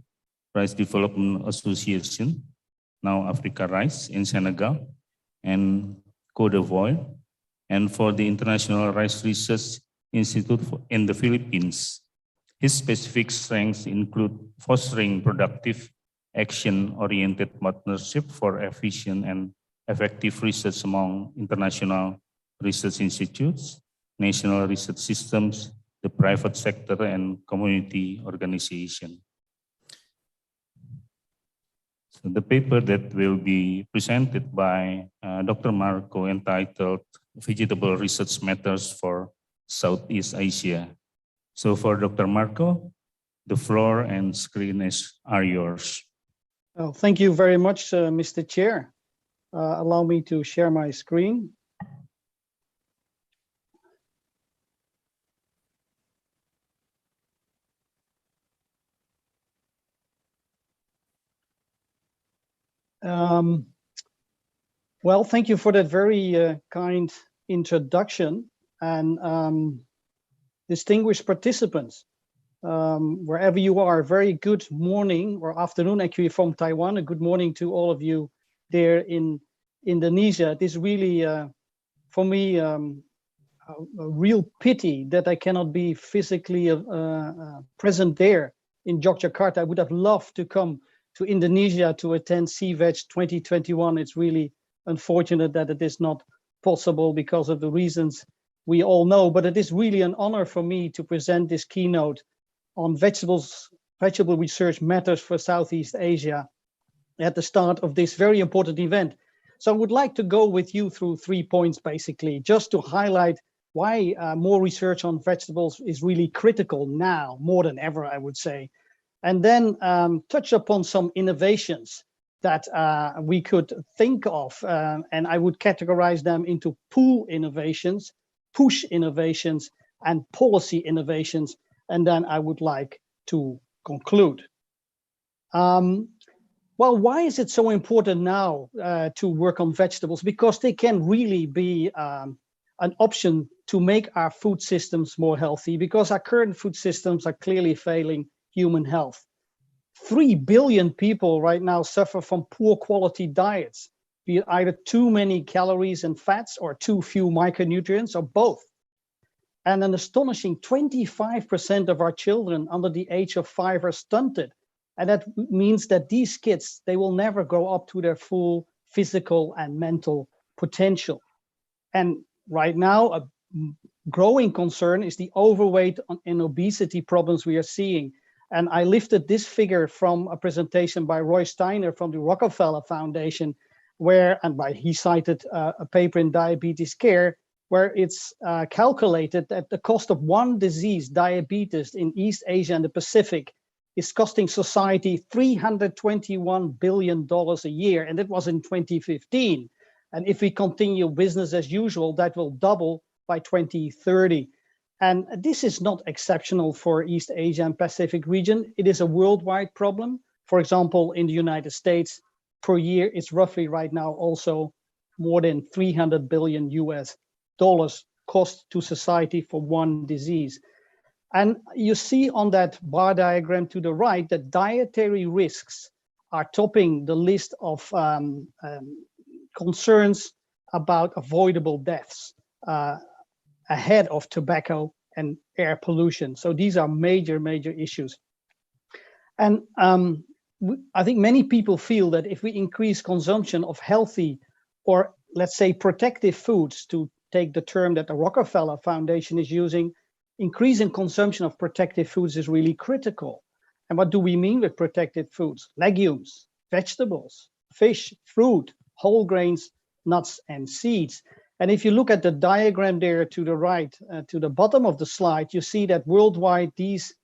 Rice Development Association, now Africa Rice in Senegal and Cote d'Ivoire, and for the International Rice Research Institute in the Philippines. His specific strengths include fostering productive, action-oriented partnership for efficient and effective research among international research institutes, national research systems, the private sector, and community organization. So the paper that will be presented by Dr. Marco, entitled Vegetable Research Matters for Southeast Asia. So for Dr. Marco, the floor and screen are yours. Well, thank you very much, Mr. Chair. Allow me to share my screen. Well, thank you for that very kind introduction. And distinguished participants, wherever you are, a very good morning or afternoon, actually from Taiwan. A good morning to all of you there in Indonesia. It is really, for me, a real pity that I cannot be physically present there in Yogyakarta. I would have loved to come to Indonesia to attend SEAVEG 2021. It's really unfortunate that it is not possible because of the reasons we all know, but it is really an honor for me to present this keynote on vegetable research matters for Southeast Asia at the start of this very important event. So I would like to go with you through 3 points, basically, just to highlight why more research on vegetables is really critical now, more than ever, I would say. And then touch upon some innovations that we could think of, and I would categorize them into pull innovations, push innovations, and policy innovations. And then I would like to conclude. Well, why is it so important now to work on vegetables? Because they can really be an option to make our food systems more healthy, because our current food systems are clearly failing human health. 3 billion people right now suffer from poor quality diets, be it either too many calories and fats or too few micronutrients or both. And an astonishing 25% of our children under the age of 5 are stunted. And that means that these kids, they will never grow up to their full physical and mental potential. And right now, a growing concern is the overweight and obesity problems we are seeing. And I lifted this figure from a presentation by Roy Steiner from the Rockefeller Foundation, where, and he cited a paper in Diabetes Care, where it's calculated that the cost of one disease, diabetes, in East Asia and the Pacific is costing society $321 billion a year, and that was in 2015. And if we continue business as usual, that will double by 2030. And this is not exceptional for East Asia and Pacific region. It is a worldwide problem. For example, in the United States, per year, it's roughly right now also more than 300 billion US dollars cost to society for one disease. And you see on that bar diagram to the right that dietary risks are topping the list of concerns about avoidable deaths ahead of tobacco and air pollution. So these are major, major issues. And I think many people feel that if we increase consumption of healthy, or let's say protective foods, to take the term that the Rockefeller Foundation is using, increasing consumption of protective foods is really critical. And what do we mean with protected foods? Legumes, vegetables, fish, fruit, whole grains, nuts, and seeds. And if you look at the diagram there to the right, to the bottom of the slide, you see that worldwide these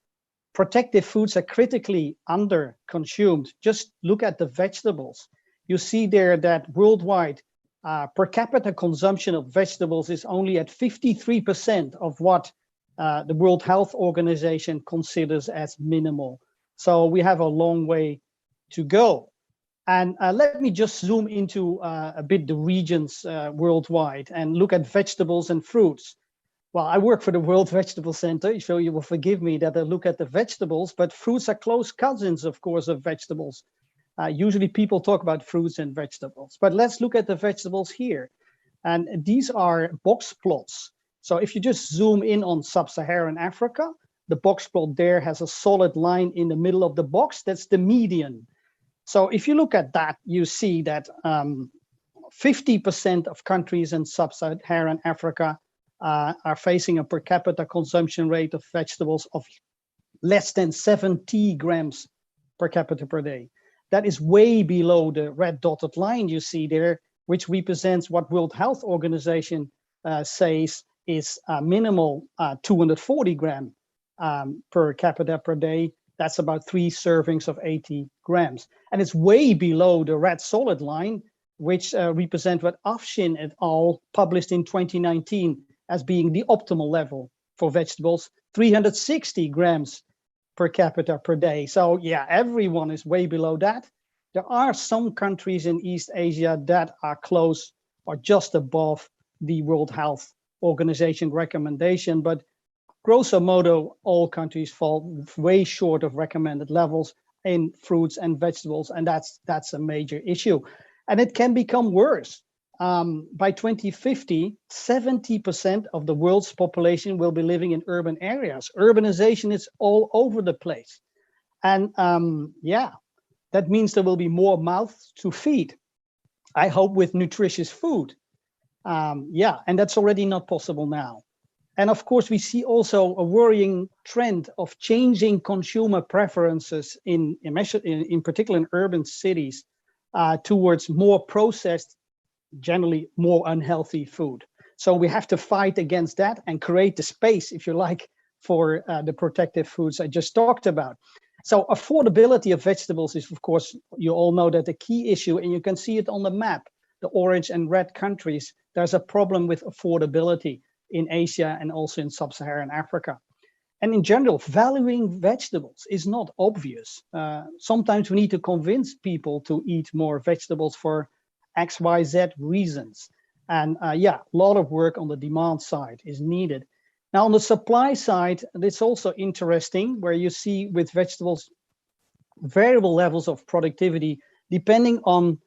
protective foods are critically under-consumed. Just look at the vegetables. You see there that worldwide per capita consumption of vegetables is only at 53% of what the World Health Organization considers as minimal. So we have a long way to go. And let me just zoom into a bit the regions worldwide and look at vegetables and fruits. Well, I work for the World Vegetable Center, so you will forgive me that I look at the vegetables, but fruits are close cousins, of course, of vegetables. Usually people talk about fruits and vegetables, but let's look at the vegetables here. And these are box plots. So if you just zoom in on sub-Saharan Africa, the box plot there has a solid line in the middle of the box. That's the median. So if you look at that, you see that 50% of countries in sub-Saharan Africa are facing a per capita consumption rate of vegetables of less than 70 grams per capita per day. That is way below the red dotted line you see there, which represents what World Health Organization says is minimal 240 gram per capita per day. That's about 3 servings of 80 grams. And it's way below the red solid line, which represent what Afshin et al. Published in 2019 as being the optimal level for vegetables, 360 grams per capita per day. So yeah, everyone is way below that. There are some countries in East Asia that are close or just above the World Health Organization recommendation, but grosso modo, all countries fall way short of recommended levels in fruits and vegetables, and that's a major issue. And it can become worse. By 2050, 70% of the world's population will be living in urban areas. Urbanization is all over the place. And yeah, that means there will be more mouths to feed. I hope with nutritious food. Yeah, and that's already not possible now. And of course, we see also a worrying trend of changing consumer preferences in particular in urban cities towards more processed, generally more unhealthy food. So we have to fight against that and create the space, if you like, for the protective foods I just talked about. So affordability of vegetables is, of course, you all know that the key issue, and you can see it on the map, the orange and red countries. There's a problem with affordability in Asia and also in sub-Saharan Africa. And in general, valuing vegetables is not obvious. Sometimes we need to convince people to eat more vegetables for X, Y, Z reasons. And yeah, a lot of work on the demand side is needed. Now, on the supply side, it's also interesting where you see with vegetables variable levels of productivity, depending on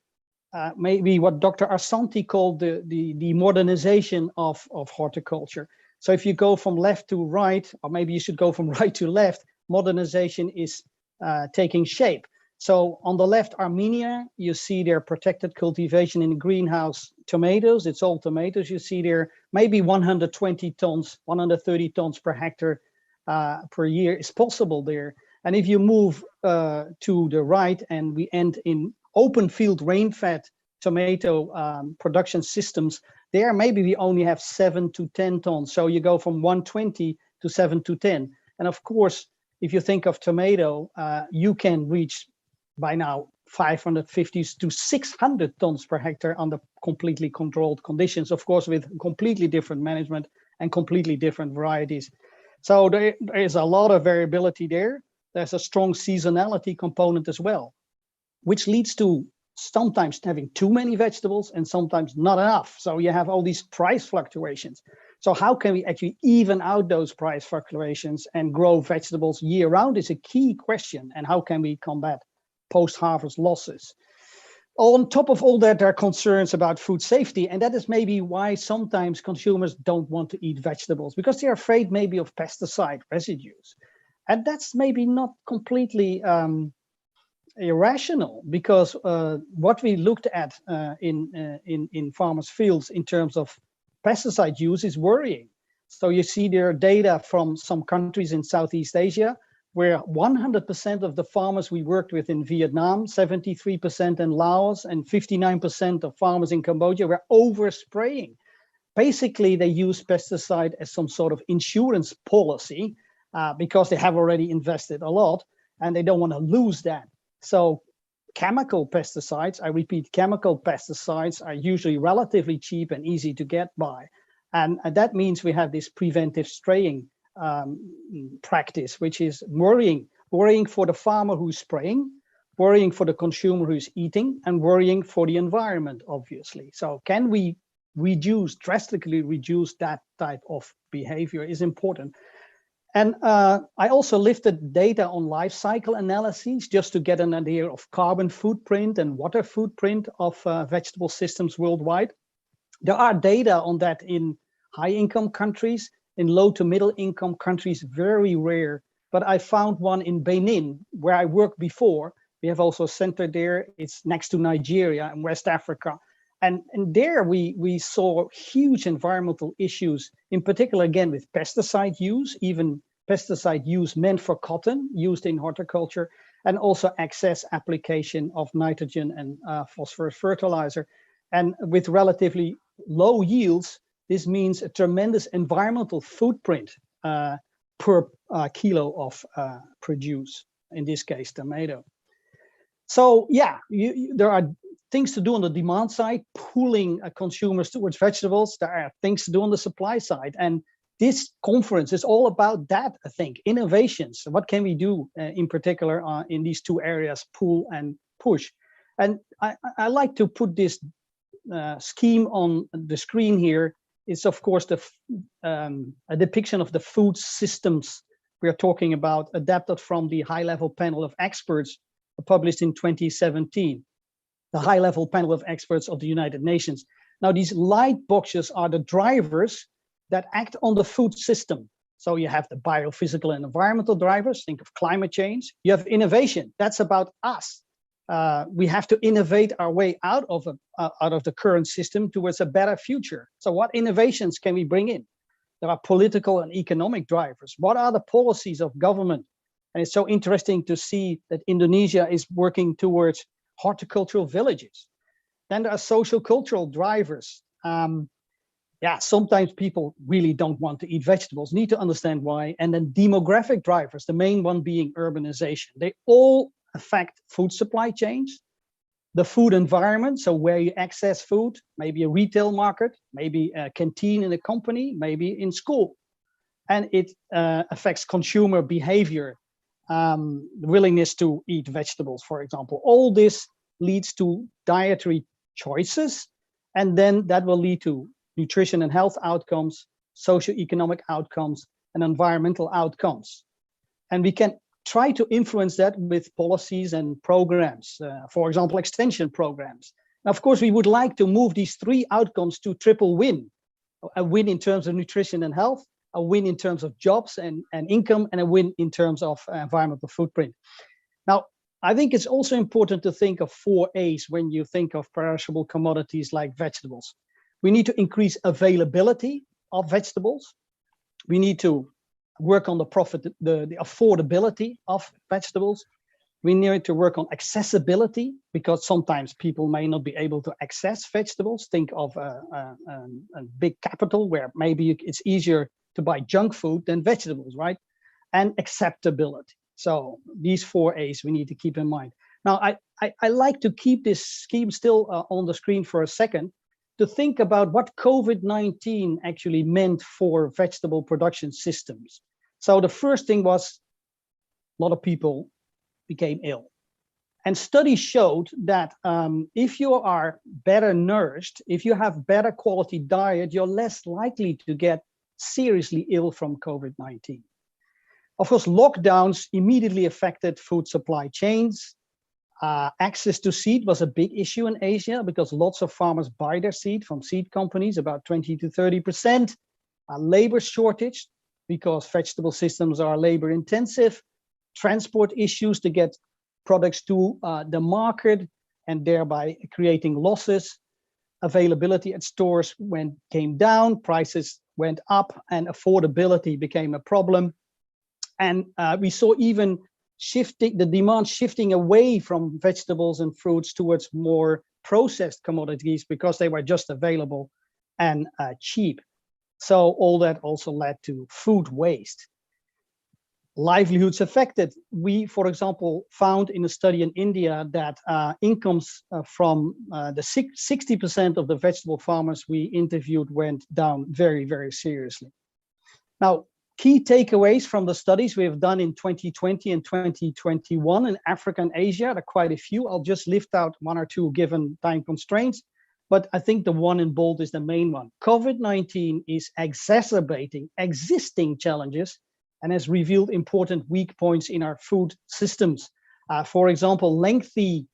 maybe what Dr. Arsanti called the modernization of horticulture. So if you go from left to right, or maybe you should go from right to left, modernization is taking shape. So on the left, Armenia, you see their protected cultivation in greenhouse tomatoes. It's all tomatoes. You see there maybe 120 tons, 130 tons per hectare per year is possible there. And if you move to the right and we end in open field rain-fed tomato production systems, there maybe we only have 7 to 10 tons. So you go from 120 to 7 to 10. And of course, if you think of tomato, you can reach by now 550 to 600 tons per hectare under completely controlled conditions, of course, with completely different management and completely different varieties. So there is a lot of variability there. There's a strong seasonality component as well, which leads to sometimes having too many vegetables and sometimes not enough. So you have all these price fluctuations. So how can we actually even out those price fluctuations and grow vegetables year round is a key question. And how can we combat post-harvest losses? On top of all that, there are concerns about food safety. And that is maybe why sometimes consumers don't want to eat vegetables, because they're afraid maybe of pesticide residues. And that's maybe not completely irrational, because what we looked at in farmers' fields in terms of pesticide use is worrying. So you see there are data from some countries in Southeast Asia where 100% of the farmers we worked with in Vietnam, 73% in Laos, and 59% of farmers in Cambodia were overspraying. Basically, they use pesticide as some sort of insurance policy because they have already invested a lot and they don't want to lose that. So chemical pesticides, I repeat, chemical pesticides are usually relatively cheap and easy to get by. And that means we have this preventive spraying practice, which is worrying for the farmer who's spraying, worrying for the consumer who's eating, and worrying for the environment, obviously. So can we drastically reduce that type of behavior is important. And I also lifted data on life cycle analyses just to get an idea of carbon footprint and water footprint of vegetable systems worldwide. There are data on that in high income countries, in low to middle income countries, very rare. But I found one in Benin, where I worked before. We have also a center there. It's next to Nigeria in West Africa. And there we saw huge environmental issues, in particular, again, with pesticide use, even pesticide use meant for cotton, used in horticulture, and also excess application of nitrogen and phosphorus fertilizer. And with relatively low yields, this means a tremendous environmental footprint per kilo of produce, in this case, tomato. So yeah, there are things to do on the demand side, pulling consumers towards vegetables. There are things to do on the supply side. And this conference is all about that, I think, innovations. What can we do in particular in these two areas, pull and push? And I like to put this scheme on the screen here. is, of course, a depiction of the food systems we are talking about, adapted from the high-level panel of experts published in 2017, the high-level panel of experts of the United Nations. Now, these light boxes are the drivers that act on the food system. So you have the biophysical and environmental drivers, think of climate change. You have innovation, that's about us. We have to innovate our way out of the current system towards a better future. So what innovations can we bring in? There are political and economic drivers. What are the policies of government? And it's so interesting to see that Indonesia is working towards horticultural villages. Then there are social cultural drivers. Yeah, sometimes people really don't want to eat vegetables, need to understand why. And then demographic drivers, the main one being urbanization. They all affect food supply chains, the food environment, so where you access food, maybe a retail market, maybe a canteen in a company, maybe in school. And it affects consumer behavior, willingness to eat vegetables, for example. All this leads to dietary choices, and then that will lead to nutrition and health outcomes, socioeconomic outcomes, and environmental outcomes. And we can try to influence that with policies and programs, for example, extension programs. Now, of course, we would like to move these three outcomes to triple win: a win in terms of nutrition and health, a win in terms of jobs and income, and a win in terms of environmental footprint. Now, I think it's also important to think of 4 A's when you think of perishable commodities like vegetables. We need to increase availability of vegetables. We need to work on the affordability of vegetables. We need to work on accessibility, because sometimes people may not be able to access vegetables. Think of a big capital where maybe it's easier to buy junk food than vegetables, right? And acceptability. So these 4 A's we need to keep in mind. Now, I like to keep this scheme still on the screen for a second, to think about what COVID-19 actually meant for vegetable production systems. So the first thing was a lot of people became ill. And studies showed that if you are better nourished, if you have better quality diet, you're less likely to get seriously ill from COVID-19. Of course, lockdowns immediately affected food supply chains. Access to seed was a big issue in Asia because lots of farmers buy their seed from seed companies, about 20 to 30%. Labor shortage, because vegetable systems are labor intensive. Transport issues to get products to the market, and thereby creating losses. Availability at stores came down, prices went up, and affordability became a problem. And we saw even the demand shifting away from vegetables and fruits towards more processed commodities because they were just available and cheap. So all that also led to food waste. Livelihoods affected. We, for example, found in a study in India that incomes from the 60% of the vegetable farmers we interviewed went down very, very seriously. Now, key takeaways from the studies we have done in 2020 and 2021 in Africa and Asia, there are quite a few. I'll just lift out 1 or 2 given time constraints, but I think the one in bold is the main one. COVID-19 is exacerbating existing challenges and has revealed important weak points in our food systems. For example, lengthy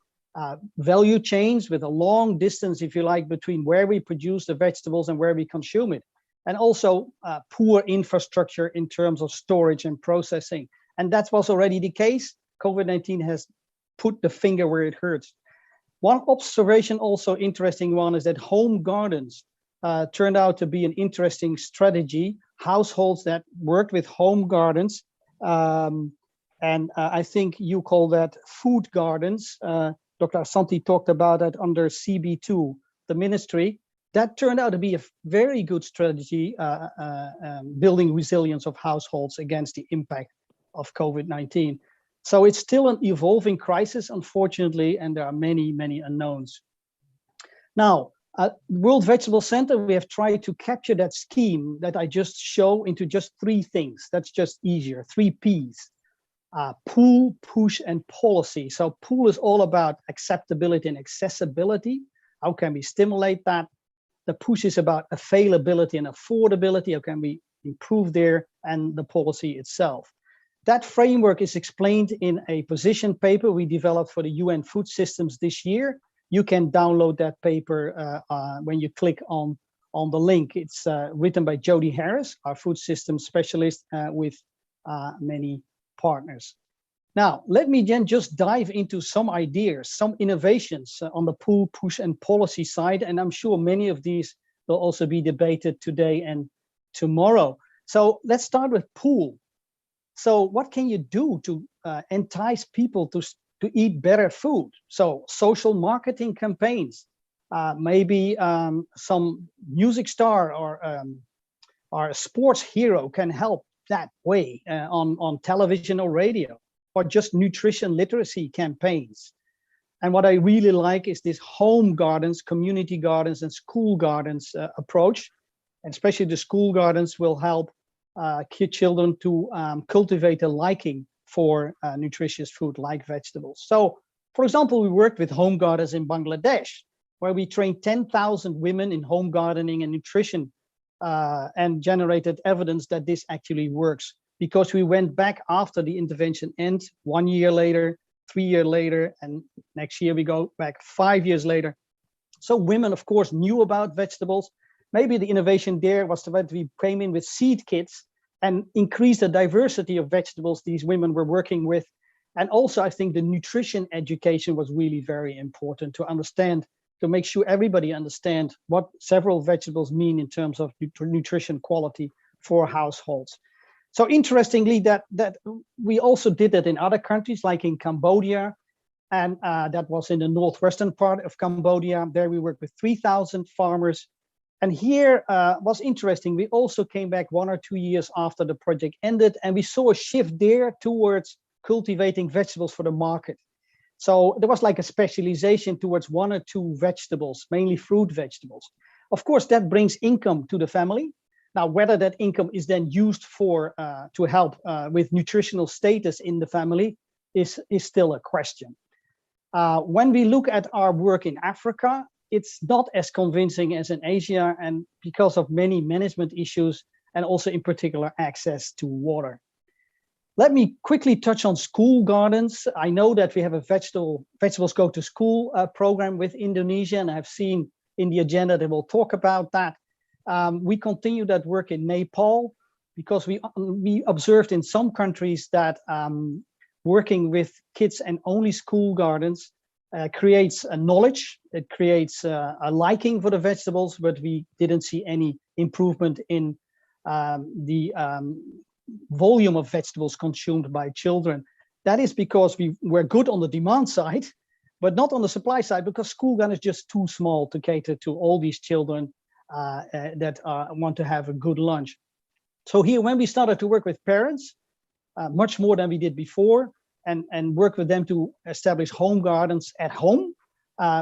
value chains with a long distance, if you like, between where we produce the vegetables and where we consume it. And also poor infrastructure in terms of storage and processing. And that was already the case. COVID-19 has put the finger where it hurts. One observation, also interesting one, is that home gardens turned out to be an interesting strategy. Households that worked with home gardens, and I think you call that food gardens. Dr. Asanti talked about that under CB2, the ministry. That turned out to be a very good strategy, building resilience of households against the impact of COVID-19. So it's still an evolving crisis, unfortunately, and there are many, many unknowns. Now, at World Vegetable Center, we have tried to capture that scheme that I just show into just 3 things. That's just easier, 3 Ps. Pull, push, and policy. So pull is all about acceptability and accessibility. How can we stimulate that? the push is about availability and affordability. How can we improve there, and the policy itself. That framework is explained in a position paper we developed for the UN food systems this year. You can download that paper when you click on the link. It's written by Jody Harris, our food systems specialist, with many partners. Now, let me then just dive into some ideas, some innovations on the pull, push, and policy side. And I'm sure many of these will also be debated today and tomorrow. So let's start with pull. So what can you do to entice people to eat better food? So social marketing campaigns, maybe some music star or a sports hero can help that way on television or radio, or just nutrition literacy campaigns. And what I really like is this home gardens, community gardens, and school gardens approach. And especially the school gardens will help children to cultivate a liking for nutritious food like vegetables. So, for example, we worked with home gardens in Bangladesh, where we trained 10,000 women in home gardening and nutrition and generated evidence that this actually works, because we went back after the intervention end 1 year later, 3 years later, and next year we go back 5 years later. So women, of course, knew about vegetables. Maybe the innovation there was that we came in with seed kits and increased the diversity of vegetables these women were working with. And also, I think the nutrition education was really very important to understand, to make sure everybody understand what several vegetables mean in terms of nutrition quality for households. So interestingly, that we also did that in other countries, like in Cambodia, and that was in the northwestern part of Cambodia. There we worked with 3,000 farmers. And here was interesting. We also came back 1 or 2 years after the project ended, and we saw a shift there towards cultivating vegetables for the market. So there was like a specialization towards 1 or 2 vegetables, mainly fruit vegetables. Of course, that brings income to the family. Now, whether that income is then used for to help with nutritional status in the family is still a question. When we look at our work in Africa, it's not as convincing as in Asia, and because of many management issues, and also in particular access to water. Let me quickly touch on school gardens. I know that we have a vegetables go to school program with Indonesia, and I've seen in the agenda that we'll talk about that. We continue that work in Nepal because we observed in some countries that working with kids and only school gardens creates a knowledge, it creates a liking for the vegetables, but we didn't see any improvement in the volume of vegetables consumed by children. That is because we were good on the demand side, but not on the supply side, because school garden is just too small to cater to all these children that want to have a good lunch. So here, when we started to work with parents, much more than we did before, and work with them to establish home gardens at home,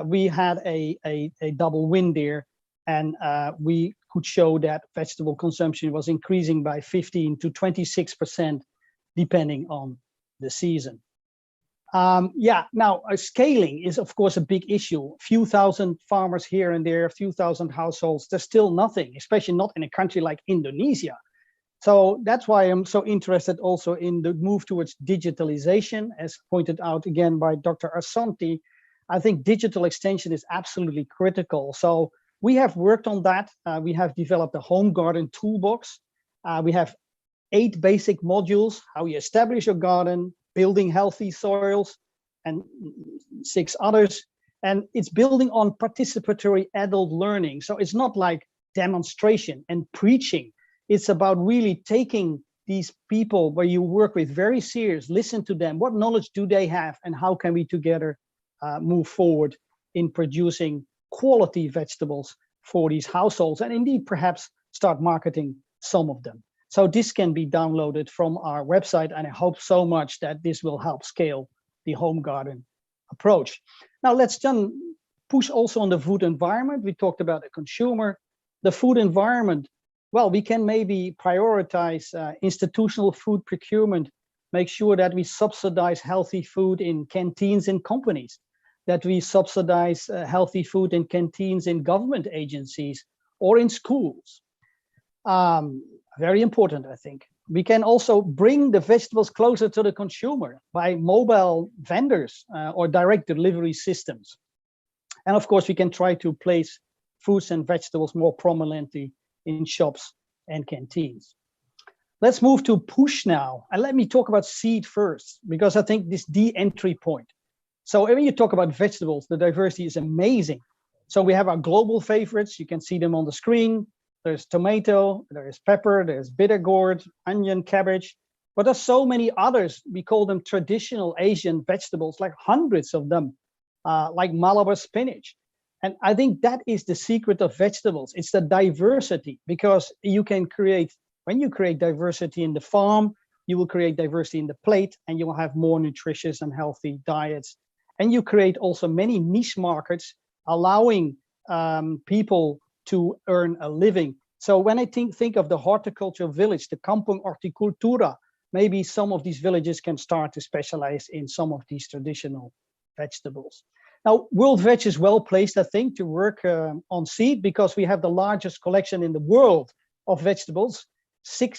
we had a double win there, and we could show that vegetable consumption was increasing by 15 to 26%, depending on the season. Now scaling is of course a big issue. A few thousand farmers here and there, a few thousand households, there's still nothing, especially not in a country like Indonesia. So that's why I'm so interested also in the move towards digitalization, as pointed out again by Dr. Assanti. I think digital extension is absolutely critical. So we have worked on that. We have developed a home garden toolbox. We have 8 basic modules: how you establish your garden, building healthy soils, and 6 others. And it's building on participatory adult learning. So it's not like demonstration and preaching. It's about really taking these people where you work with very serious, listen to them, what knowledge do they have, and how can we together move forward in producing quality vegetables for these households, and indeed perhaps start marketing some of them. So this can be downloaded from our website, and I hope so much that this will help scale the home garden approach. Now let's then push also on the food environment. We talked about the consumer, the food environment. Well, we can maybe prioritize institutional food procurement, make sure that we subsidize healthy food in canteens in companies, that we subsidize healthy food in canteens in government agencies, or in schools. Very important, I think. We can also bring the vegetables closer to the consumer by mobile vendors or direct delivery systems. And of course, we can try to place fruits and vegetables more prominently in shops and canteens. Let's move to push now. And let me talk about seed first, because I think this is the entry point. So when you talk about vegetables, the diversity is amazing. So we have our global favorites. You can see them on the screen. There's tomato, there's pepper, there's bitter gourd, onion, cabbage. But there's so many others. We call them traditional Asian vegetables, like hundreds of them, like Malabar spinach. And I think that is the secret of vegetables. It's the diversity, because you can create, when you create diversity in the farm, you will create diversity in the plate, and you will have more nutritious and healthy diets. And you create also many niche markets, allowing people to earn a living. So when I think of the horticultural village, the Kampung Horticultura, maybe some of these villages can start to specialize in some of these traditional vegetables. Now, World Veg is well placed, I think, to work on seed, because we have the largest collection in the world of vegetables,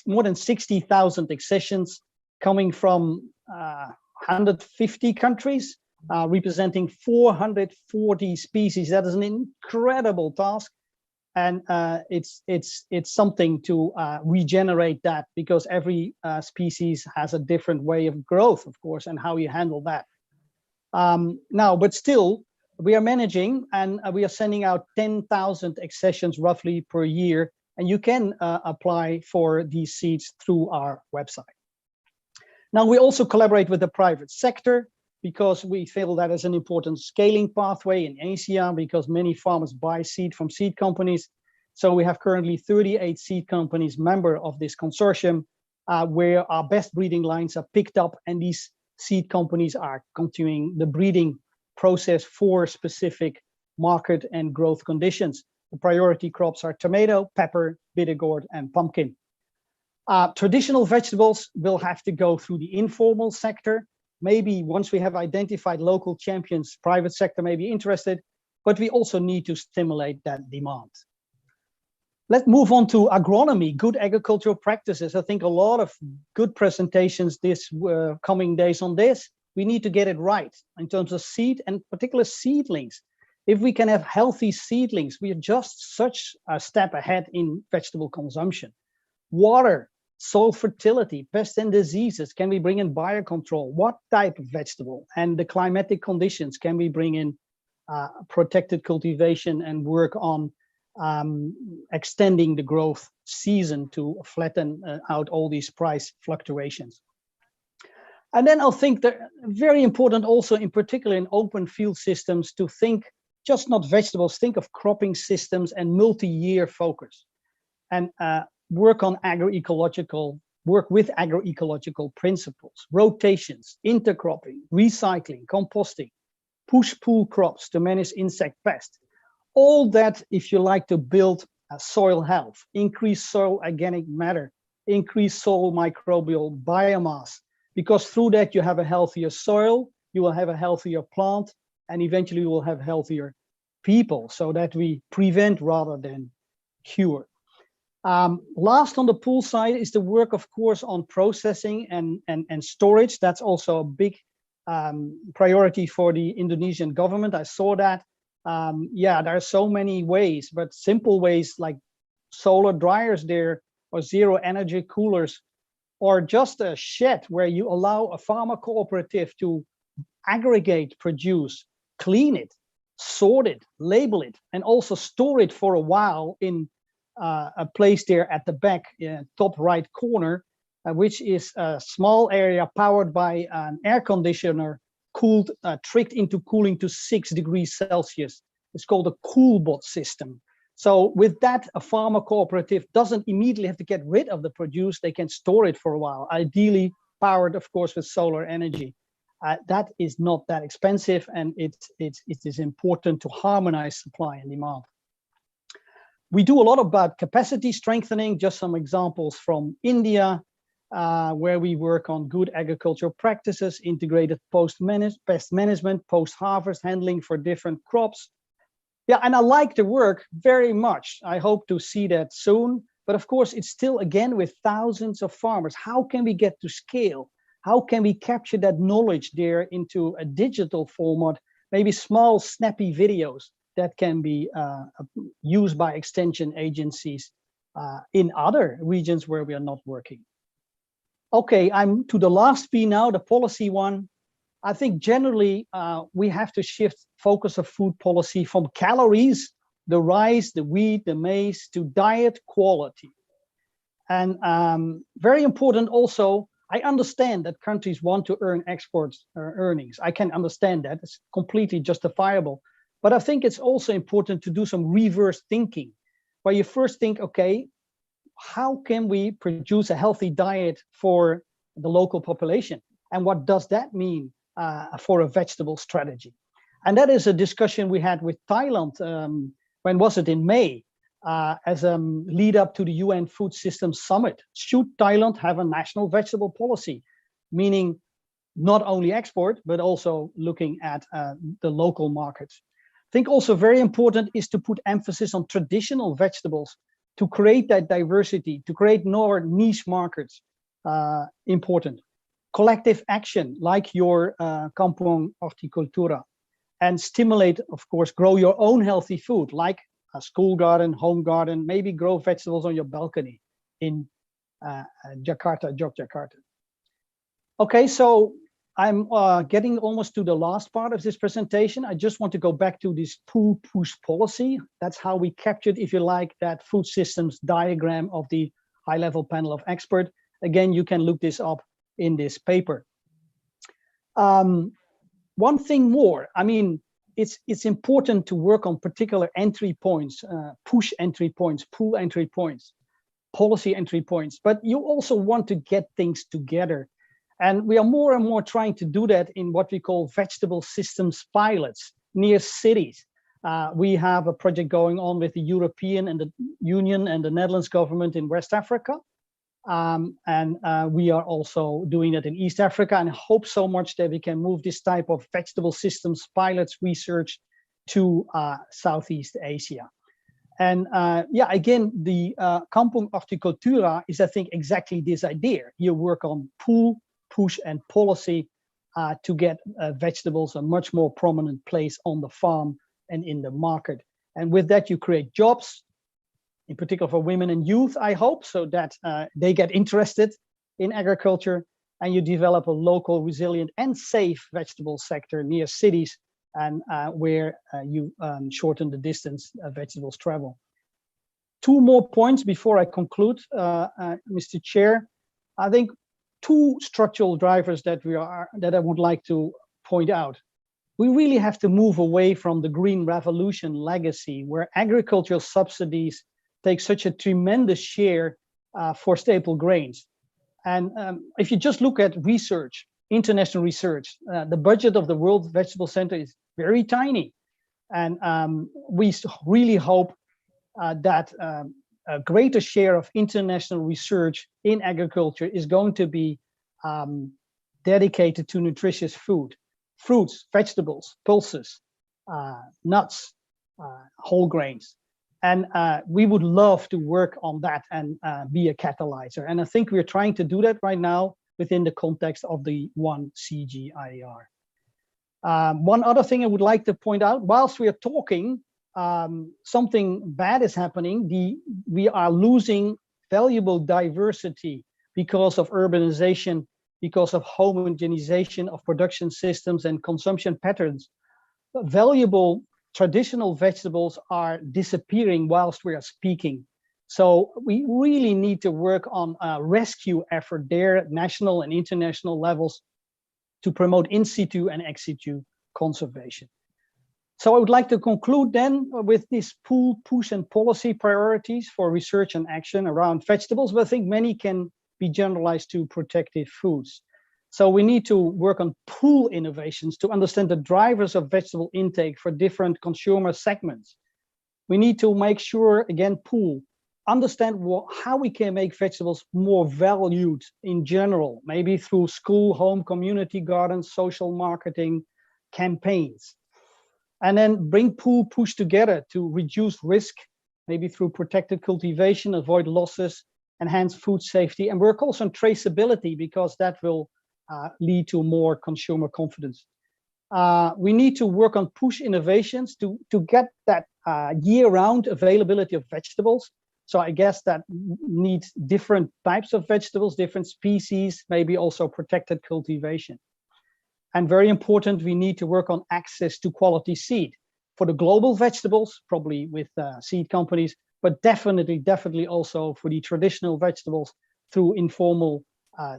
more than 60,000 accessions coming from 150 countries, representing 440 species. That is an incredible task. And it's something to regenerate that, because every species has a different way of growth, of course, and how you handle that. Now, but still, we are managing, and we are sending out 10,000 accessions roughly per year, and you can apply for these seeds through our website. Now, we also collaborate with the private sector, because we feel that is an important scaling pathway in Asia, because many farmers buy seed from seed companies. So we have currently 38 seed companies member of this consortium, where our best breeding lines are picked up, and these seed companies are continuing the breeding process for specific market and growth conditions. The priority crops are tomato, pepper, bitter gourd, and pumpkin. Traditional vegetables will have to go through the informal sector. Maybe once we have identified local champions, private sector may be interested, but we also need to stimulate that demand. Let's move on to agronomy, good agricultural practices. I think a lot of good presentations this coming days on this. We need to get it right in terms of seed, and particular seedlings. If we can have healthy seedlings, we are just such a step ahead in vegetable consumption. Water, soil fertility, pests and diseases, can we bring in biocontrol? What type of vegetable? And the climatic conditions, can we bring in protected cultivation and work on extending the growth season to flatten out all these price fluctuations? And then I think that very important also, in particular in open field systems, to think just not vegetables, think of cropping systems and multi-year focus. And work with agroecological principles, rotations, intercropping, recycling, composting, push-pull crops to manage insect pests. All that, if you like, to build soil health, increase soil organic matter, increase soil microbial biomass, because through that you have a healthier soil, you will have a healthier plant, and eventually you will have healthier people, so that we prevent rather than cure. Last on the pool side is the work, of course, on processing and storage. That's also a big priority for the Indonesian government. I saw that. Yeah, there are so many ways, but simple ways like solar dryers there, or zero energy coolers, or just a shed where you allow a farmer cooperative to aggregate, produce, clean it, sort it, label it, and also store it for a while in a place there at the back, top right corner, which is a small area powered by an air conditioner, cooled, tricked into cooling to 6 degrees Celsius. It's called a CoolBot system. So with that, a farmer cooperative doesn't immediately have to get rid of the produce. They can store it for a while, ideally powered, of course, with solar energy. That is not that expensive, and it is important to harmonize supply and demand. We do a lot about capacity strengthening. Just some examples from India, where we work on good agricultural practices, integrated pest management, post-harvest handling for different crops, Yeah, and I like the work very much. I hope to see that soon. But of course, it's still, again, with thousands of farmers. How can we get to scale? How can we capture that knowledge there into a digital format, maybe small, snappy videos that can be used by extension agencies in other regions where we are not working? Okay, I'm to the last P now, the policy one. I think generally we have to shift focus of food policy from calories, the rice, the wheat, the maize, to diet quality. And very important also, I understand that countries want to earn exports earnings. I can understand that, it's completely justifiable. But I think it's also important to do some reverse thinking, where you first think, okay, how can we produce a healthy diet for the local population? And what does that mean for a vegetable strategy? And that is a discussion we had with Thailand, when was it, in May, as a lead up to the UN Food Systems Summit. Should Thailand have a national vegetable policy? Meaning not only export, but also looking at the local markets. I think also very important is to put emphasis on traditional vegetables to create that diversity, to create more niche markets, important. Collective action, like your Kampong Horticultura, and stimulate, of course, grow your own healthy food, like a school garden, home garden, maybe grow vegetables on your balcony in Jakarta, Yogyakarta. Okay, so I'm getting almost to the last part of this presentation. I just want to go back to this pull-push policy. That's how we captured, if you like, that food systems diagram of the high-level panel of experts. Again, you can look this up in this paper. One thing more, I mean, it's important to work on particular entry points, push entry points, pull entry points, policy entry points, but you also want to get things together. And we are more and more trying to do that in what we call vegetable systems pilots near cities. We have a project going on with the European and the Union and the Netherlands government in West Africa. We are also doing it in East Africa, and hope so much that we can move this type of vegetable systems pilots research to Southeast Asia. And yeah, again, the Kampong Horticultura is, I think, exactly this idea. You work on pull, push, and policy to get vegetables a much more prominent place on the farm and in the market. And with that, you create jobs, in particular for women and youth, I hope, so that they get interested in agriculture, and you develop a local, resilient, and safe vegetable sector near cities, and where you shorten the distance vegetables travel. Two more points before I conclude, Mr. Chair. I think two structural drivers that I would like to point out. We really have to move away from the Green Revolution legacy, where agricultural subsidies take such a tremendous share for staple grains. And if you just look at research, international research, the budget of the World Vegetable Center is very tiny. And we really hope that a greater share of international research in agriculture is going to be dedicated to nutritious food, fruits, vegetables, pulses, nuts, whole grains. And we would love to work on that and be a catalyzer. And I think we're trying to do that right now within the context of the One CGIAR. One other thing I would like to point out, whilst we are talking, something bad is happening. We are losing valuable diversity because of urbanization, because of homogenization of production systems and consumption patterns. Valuable traditional vegetables are disappearing whilst we are speaking. So we really need to work on a rescue effort there at national and international levels to promote in situ and ex situ conservation. So I would like to conclude then with these pull, push, and policy priorities for research and action around vegetables, but I think many can be generalized to protective foods. So we need to work on pull innovations to understand the drivers of vegetable intake for different consumer segments. We need to make sure, again, pull, understand how we can make vegetables more valued in general, maybe through school, home, community gardens, social marketing campaigns. and then bring push together to reduce risk, maybe through protected cultivation, avoid losses, enhance food safety, and work also on traceability, because that will lead to more consumer confidence. We need to work on push innovations to get that year-round availability of vegetables. So I guess that needs different types of vegetables, different species, maybe also protected cultivation. And very important, we need to work on access to quality seed for the global vegetables, probably with seed companies, but definitely also for the traditional vegetables through informal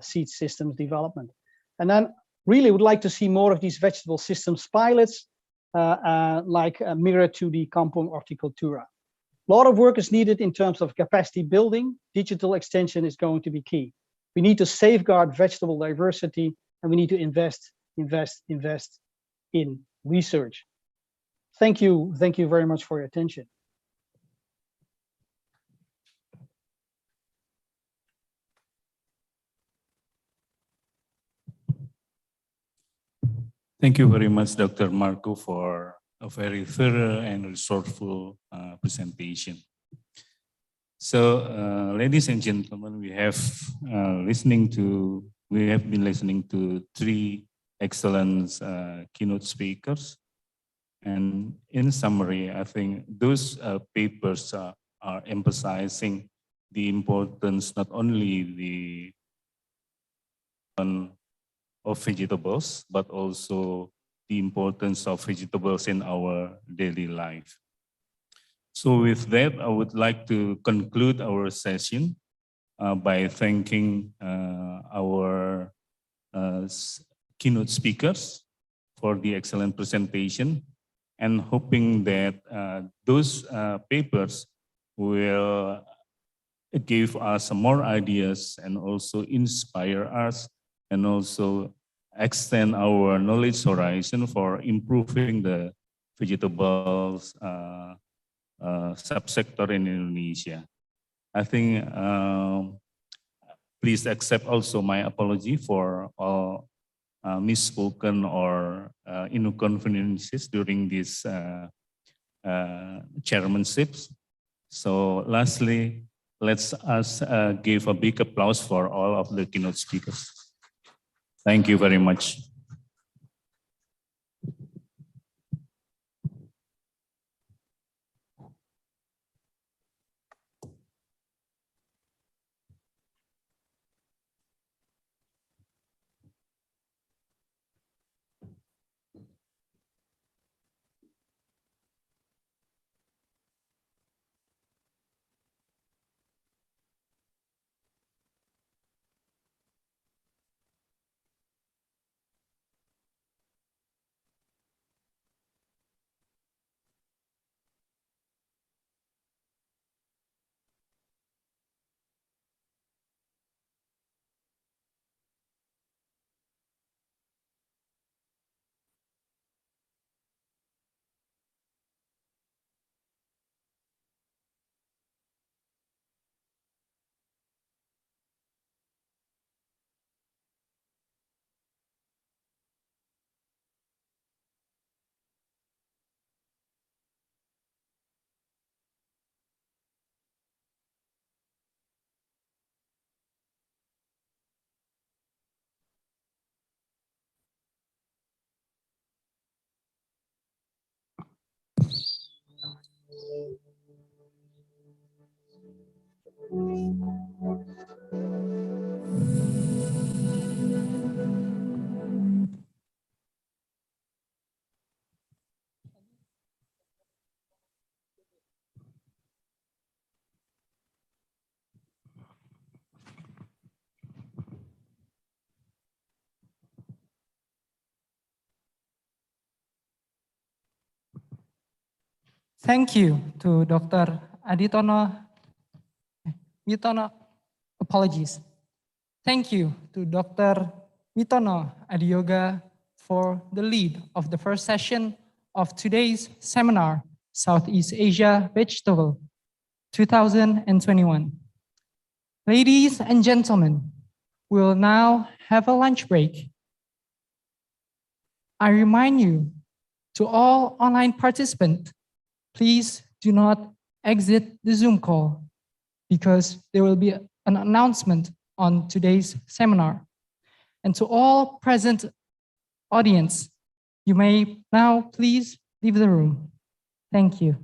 seed systems development. And then really would like to see more of these vegetable systems pilots, like a mirror to the Kampung Horticultura. A lot of work is needed in terms of capacity building. Digital extension is going to be key. We need to safeguard vegetable diversity, and we need to invest in research. Thank you very much for your attention. Thank you very much, Dr. Marco, for a very thorough and resourceful presentation. So, ladies and gentlemen, we have been listening to 3 excellent keynote speakers. And in summary, I think those papers are emphasizing the importance not only of vegetables, but also the importance of vegetables in our daily life. So with that, I would like to conclude our session by thanking our keynote speakers for the excellent presentation, and hoping that those papers will give us more ideas and also inspire us, and also extend our knowledge horizon for improving the vegetables subsector in Indonesia. I think please accept also my apology for all misspoken or inconveniences during this chairmanships. So lastly, let's give a big applause for all of the keynote speakers. Thank you very much. Thank you to Dr. Witono, apologies. Thank you to Dr. Witono Adiyoga for the lead of the first session of today's seminar, Southeast Asia Vegetable 2021. Ladies and gentlemen, we will now have a lunch break. I remind you To all online participants, please do not exit the Zoom call because there will be an announcement on today's seminar. And to all present audience, you may now please leave the room. Thank you.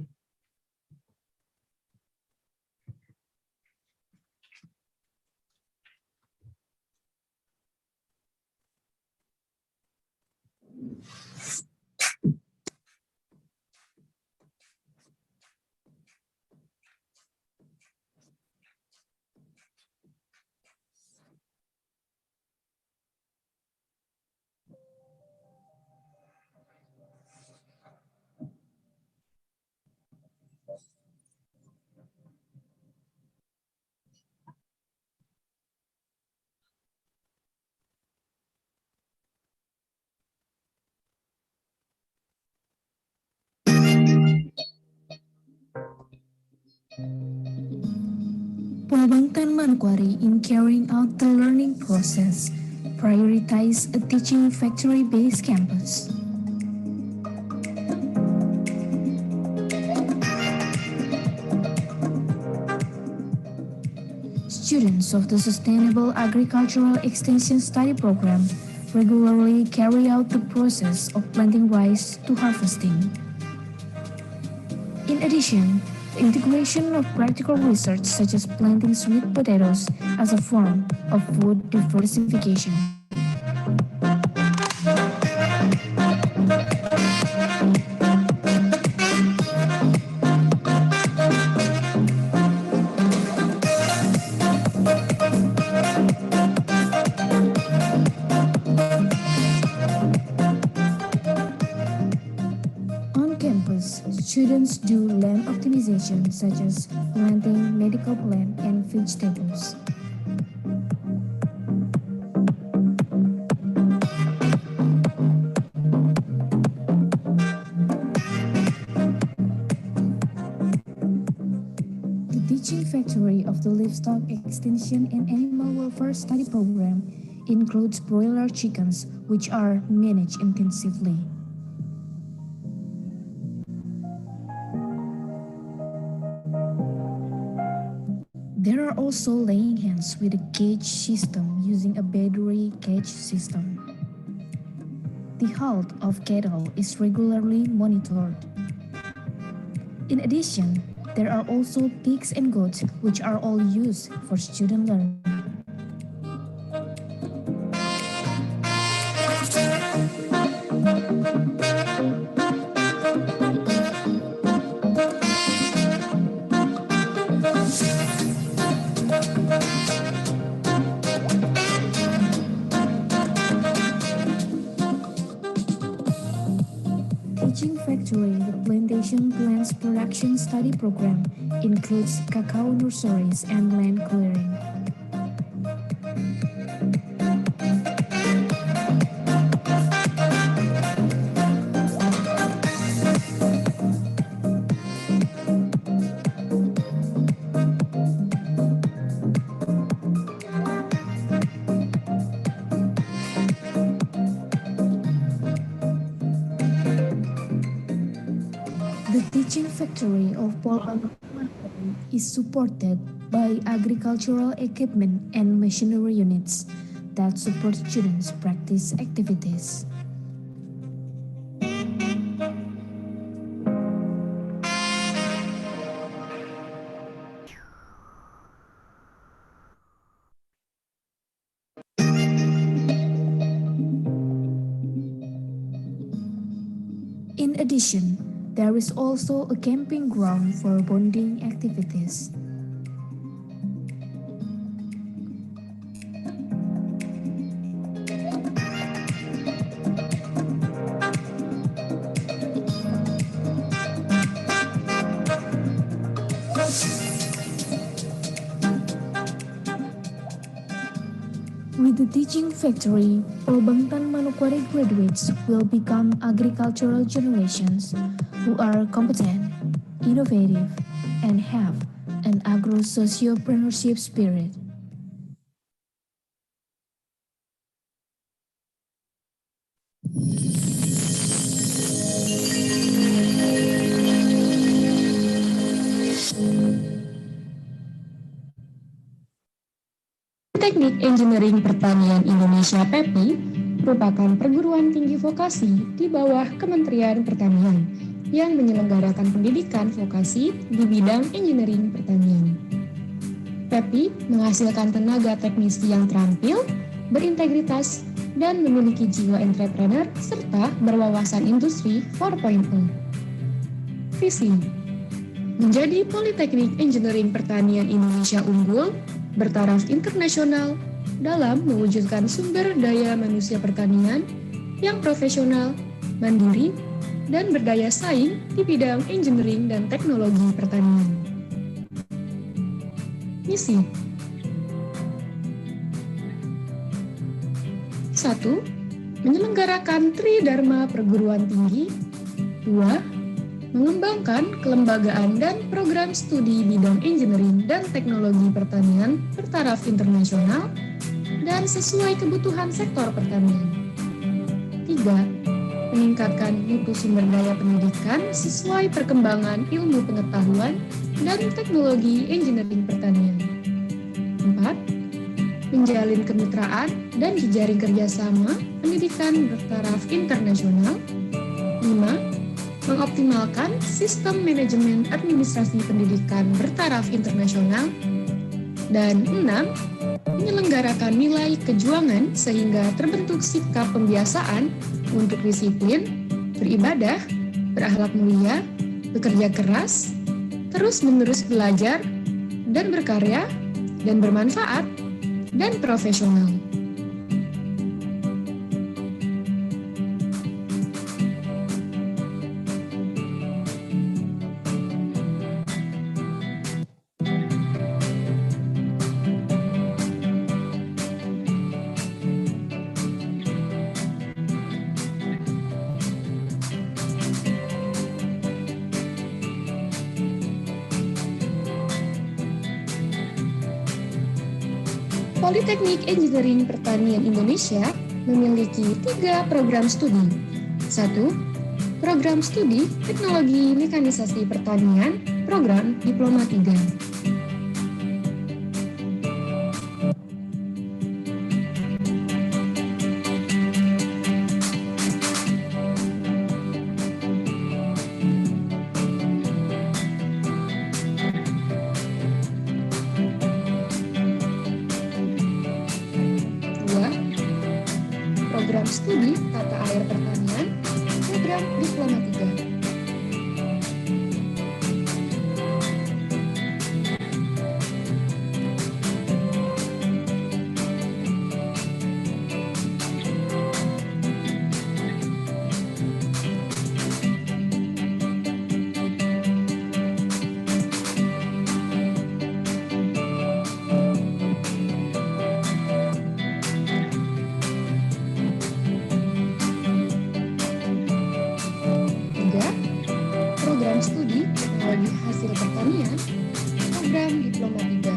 Polbangtan Manokwari, in carrying out the learning process, prioritize a teaching factory-based campus. Students of the Sustainable Agricultural Extension Study Program regularly carry out the process of planting rice to harvesting. In addition, the integration of practical research such as planting sweet potatoes as a form of food diversification. On campus, students do land optimization such as planting medical plant and vegetables. The teaching factory of the Livestock Extension and Animal Welfare Study Program includes broiler chickens, which are managed intensively. There are also laying hens with a cage system using a battery cage system. The health of cattle is regularly monitored. In addition, there are also pigs and goats, which are all used for student learning. Teaching factory, the plantation plants production study program includes cacao nurseries and land clearing. The teaching factory of Polbangtan is supported by agricultural equipment and machinery units that support students' practice activities. In addition, there is also a camping ground for bonding activities. With the teaching factory, Polbangtan Manokwari graduates will become agricultural generations who are competent, innovative, and have an agro-sociopreneurship spirit. Politeknik Engineering Pertanian Indonesia (PEPI) merupakan perguruan tinggi vokasi di bawah Kementerian Pertanian yang menyelenggarakan pendidikan vokasi di bidang engineering pertanian. PEPI menghasilkan tenaga teknisi yang terampil, berintegritas, dan memiliki jiwa entrepreneur serta berwawasan industri 4.0. Visi: menjadi Politeknik Engineering Pertanian Indonesia unggul, bertaraf internasional dalam mewujudkan sumber daya manusia pertanian yang profesional, mandiri, dan berdaya saing di bidang engineering dan teknologi pertanian. Misi: 1. Menyelenggarakan Tridharma Perguruan Tinggi. 2. Mengembangkan kelembagaan dan program studi bidang engineering dan teknologi pertanian bertaraf internasional dan sesuai kebutuhan sektor pertanian. 3. Meningkatkan mutu sumber daya pendidikan sesuai perkembangan ilmu pengetahuan dan teknologi engineering pertanian. 4. Menjalin kemitraan dan jejaring kerjasama pendidikan bertaraf internasional. 5. Mengoptimalkan sistem manajemen administrasi pendidikan bertaraf internasional. Dan 6. Menyelenggarakan nilai kejuangan sehingga terbentuk sikap pembiasaan untuk disiplin, beribadah, berakhlak mulia, bekerja keras, terus-menerus belajar, dan berkarya, dan bermanfaat, dan profesional. Politeknik Engineering Pertanian Indonesia memiliki 3 program studi. 1. Program Studi Teknologi Mekanisasi Pertanian, Program Diploma 3. 2. Program Studi Tata Air Pertanian, Program Diploma 3. Program Studi Teknologi Hasil Pertanian, Program Diploma 3.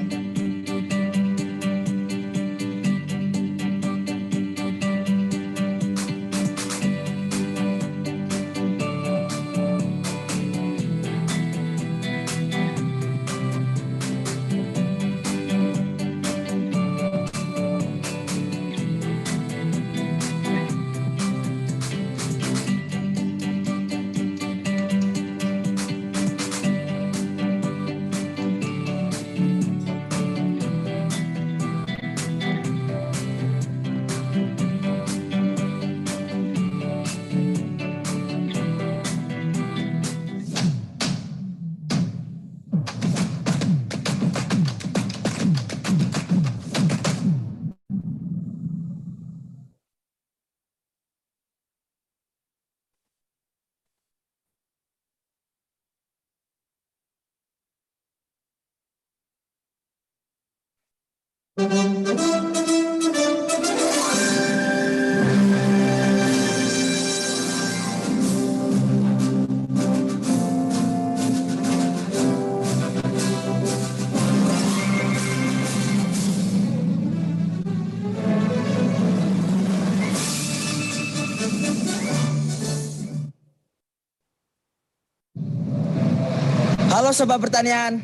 Halo Sobat Pertanian,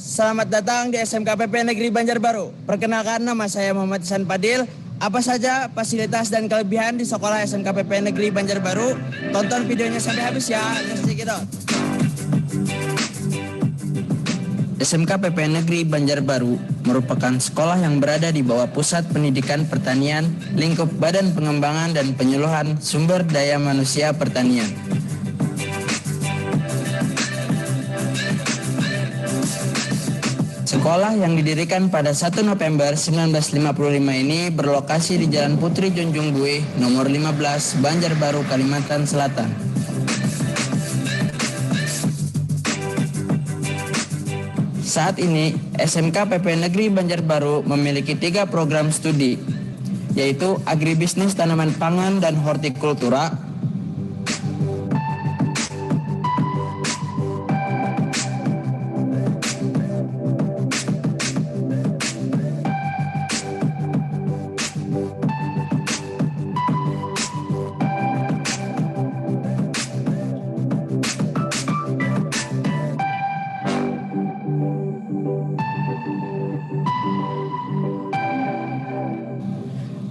Selamat datang di SMKPP Negeri Banjarbaru. Perkenalkan, nama saya Muhammad Ihsan Padil. Apa saja fasilitas dan kelebihan di sekolah SMKPP Negeri Banjarbaru? Tonton videonya sampai habis ya. Let's check it out. SMKPP Negeri Banjarbaru merupakan sekolah yang berada di bawah Pusat Pendidikan Pertanian, lingkup Badan Pengembangan dan Penyuluhan Sumber Daya Manusia Pertanian. Sekolah yang didirikan pada 1 November 1955 ini berlokasi di Jalan Putri Junjung Buih, nomor 15, Banjarbaru, Kalimantan Selatan. Saat ini, SMKPP Negeri Banjarbaru memiliki 3 program studi, yaitu Agribisnis Tanaman Pangan dan Hortikultura,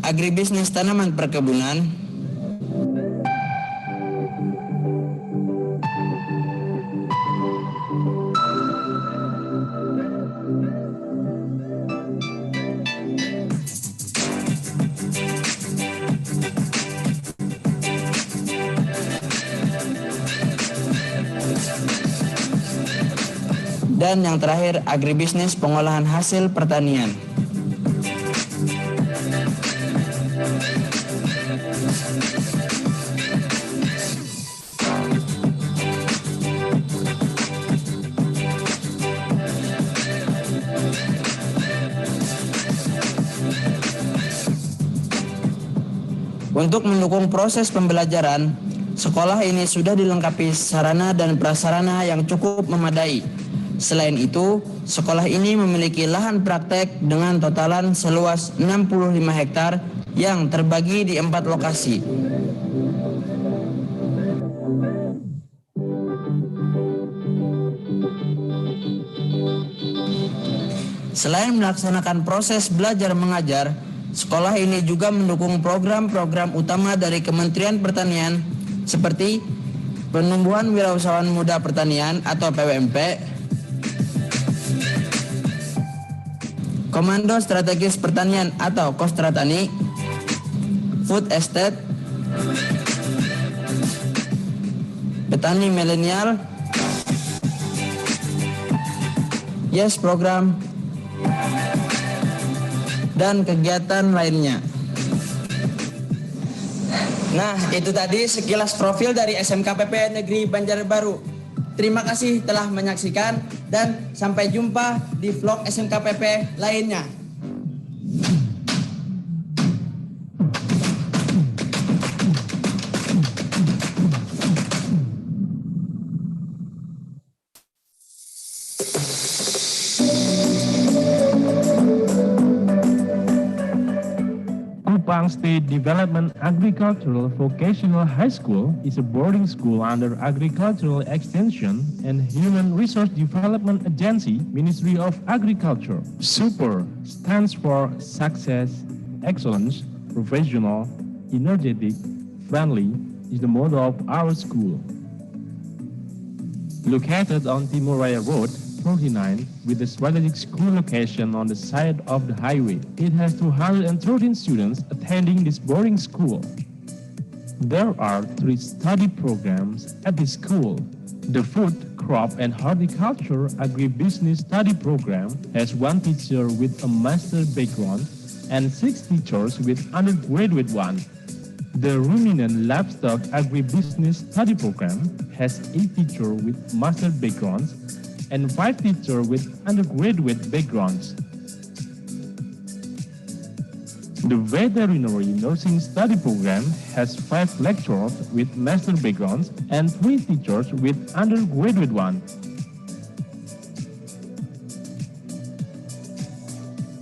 Agribisnis Tanaman Perkebunan, dan yang terakhir agribisnis pengolahan hasil pertanian. Untuk mendukung proses pembelajaran, sekolah ini sudah dilengkapi sarana dan prasarana yang cukup memadai. Selain itu, sekolah ini memiliki lahan praktek dengan totalan seluas 65 hektar yang terbagi di 4 lokasi. Selain melaksanakan proses belajar mengajar, sekolah ini juga mendukung program-program utama dari Kementerian Pertanian seperti Penumbuhan Wirausahawan Muda Pertanian atau PWMP, Komando Strategis Pertanian atau Kostratani, Food Estate, Petani Milenial, Yes Program, dan kegiatan lainnya. Nah, itu tadi sekilas profil dari SMKPP Negeri Banjarbaru. Terima kasih telah menyaksikan dan sampai jumpa di vlog SMKPP lainnya. Kupang State Development Agricultural Vocational High School is a boarding school under Agricultural Extension and Human Resource Development Agency, Ministry of Agriculture. SUPER stands for Success, Excellence, Professional, Energetic, Friendly is the motto of our school. Located on Timur Raya Road, 49, with a strategic school location on the side of the highway. It has 213 students attending this boarding school. There are 3 study programs at this school. The Food, Crop and Horticulture Agribusiness Study Program has 1 teacher with a master background and 6 teachers with undergraduate one. The Ruminant Livestock Agribusiness Study Program has 8 teachers with master backgrounds and 5 teachers with undergraduate backgrounds. The Veterinary Nursing Study Program has 5 lecturers with master backgrounds and 3 teachers with undergraduate one.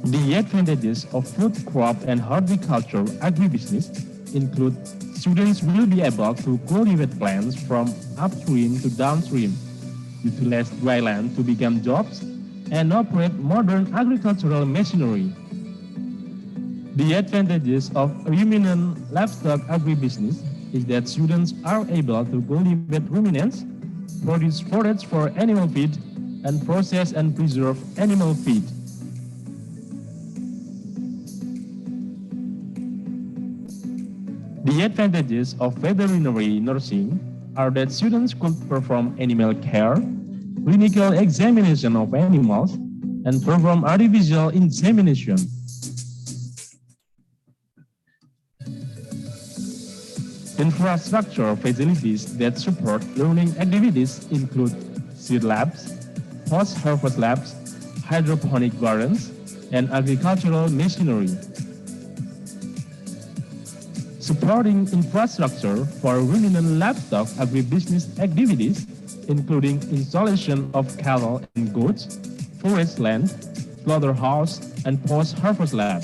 The advantages of food, crop, and horticulture agribusiness include students will be able to cultivate plants from upstream to downstream, utilize dry land to become jobs, and operate modern agricultural machinery. The advantages of ruminant livestock agribusiness is that students are able to cultivate ruminants, produce forage for animal feed, and process and preserve animal feed. The advantages of veterinary nursing are that students could perform animal care, clinical examination of animals, and perform artificial insemination. Infrastructure facilities that support learning activities include seed labs, post-harvest labs, hydroponic gardens, and agricultural machinery. Supporting infrastructure for ruminant livestock agribusiness activities, including installation of cattle and goats, forest land, slaughterhouse, and post-harvest lab.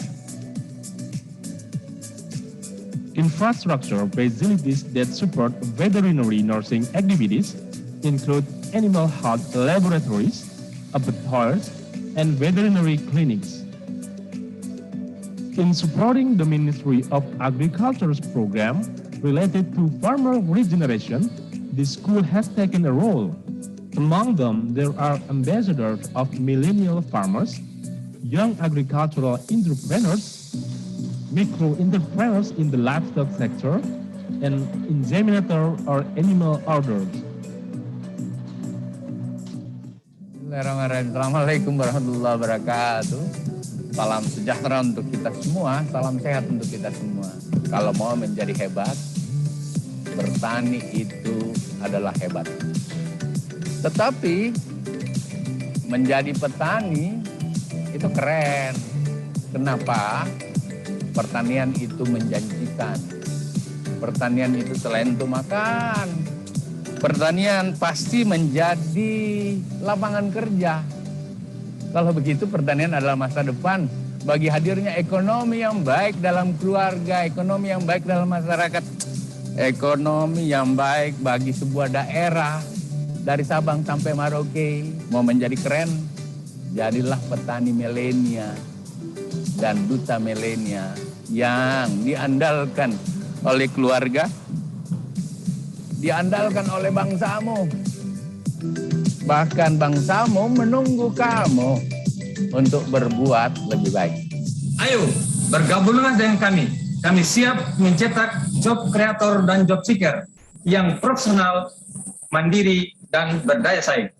Infrastructure facilities that support veterinary nursing activities include animal health laboratories, abattoirs, and veterinary clinics. In supporting the Ministry of Agriculture's program related to farmer regeneration, the school has taken a role. Among them, there are ambassadors of millennial farmers, young agricultural entrepreneurs, micro-entrepreneurs in the livestock sector, and inseminator or animal orders. Assalamualaikum warahmatullahi wabarakatuh. Salam sejahtera untuk kita semua, salam sehat untuk kita semua. Kalau mau menjadi hebat, bertani itu adalah hebat. Tetapi menjadi petani itu keren. Kenapa? Pertanian itu menjanjikan. Pertanian itu selain untuk makan, pertanian pasti menjadi lapangan kerja. Kalau begitu pertanian adalah masa depan bagi hadirnya ekonomi yang baik dalam keluarga, ekonomi yang baik dalam masyarakat, ekonomi yang baik bagi sebuah daerah dari Sabang sampai Merauke. Mau menjadi keren, jadilah petani milenia dan duta milenia yang diandalkan oleh keluarga, diandalkan oleh bangsamu. Bahkan bangsamu menunggu kamu untuk berbuat lebih baik. Ayo, bergabunglah dengan kami. Kami siap mencetak job creator dan job seeker yang profesional, mandiri, dan berdaya saing.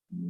Hello,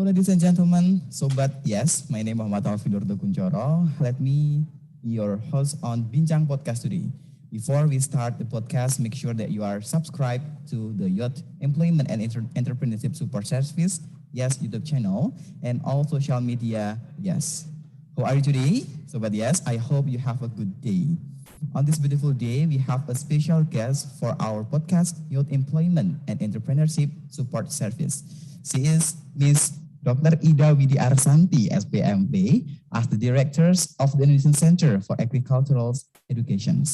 ladies and gentlemen, Sobat Yes, my name is Muhammad Alfidur Kuncoro. Let me be your host on Bincang Podcast today. Before we start the podcast, make sure that you are subscribed to the Youth Employment and Entrepreneurship Support Service, Yes YouTube channel, and all social media, Yes. How are you today, Sobat Yes? I hope you have a good day. On this beautiful day, we have a special guest for our podcast, Youth Employment and Entrepreneurship Support Service. She is Miss Dr. Ida Widi Arsanti, SPMP, as the Director of the Indonesian Center for Agricultural Education.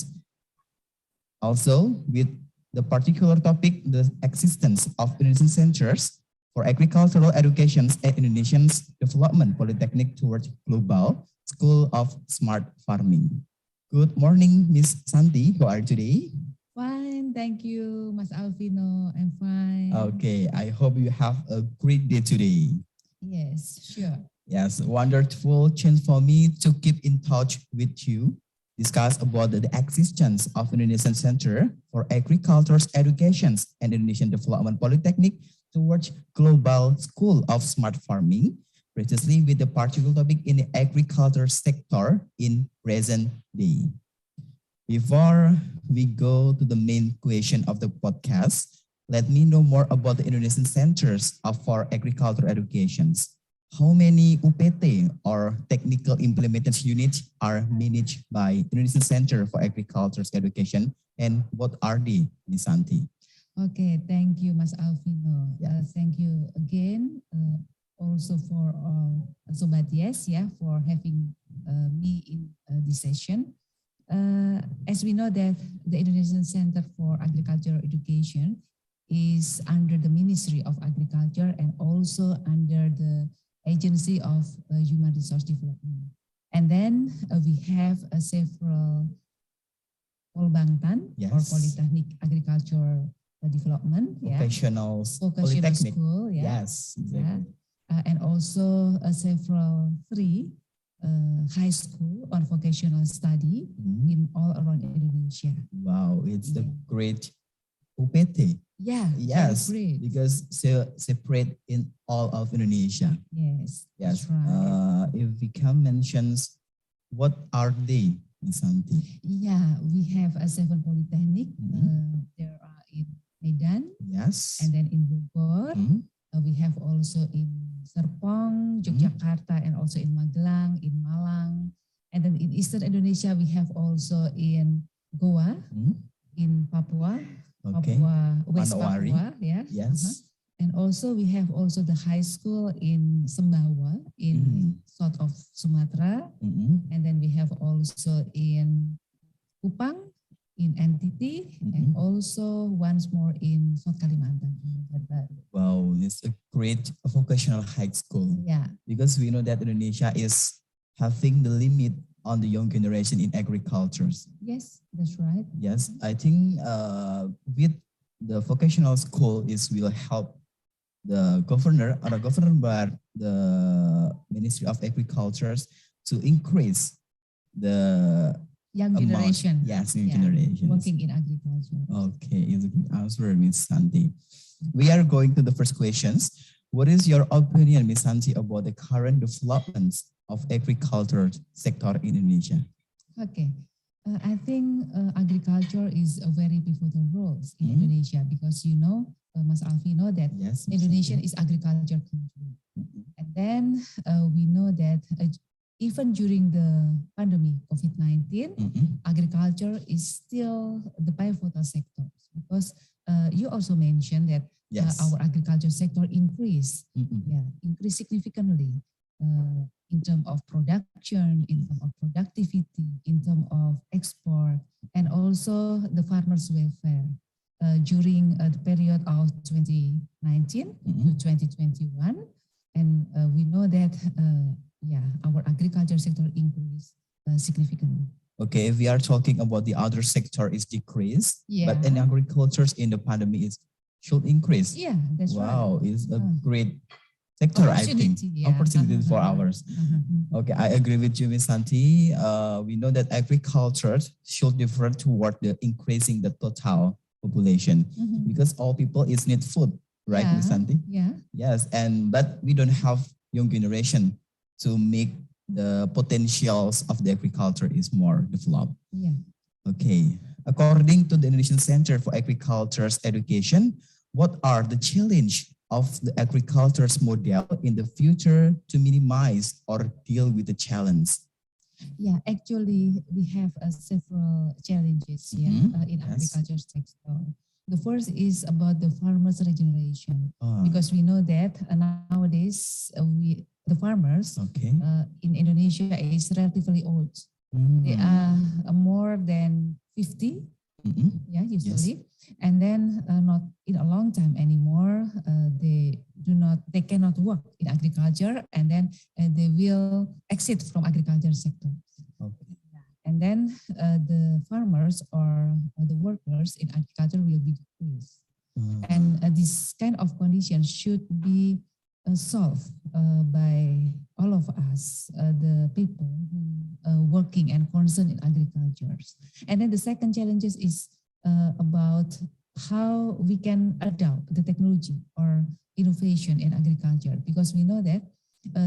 Also, with the particular topic, the existence of Indonesian Centers for Agricultural Education at Indonesian's Development Polytechnic towards Global School of Smart Farming. Good morning, Miss Santi. How are you today? Fine, thank you, Mas Alvino. I'm fine. Okay, I hope you have a great day today. Yes, sure. Yes, wonderful chance for me to keep in touch with you, discuss about the existence of Indonesian Center for Agricultural Education and Indonesian Development Polytechnic towards Global School of Smart Farming, precisely with the particular topic in the agriculture sector in present day. Before we go to the main question of the podcast, let me know more about the Indonesian Centers for Agricultural Education. How many UPT or technical implementation units are managed by Indonesian Center for Agricultural Education, and what are they, Ms. Santi? Okay, thank you, Mas Alvino. Thank you again, also for Sobat Yes, for having me in this session. As we know that the Indonesian Center for Agricultural Education is under the Ministry of Agriculture and also under the Agency of Human Resource Development. And then we have several Polbangtan or Polytechnic Agriculture Development, Vocational Polytechnic School, yes, exactly. And also several free high school on vocational study in all around Indonesia. Wow, it's a great UPT. Yeah, yes, great. Because separate in all of Indonesia. Yes, yes. That's right. If we can mention, what are they, Ms. Santi? Yeah, we have 7 polytechnic. There are in Medan. Yes. And then in Bogor. We have also in Serpong, Yogyakarta, and also in Magelang, in Malang. And then in Eastern Indonesia, we have also in Goa, in Papua, Papua, West Papua, Yes. And also we have also the high school in Sembawa in south of Sumatra. And then we have also in Kupang, in NTT, and also once more in South Kalimantan. Wow, it's a great vocational high school. Yeah. Because we know that Indonesia is having the limit on the young generation in agriculture. Yes, that's right. Yes, I think with the vocational school will help the governor by the Ministry of Agriculture to increase the young amount. Generation. Yes, young generation. Working in agriculture. Okay, it's a good answer, Ms. Santi. We are going to the first questions. What is your opinion, Ms. Santi, about the current developments of agriculture sector in Indonesia? Okay, I think agriculture is a very pivotal role in Indonesia because you know, Mas Alfi know that Indonesia is agriculture country. And then we know that even during the pandemic COVID-19, agriculture is still the pivotal sector because you also mentioned that our agriculture sector increased significantly in terms of production, in terms of productivity, in terms of export, and also the farmers' welfare during the period of 2019 to 2021. And we know that our agriculture sector increased significantly. Okay, if we are talking about the other sector is decreased, but in agriculture in the pandemic should increase. Yeah, that's right. Wow, it's a great sector, I think. Opportunity for ours. Okay, I agree with you, Ms. Santi. We know that agriculture should defer toward the increasing the total population because all people need food, right, Ms. Santi? Yeah. Yes, but we don't have young generation to make the potentials of the agriculture is more developed. Yeah. Okay. According to the Indonesian Center for Agriculture's Education, what are the challenge of the agriculture's model in the future to minimize or deal with the challenge? Yeah, actually, we have several challenges in agriculture sector. The first is about the farmers' regeneration, because we know that nowadays the farmers in Indonesia is relatively old. They are more than 50, usually, and then not in a long time anymore. They cannot work in agriculture, and then they will exit from agriculture sector. And then the farmers or the workers in agriculture will be decreased. And this kind of condition should be solved by all of us, the people working and concerned in agriculture. And then the second challenge is about how we can adopt the technology or innovation in agriculture, because we know that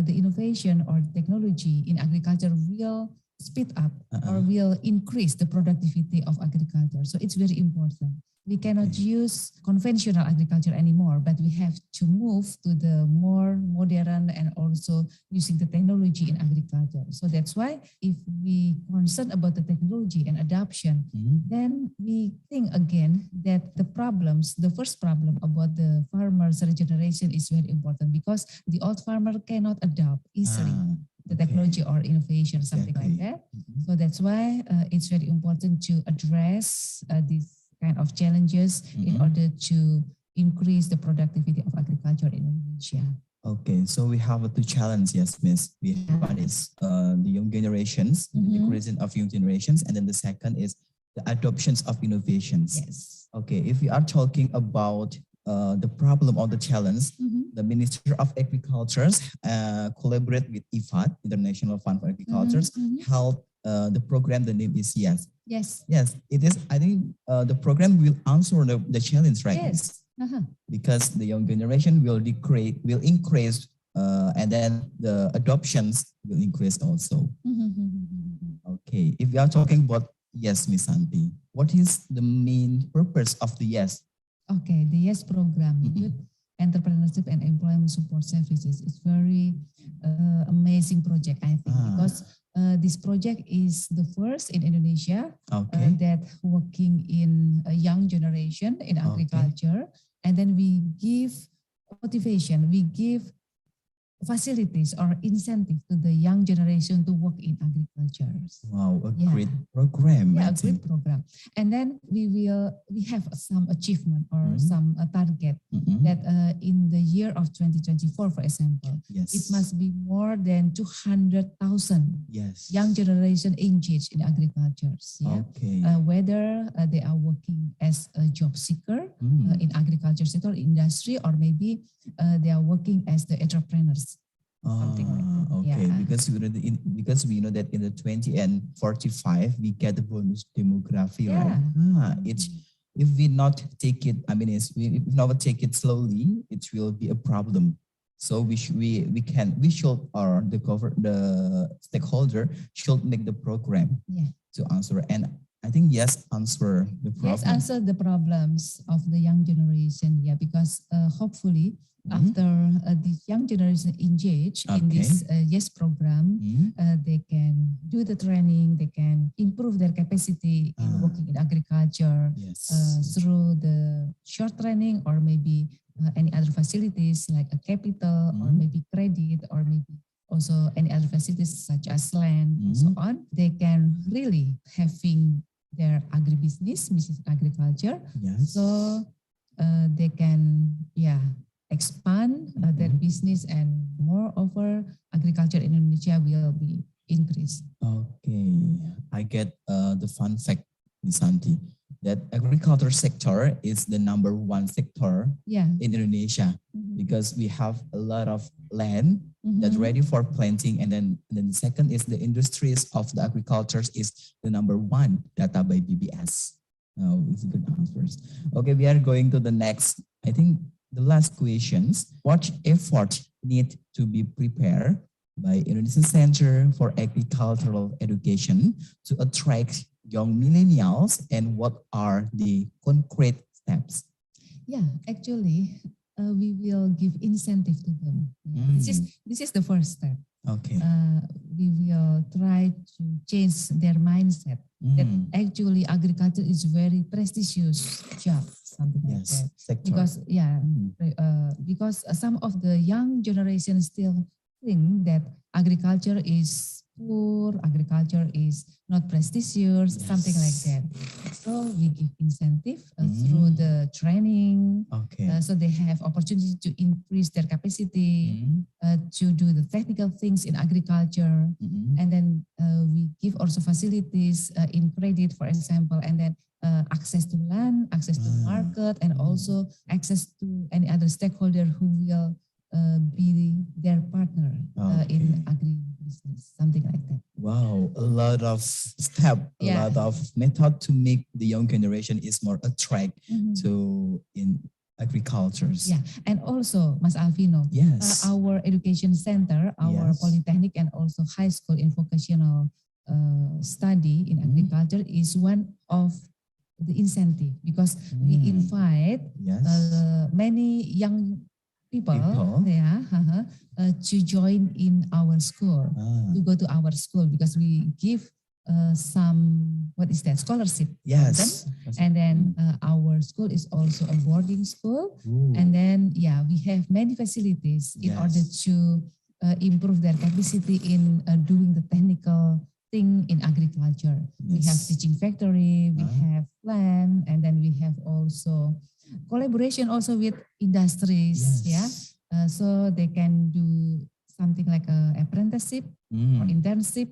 the innovation or technology in agriculture will speed up or will increase the productivity of agriculture. So it's very important. We cannot use conventional agriculture anymore, but we have to move to the more modern and also using the technology in agriculture. So that's why if we concern about the technology and adoption, then we think again that the first problem about the farmers' regeneration is very important, because the old farmer cannot adopt easily the technology or innovation, something like that. So that's why it's very important to address these kind of challenges in order to increase the productivity of agriculture in Indonesia. Okay, so we have two challenges, yes, Miss. We have one is the young generations, the decreasing of young generations, and then the second is the adoptions of innovations. Yes. Okay, if we are talking about the problem or the challenge, the Ministry of Agriculture collaborate with IFAD, International Fund for Agriculture, held the program. The name is YES. Yes, it is. I think the program will answer the challenge, right? Yes. Because the young generation will increase, and then the adoptions will increase also. Okay, if we are talking about YES, Ms. Santi, what is the main purpose of the YES? Okay, the YES program, Youth Entrepreneurship and Employment Support Services, is very amazing project, I think, because this project is the first in Indonesia that working in a young generation in agriculture, and then we give motivation, we give facilities or incentive to the young generation to work in agriculture. Wow, a great program. Yeah, I a great think. program. And then we have some achievement or some target that in the year of 2024, for example, it must be more than 200,000 young generation engaged in agriculture. Yeah? Okay. Whether they are working as a job seeker in agriculture sector, industry, or maybe they are working as the entrepreneurs. Something like that. Okay, Yeah. because we know that in the 20 and 45 we get the bonus demography, Yeah. right? It's if we not take it, I mean, if we not take it slowly, it will be a problem. So we should or the stakeholder should make the program to answer. And I think answer the problem. Yes, answer the problems of the young generation. Yeah, because hopefully after the young generation engage in this program, they can do the training, they can improve their capacity in working in agriculture through the short training or maybe any other facilities like a capital or maybe credit or maybe also any other facilities such as land and so on. They can really having their agribusiness, business agriculture. So they can expand their business, and moreover agriculture in Indonesia will be increased. Okay, I get the fun fact, Nisanti, that agriculture sector is the #1 sector in Indonesia because we have a lot of land that's ready for planting, and then the second is the industries of the agriculture is the #1 data by BBS. It's good answers. Okay, we are going to the next. I think the last questions. What effort need to be prepared by Indonesian Center for Agricultural Education to attract young millennials, and what are the concrete steps? Yeah, actually, we will give incentive to them. This is the first step. Okay. We will try to change their mindset that actually agriculture is very prestigious job, something like that. Sector. Because some of the young generation still think that agriculture is poor, agriculture is not prestigious, something like that. So we give incentive through the training, so they have opportunity to increase their capacity to do the technical things in agriculture, and then we give also facilities in credit, for example, and then access to land, access to market, and also access to any other stakeholder who will be their partner in agribusiness, something like that. Wow, a lot of steps, a lot of method to make the young generation is more attract to in agriculture. Yeah, and also, Mas Alvino, our education center, our polytechnic, and also high school in vocational study in agriculture is one of the incentive because we invite many young people. To join in our school, to go to our school because we give some, scholarship. Yes. And then our school is also a boarding school. And then, we have many facilities in order to improve their capacity in doing the technical thing in agriculture. We have teaching factory, we have land, and then we have also collaboration also with industries, so they can do something like a apprenticeship or internship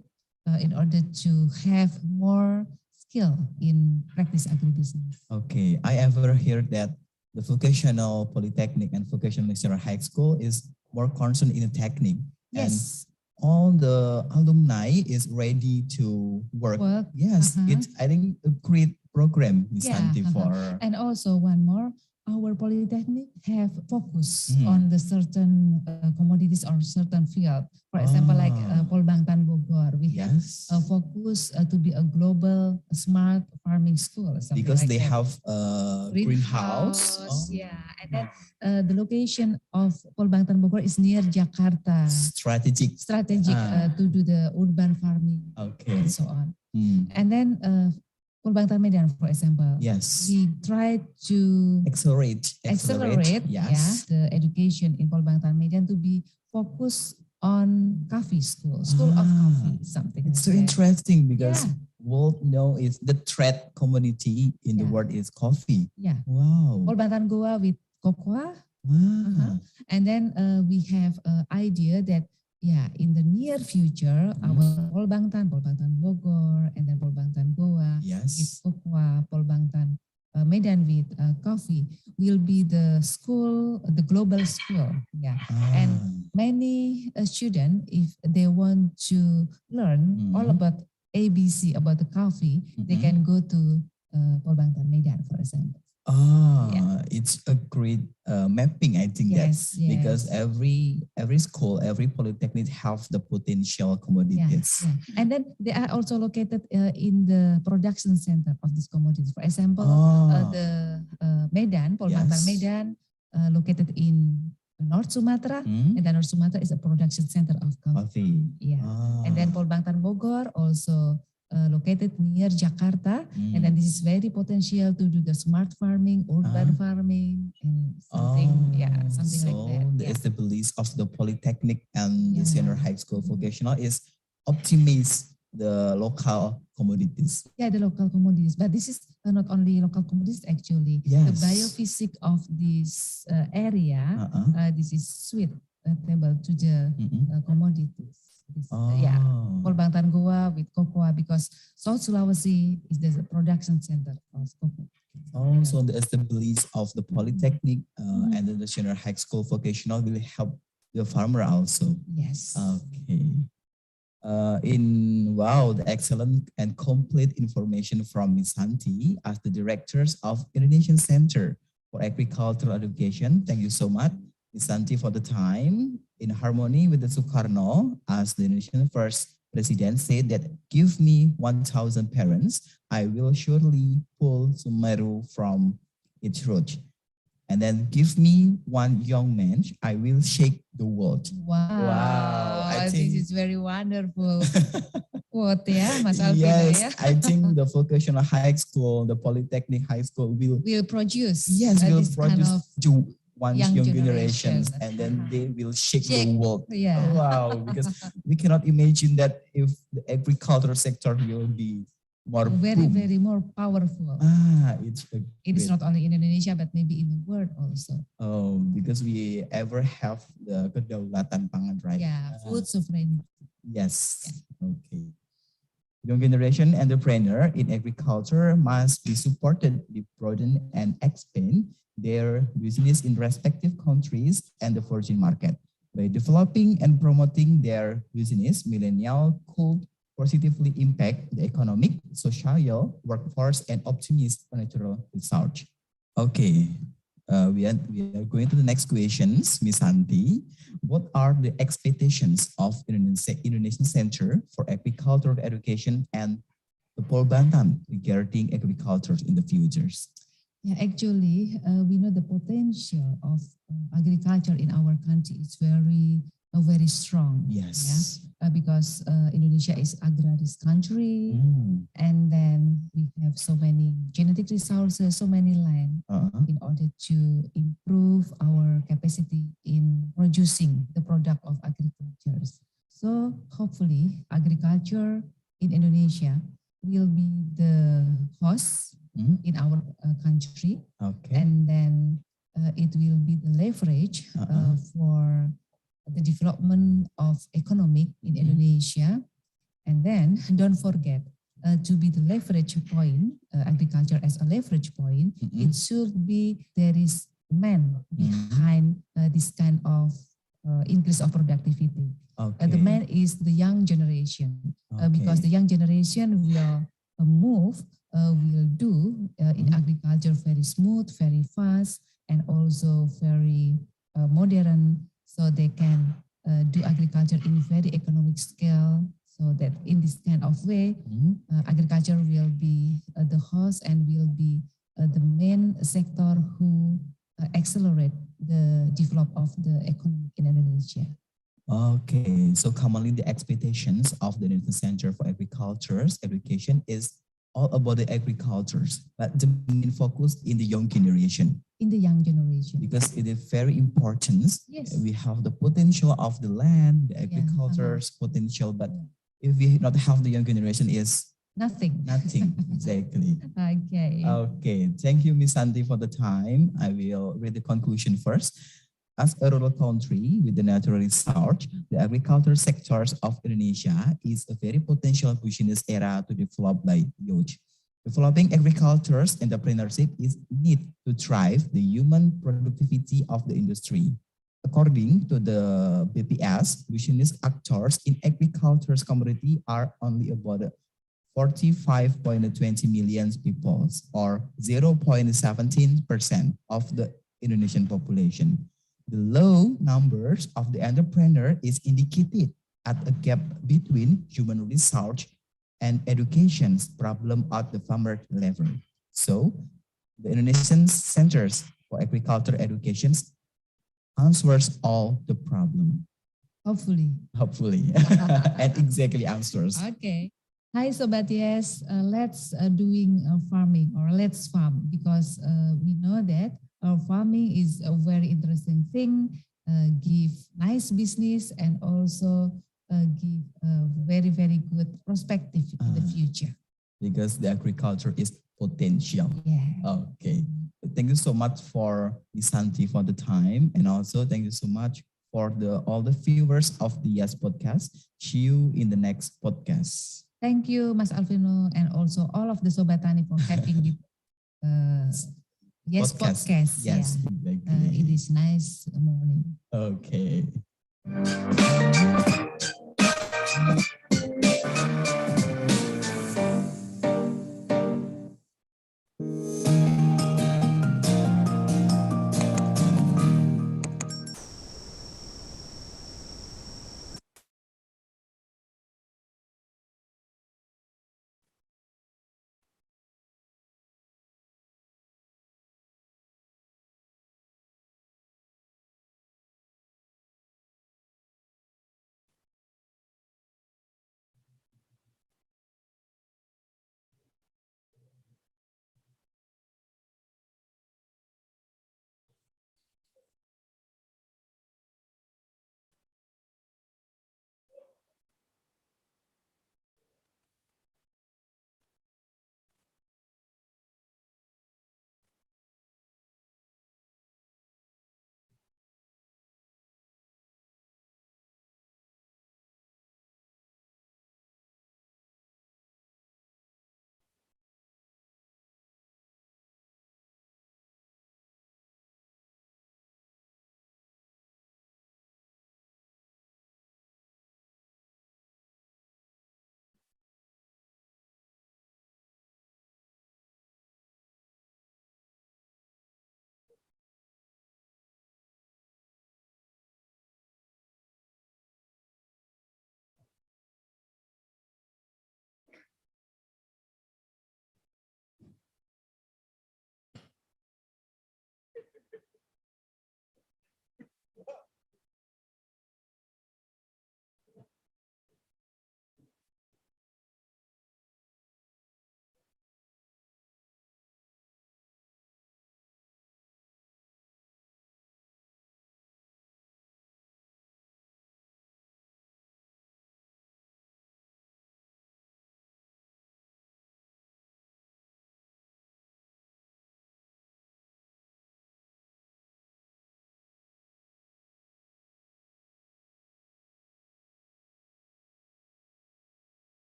in order to have more skill in practice agribusiness. Okay, I ever heard that the vocational polytechnic and vocational lecturer high school is more concerned in the technique. And all the alumni is ready to work. Yes, it's I think a great program, Ms. Santi, for. And also one more, our polytechnic have focus on the certain commodities or certain field. For example, like Polbangtan Bogor, we have a focus to be a global smart farming school. Because like they that. have a greenhouse. And then the location of Polbangtan Bogor is near Jakarta. Strategic to do the urban farming and so on. And then Polbangtan Medan, for example. Yes. We try to accelerate yes. the education in Polbangtan Medan to be focused on coffee school of coffee, something. It's like so that. interesting because world is the thread community in the world is coffee. Yeah. Wow. Polbangtan Goa with cocoa. And then we have an idea that in the near future, our Polbangtan Bogor, and then Polbangtan Goa with cocoa, Polbangtan Medan with coffee will be the school, the global school. Yeah. And many students, if they want to learn all about ABC, about the coffee, they can go to Polbangtan Medan, for example. It's a great mapping, I think. Because every school, every polytechnic have the potential commodities. And then they are also located in the production center of these commodities. For example, the Medan, Polbangtan Medan, located in North Sumatra, and then North Sumatra is a production center of coffee. And then Polbangtan Bogor also located near Jakarta, and then this is very potential to do the smart farming, urban farming, and something, something like that. The establishment of the polytechnic and the senior high school vocational is optimize the local commodities. The local commodities, but this is not only local commodities actually. The biophysics of this area, this is suitable to the commodities. Polbangtan Goa with cocoa, because South Sulawesi is the production center of cocoa. So the establishment of the polytechnic and then the senior high school vocational will help the farmer also. Yes. Okay. The excellent and complete information from Ms. Santi as the directors of Indonesian Center for Agricultural Education. Thank you so much, Ms. Santi, for the time. In harmony with the Sukarno, as the Indonesian first president said that give me 1,000 parents, I will surely pull Sumeru from its root. And then give me one young man, I will shake the world. Wow. This is very wonderful quote, Mas Alvin. Yes, I think the vocational high school, the polytechnic high school will produce. Will produce kind of young generations, and then they will shake the world. Wow, because we cannot imagine that if the agricultural sector will be more very more powerful. It is not only in Indonesia but maybe in the world also. Because we ever have the kedaulatan pangan, right? Food sovereignty. Yes. Okay. Young generation entrepreneur in agriculture must be supported, be broadened, and expand their business in respective countries and the foreign market. By developing and promoting their business, millennials could positively impact the economic, social, workforce, and optimize natural research. Okay, we are going to the next questions, Ms. Santi. What are the expectations of Indonesian Center for Agricultural Education and the Polbangtan regarding agriculture in the futures? Actually, we know the potential of agriculture in our country is very strong. Yes. Because Indonesia is agrarian country, and then we have so many genetic resources, so many land in order to improve our capacity in producing the product of agriculture. So hopefully, agriculture in Indonesia will be the host in our country, and then it will be the leverage for the development of economic in Indonesia. And then don't forget to be the leverage point, agriculture as a leverage point, it should be there is man behind this kind of increase of productivity. The man is the young generation, because the young generation will move, will do in agriculture very smooth, very fast, and also very modern, so they can do agriculture in very economic scale, so that in this kind of way, agriculture will be the host and will be the main sector who accelerate the development of the economy in Indonesia. Okay, so commonly the expectations of the Indonesian Center for Agriculture's Education is all about the agricultures, but the main focus in the young generation. In the young generation. Because it is very important. Yes. We have the potential of the land, the agriculture's potential, but if we not have the young generation, is nothing. Nothing, exactly. Okay. Okay, thank you, Ms. Santi, for the time. I will read the conclusion first. As a rural country with the natural resource, the agriculture sectors of Indonesia is a very potential business area to develop by youth. Developing agriculture's entrepreneurship is need to drive the human productivity of the industry. According to the BPS, business actors in agriculture's community are only about 45.20 million people, or 0.17% of the Indonesian population. The low numbers of the entrepreneur is indicated at a gap between human resource and education's problem at the farmer level. So, the Indonesian Centers for Agriculture Education answers all the problem. Hopefully. Hopefully, and exactly answers. Okay. Hi, Sobat Yes. Let's doing farming, or let's farm, because we know that farming is a very interesting thing, give nice business, and also give a very, very good perspective in the future. Because the agriculture is potential. Yeah. Okay. Thank you so much for Ms. Santi for the time, and also thank you so much for all the viewers of the Yes Podcast. See you in the next podcast. Thank you, Mas Alvino, and also all of the Sobat Tani for having this Yes podcast. Yes, Yeah. exactly. It is nice morning. Okay.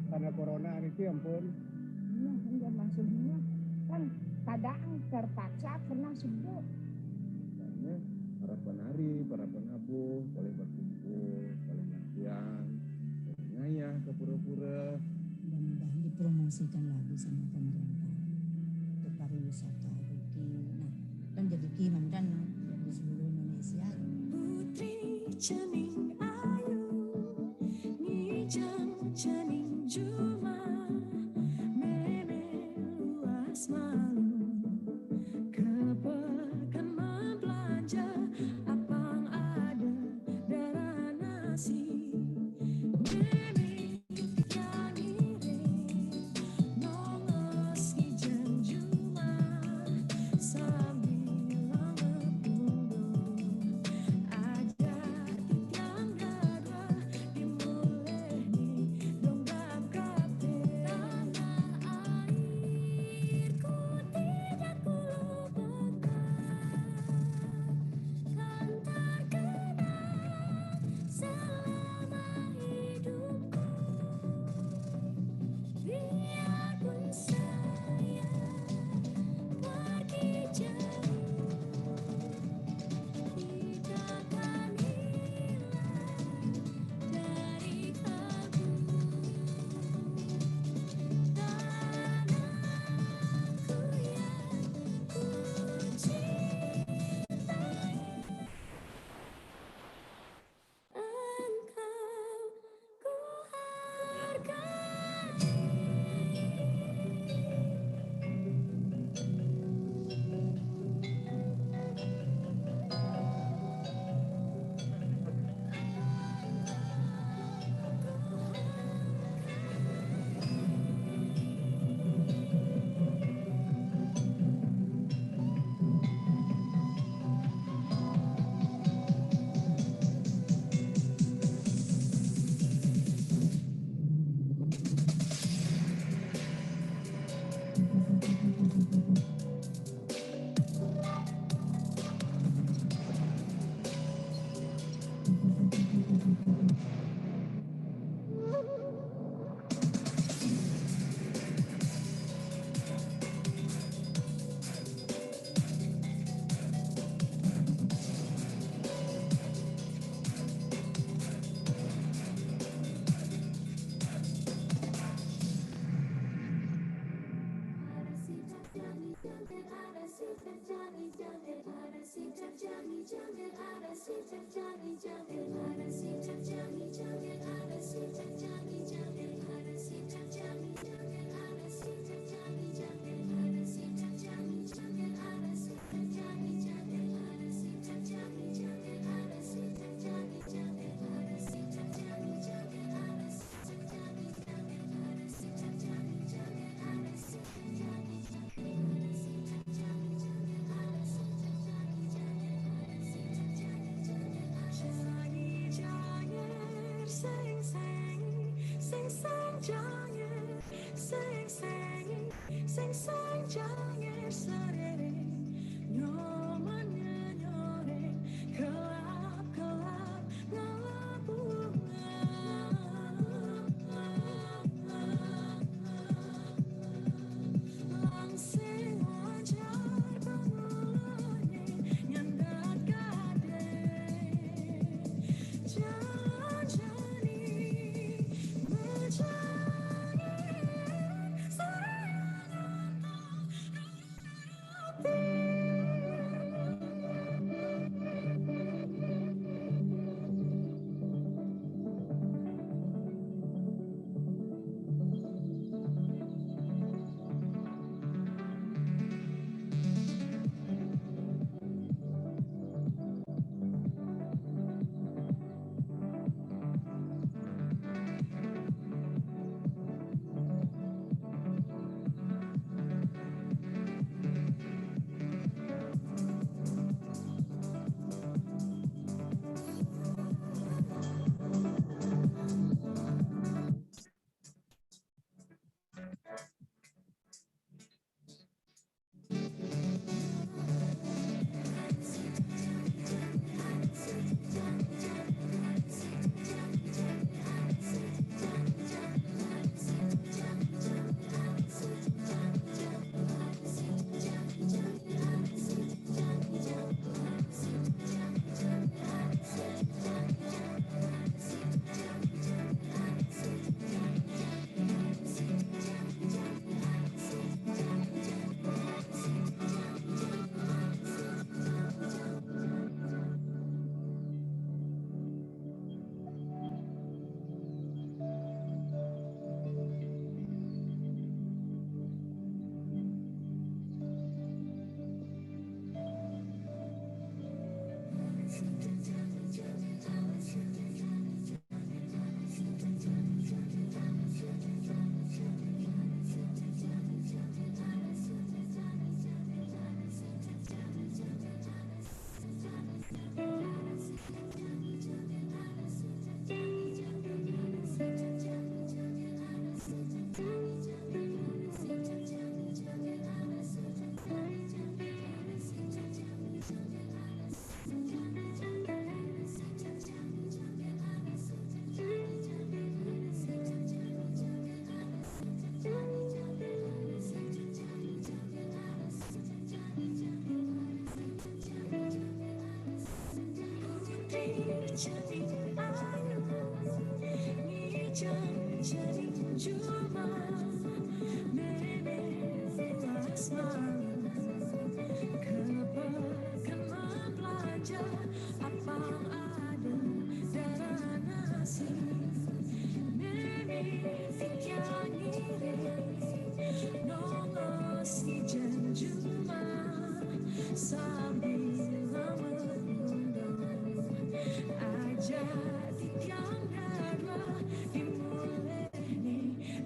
Karena corona itu ampun. Iya, enggak maksudnya kan kadang terpaksa kena sebut. Karena para penari, para penabuh boleh berkumpul, boleh latihan, boleh ngayah ke pura-pura. Mudah-mudahan dipromosikan lagi sama pemerintah untuk pariwisata Ruki. Nah, kan jadi kimandan di seluruh Indonesia. Putri cening ayu, ngijang cening juma, meme luas malu, kepekan membelanja, apang ada darah nasi, meme yang iring, nongos ngijang juma, sambil langet mundur, ajar tiang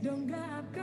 Don't grab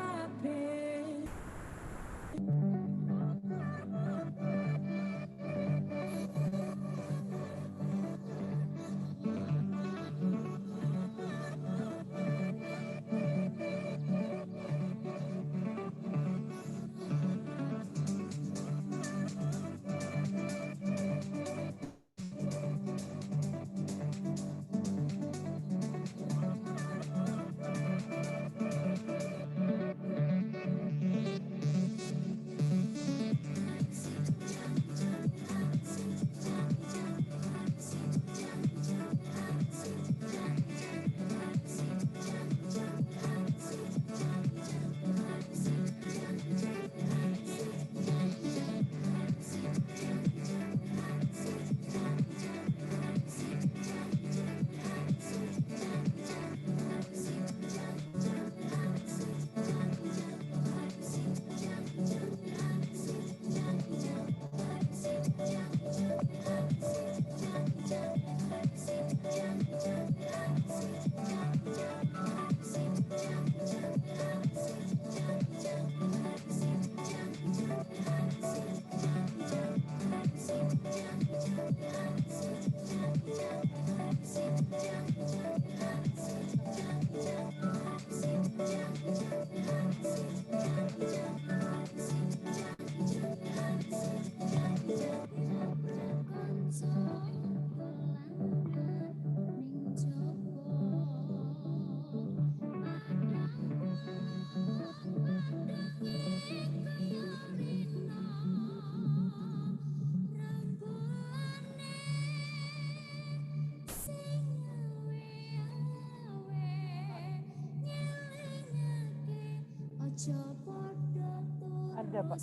Ada, Pak.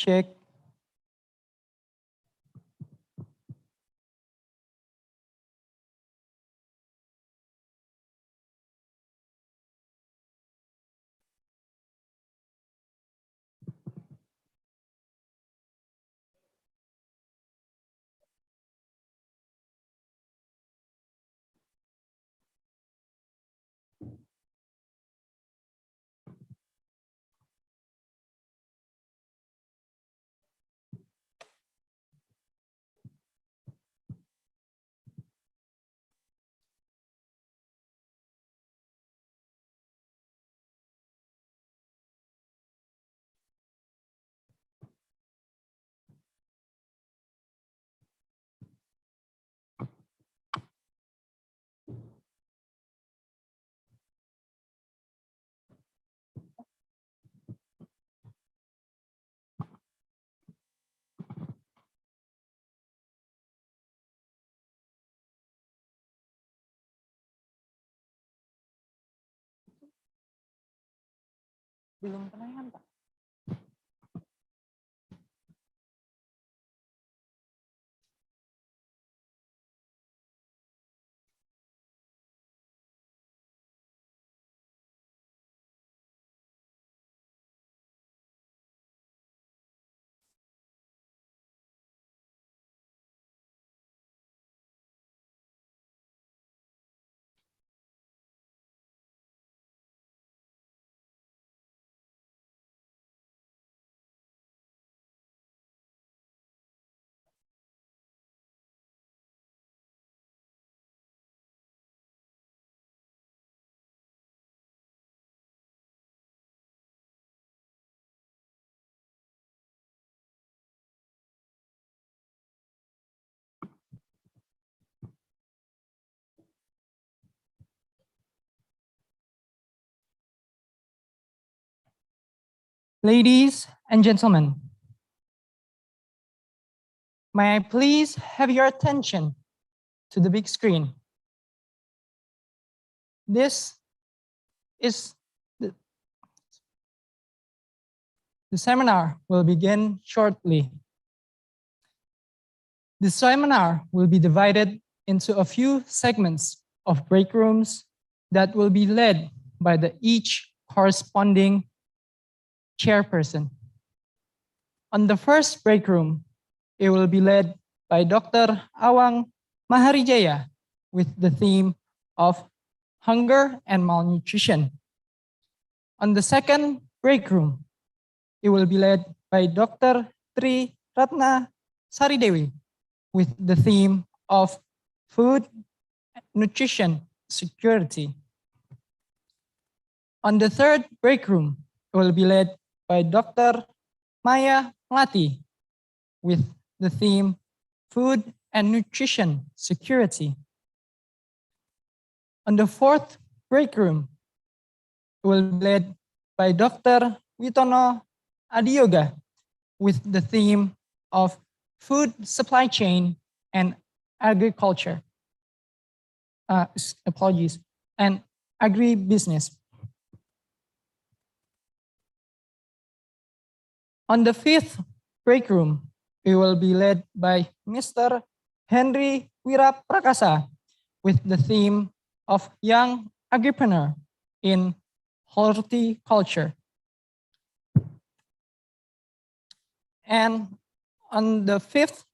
Check. Belum penayangan, Pak. Ladies and gentlemen, may I please have your attention to the big screen? This is the seminar will begin shortly. The seminar will be divided into a few segments of break rooms that will be led by each corresponding chairperson. On the first break room, it will be led by Dr. Awang Maharijaya with the theme of hunger and malnutrition. On the second break room, it will be led by Dr. Tri Ratna Saridewi with the theme of food, nutrition, security. On the third break room, it will be led by Dr. Maya Melati with the theme food and nutrition security. On the fourth break room, it will be led by Dr. Witono Adiyoga with the theme of food supply chain and agriculture. And agribusiness. On the fifth break room, we will be led by Mr. Henry Wiraprakasa with the theme of Young Agripreneur in Horticulture. And on the fifth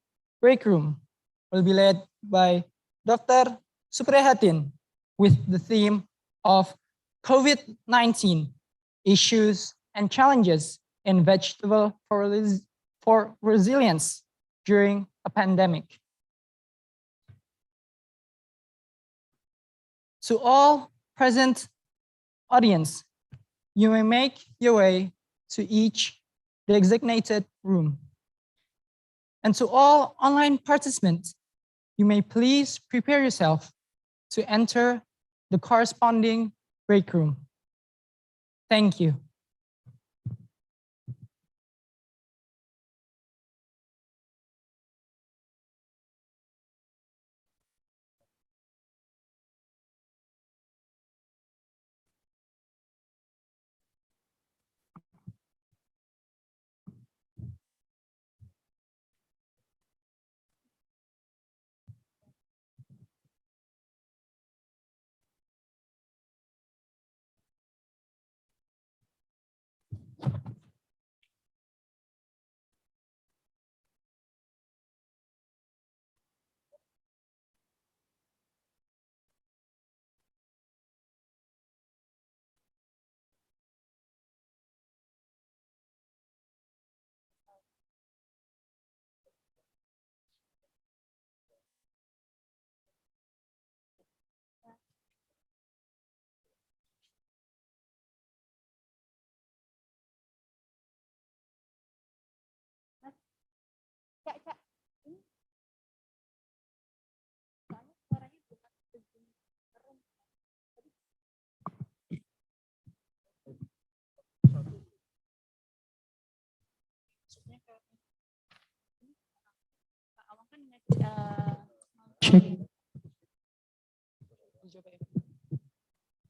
break room will be led by Dr. Suprihatin with the theme of COVID-19 issues and challenges in vegetable for resilience during a pandemic. To all present audience, you may make your way to each designated room. And to all online participants, you may please prepare yourself to enter the corresponding break room. Thank you.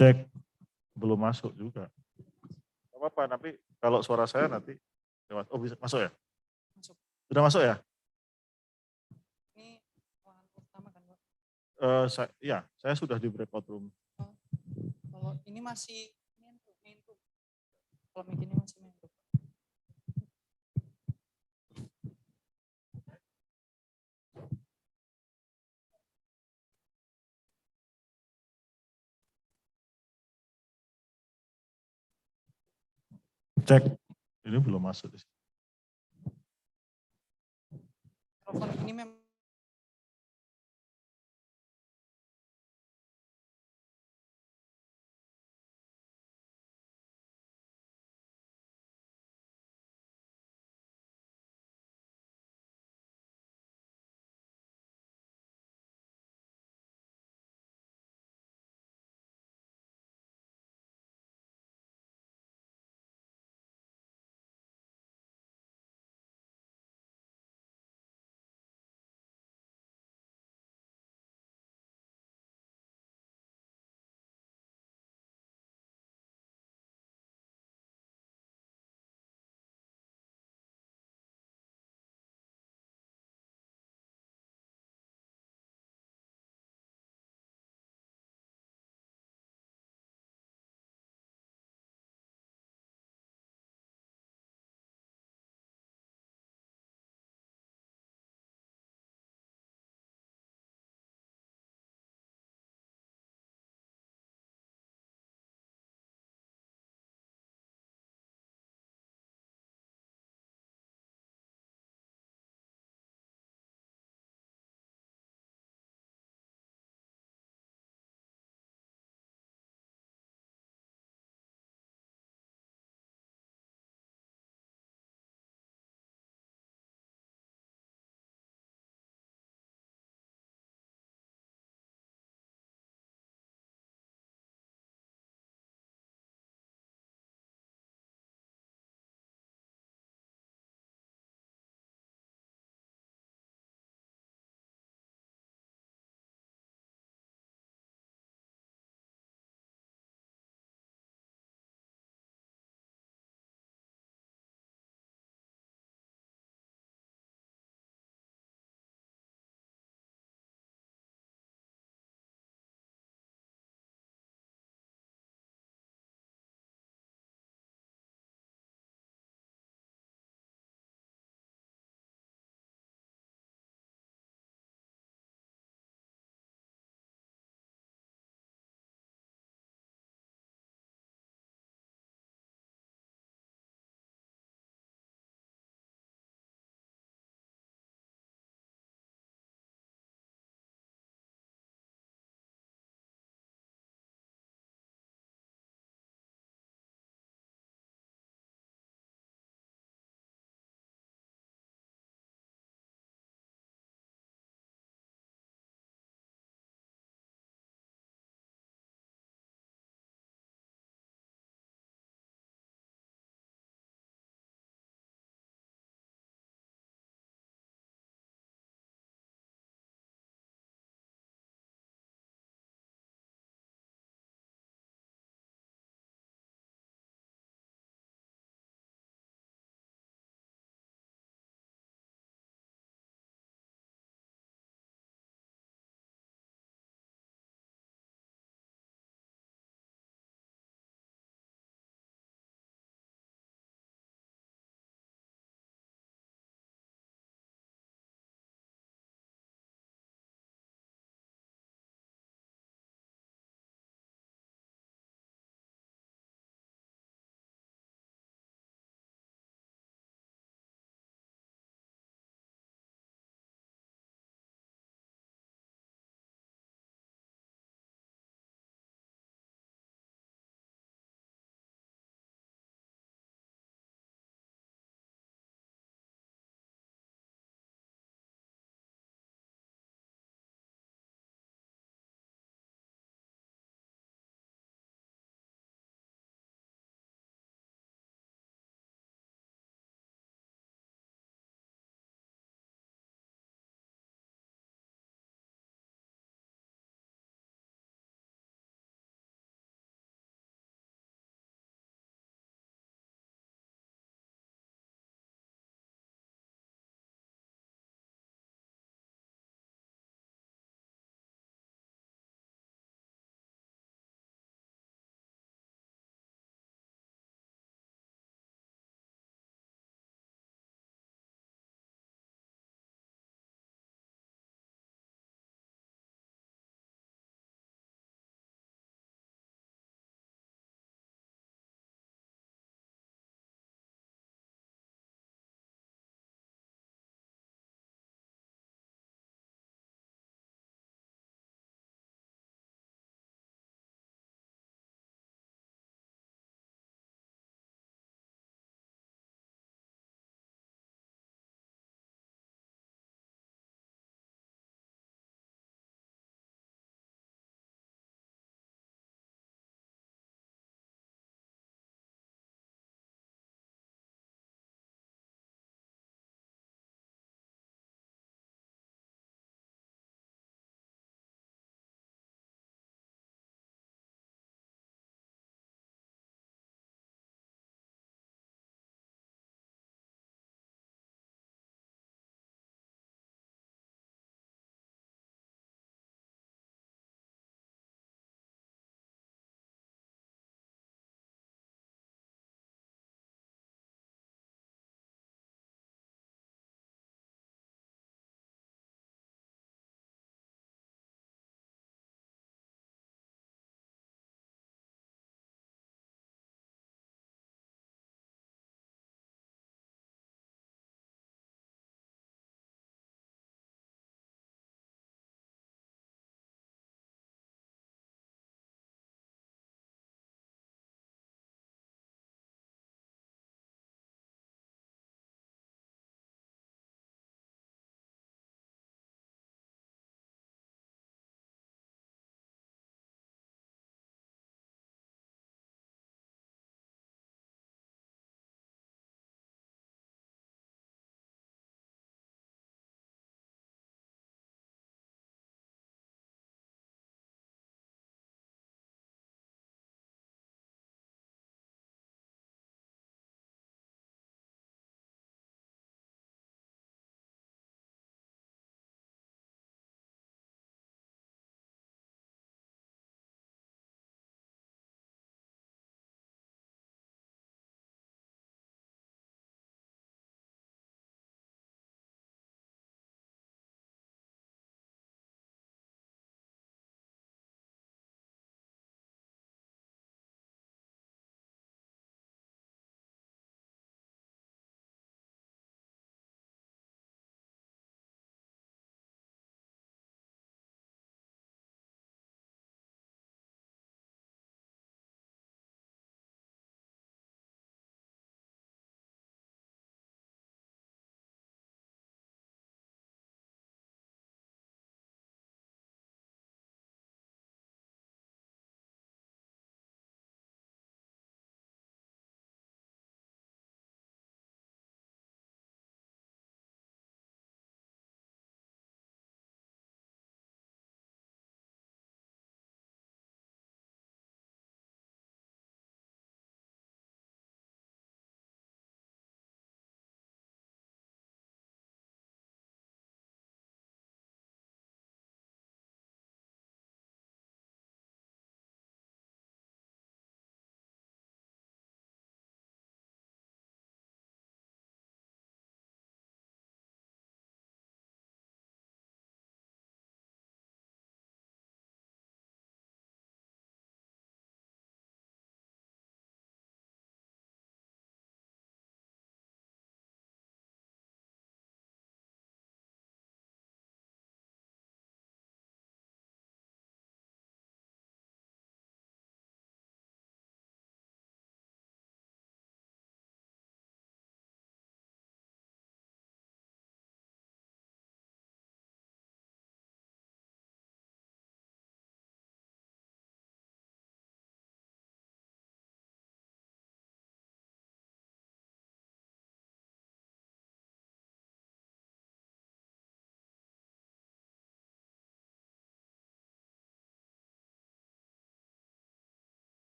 Cek, belum masuk juga. Gak apa-apa, nanti kalau suara saya nanti lewat. Oh bisa masuk ya? Masuk. Sudah masuk ya? Ini ruangan pertama kan, Pak? Ya, saya sudah di breakout room. Kalau ini masih main room. Kalau mic ini masih main room. Cek, ini belum masuk. Telepon ini memang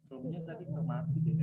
Roomnya tadi mati deh.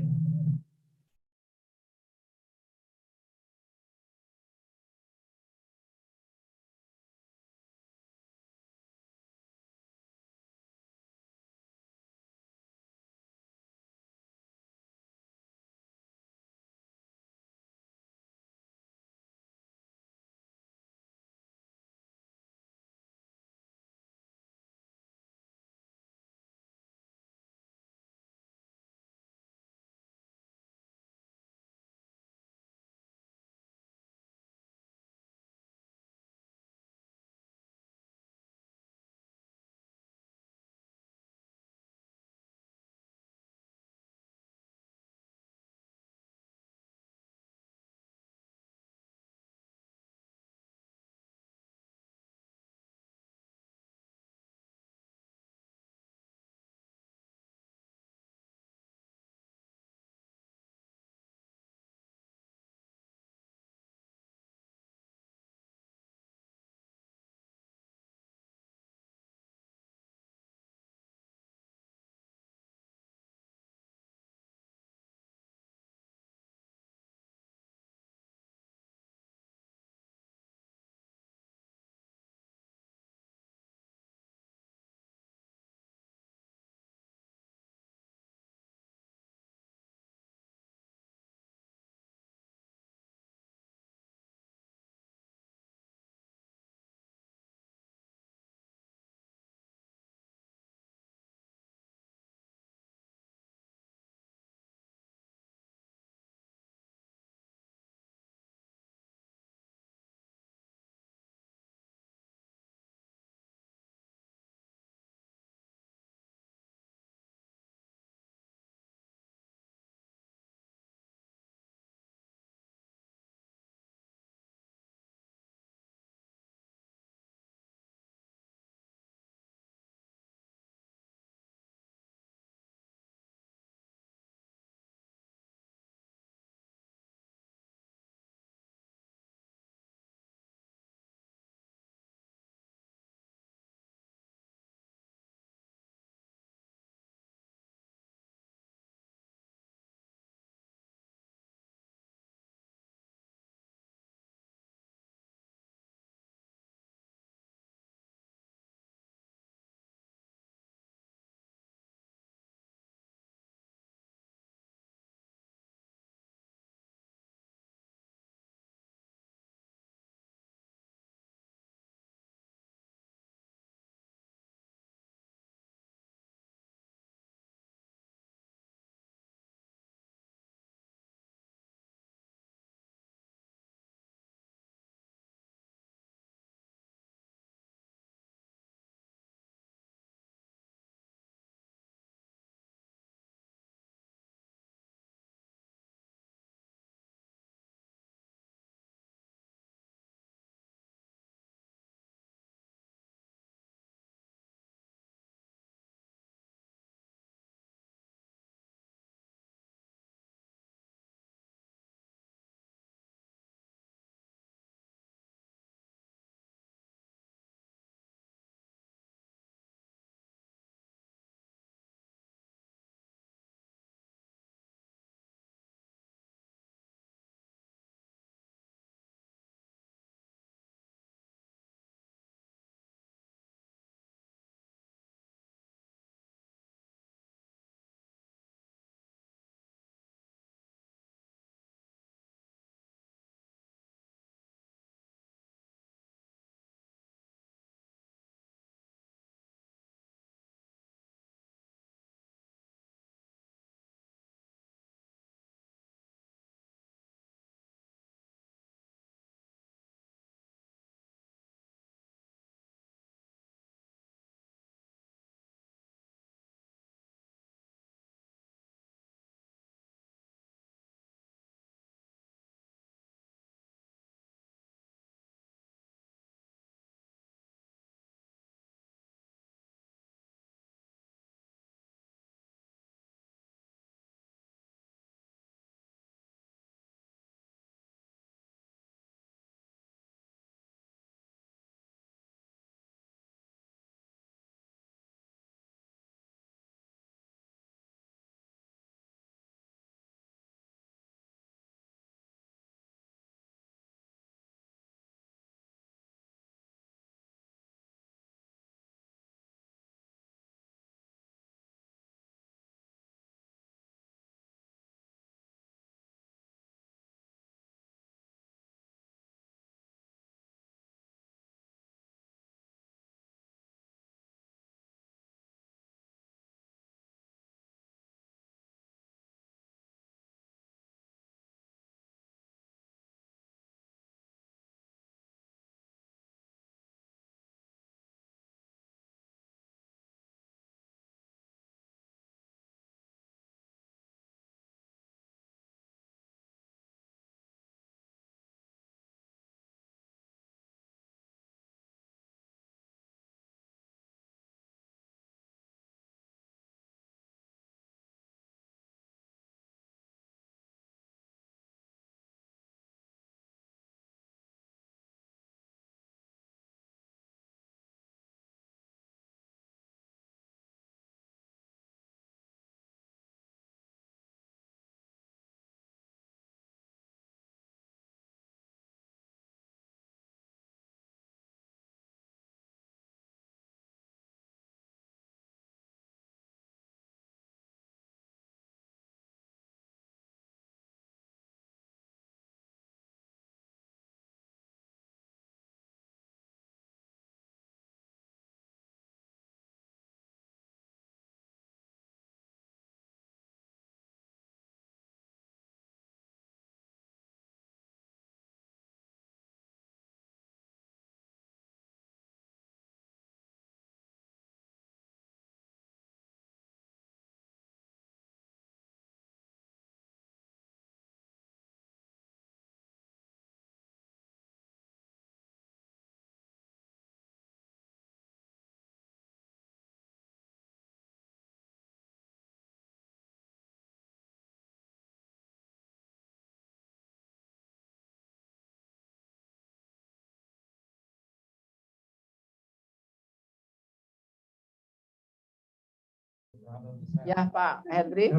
Ya Pak Henry.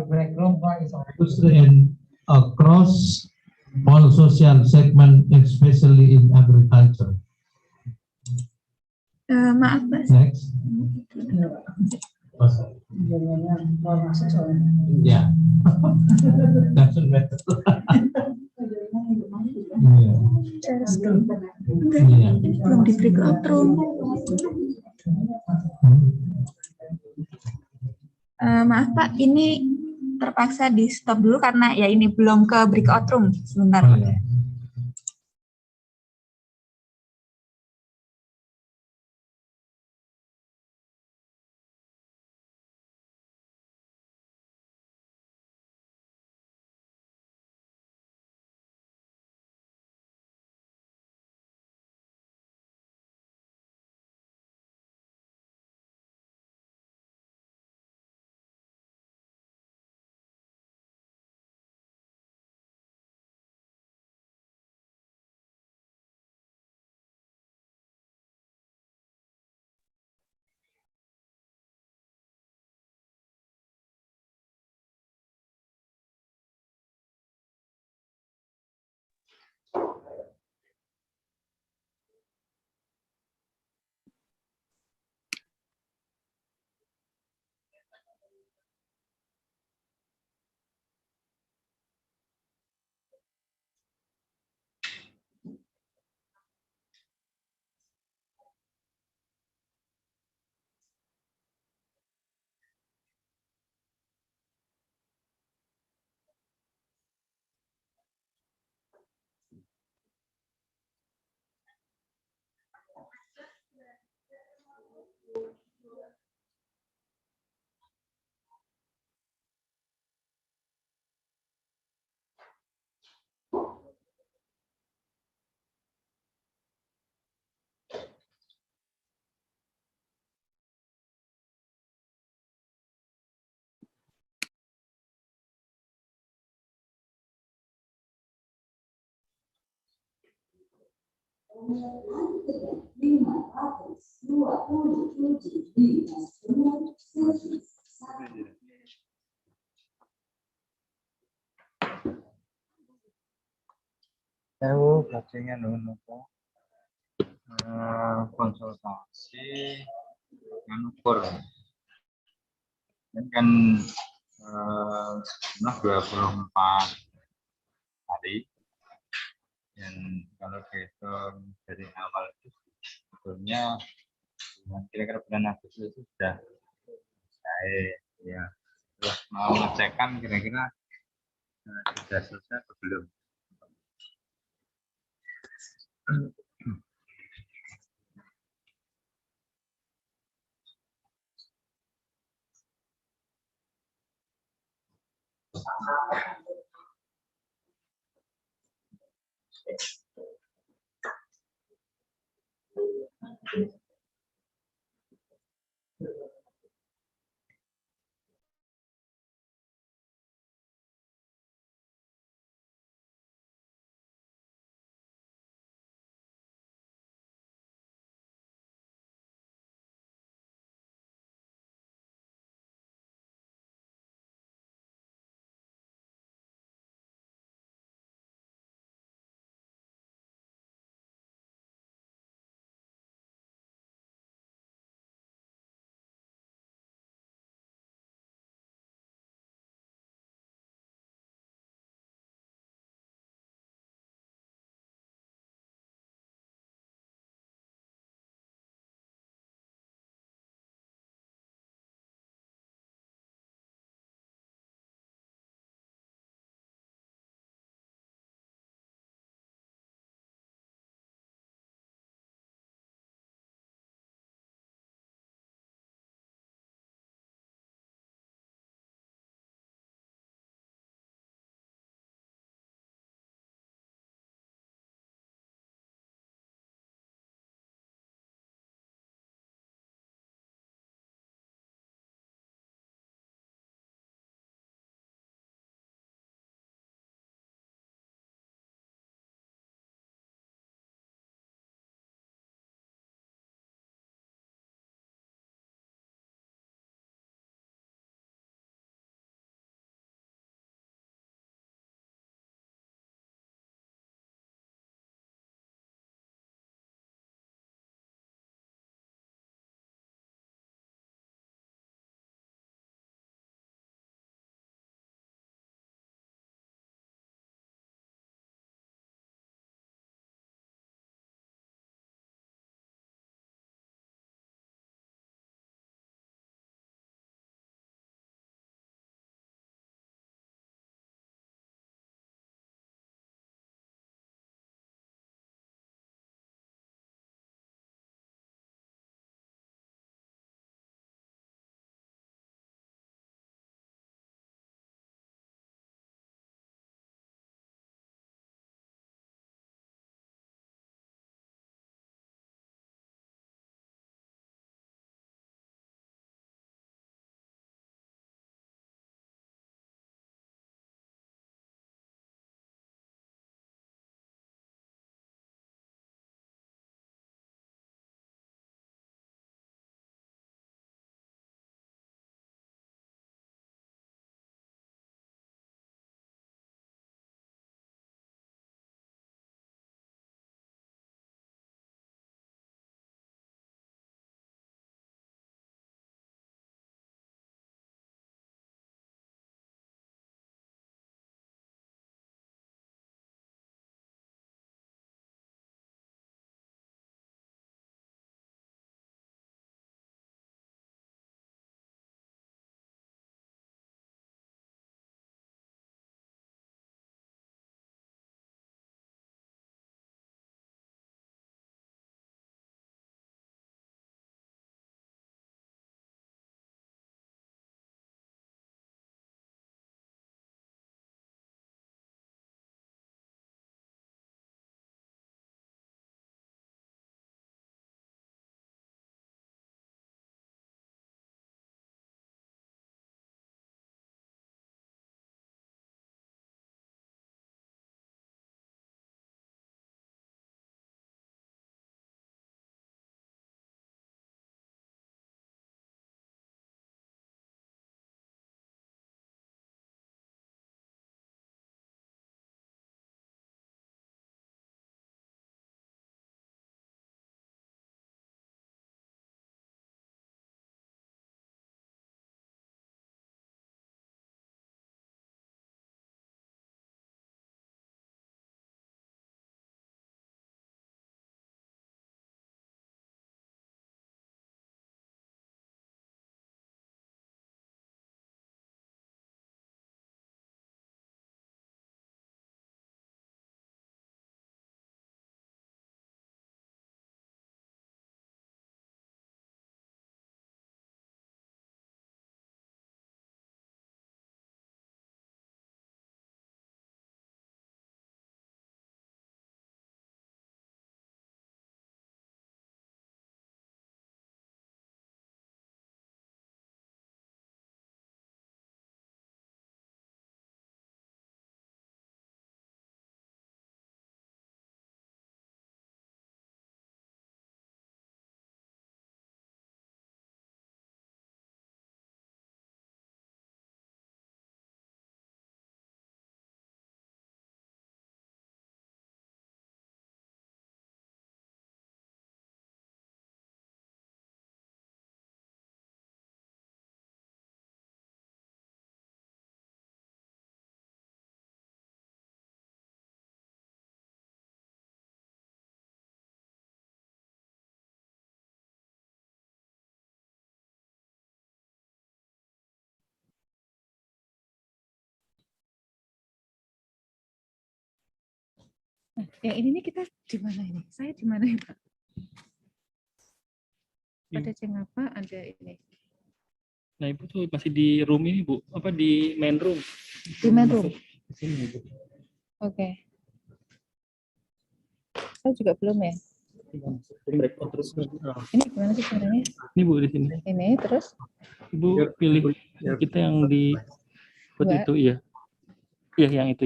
And across all social segment, especially in agriculture. Maaf, Mas. Next. Yeah. Doesn't matter. Enggak, belum diberi ke outro. Maaf Pak, ini terpaksa di stop dulu karena ya ini belum ke breakout room. Sebentar Pak. Saya bacanya konsultasi dengan ukur ini kan jumlah 24 hari dan kalau dihitung dari awal itu sebetulnya kira-kira bulan Agustus itu sudah selesai ya. Terus mau ngecekkan kira-kira sudah selesai atau belum. Nah, yang ini nih kita di mana ini? Saya di mana ya, Pak? Ada Cengapa, ada ini. Nah, Ibu tuh masih di room ini, Bu. Apa di main room? Di main room. Di sini, Bu. Oke. Saya juga belum ya. Ini gimana sih caranya? Ini Bu di sini. Ini terus Ibu pilih kita yang di Dua. itu ya. Iya, yang itu.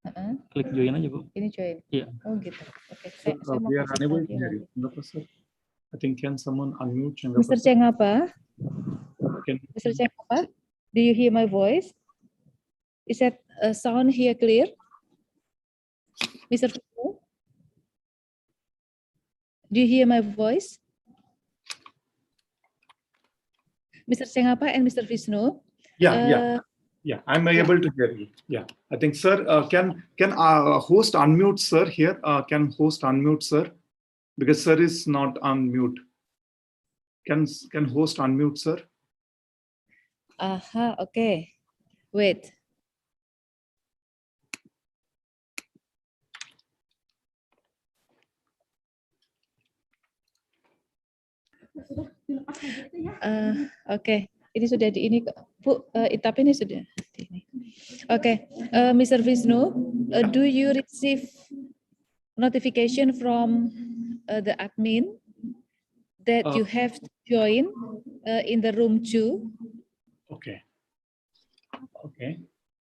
Heeh. Klik join aja, Bu. Ini join. Iya. Oh gitu. Oke. Saya mau We are kasih unable tahu to dia hear nanti. you. I think can someone unmute Mr. Cengapa? Can Mr. Cengapa? Do you hear my voice? Is that sound here clear? Mr. Vishnu? Do you hear my voice? Mr. Cengapa and Mr. Vishnu? Yeah, I'm able to hear you. Yeah, I think, sir, can host unmute, sir, here? Can host unmute, sir? Because sir is not on mute. Can host unmute, sir? Aha, okay. Wait. Oke. Ini sudah di ini, Bu. Tapi ini sudah di ini. Oke. Mr. Vishnu, do you receive notification from the admin that you have to join in the room 2? Okay.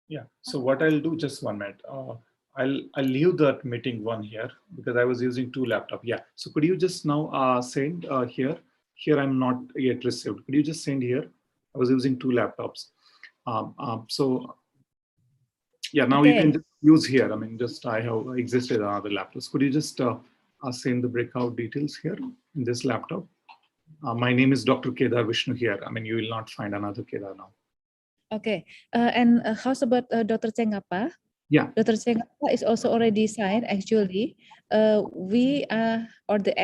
Yeah. So what I'll do, just 1 minute. I'll leave that meeting one here because I was using 2 laptops. Yeah. So could you just now send here? Here I'm not yet received. Could you just send here? I was using 2 laptops. So yeah, now you can just use here. I mean, just I have existed on other laptops. Could you just send the breakout details here in this laptop? My name is Dr. Kedar Vishnu here. I mean, you will not find another Kedar now. Okay. And how's about Dr. Cengapa? Yeah. Dr. Cengapa is also already signed. Actually, we or the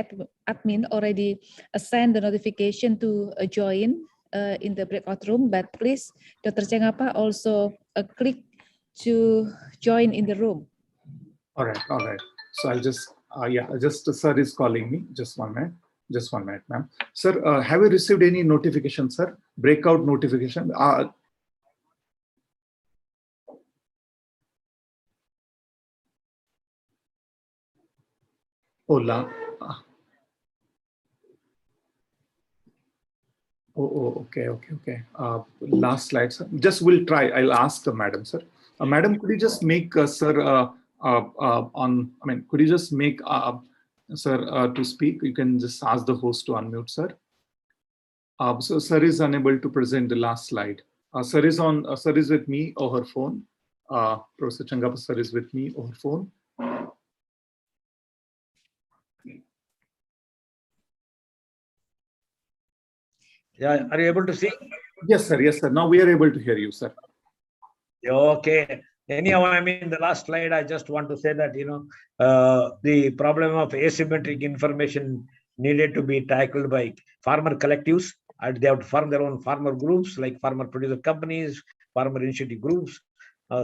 admin already sent the notification to join in the breakout room. But please, Dr. Cengapa also click to join in the room. All right. So I'll just just sir is calling me. Just 1 minute. Just 1 minute, ma'am. Sir, have you received any notification, sir? Breakout notification? Okay. Last slide, sir. Just we'll try. I'll ask the madam, sir. Madam, could you just make sir could you just make sir to speak? You can just ask the host to unmute, sir. So sir is unable to present the last slide. Sir is with me or her phone. Professor Cengapa sir is with me or her phone. Yeah, are you able to see? Yes, sir. Now we are able to hear you, sir. Okay. Anyhow, I mean, the last slide, I just want to say that, the problem of asymmetric information needed to be tackled by farmer collectives, and they have to form their own farmer groups, like farmer producer companies, farmer initiative groups,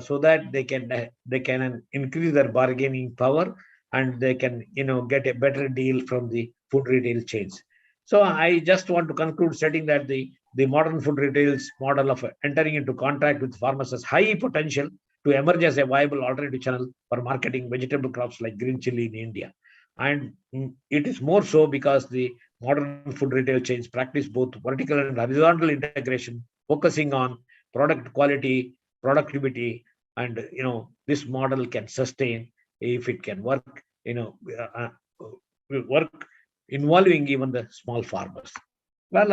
so that they can increase their bargaining power, and they can, get a better deal from the food retail chains. So I just want to conclude stating that the modern food retail's model of entering into contract with farmers has high potential to emerge as a viable alternative channel for marketing vegetable crops like green chili in India. And it is more so because the modern food retail chains practice both vertical and horizontal integration, focusing on product quality, productivity, and this model can sustain if it can work, work involving even the small farmers. Well,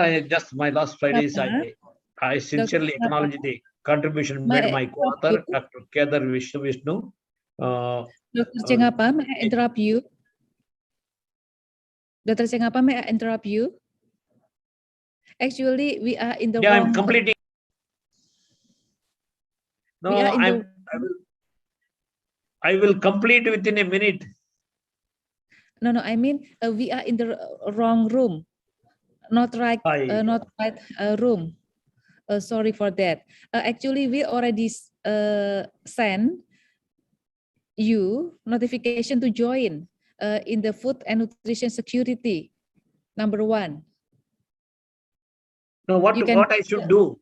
my last slide is I sincerely acknowledge the contribution made by my co-author, Dr. Kedar Vishnu. Dr. Cengapa, may I interrupt you? Dr. Cengapa, may I interrupt you? Actually, we are in the wrong... I'm completing. No, I will complete within a minute. No, I mean we are in the wrong room, not right room. Sorry for that. Actually, we already sent you notification to join in the food and nutrition security. Number 1. No, what I should do?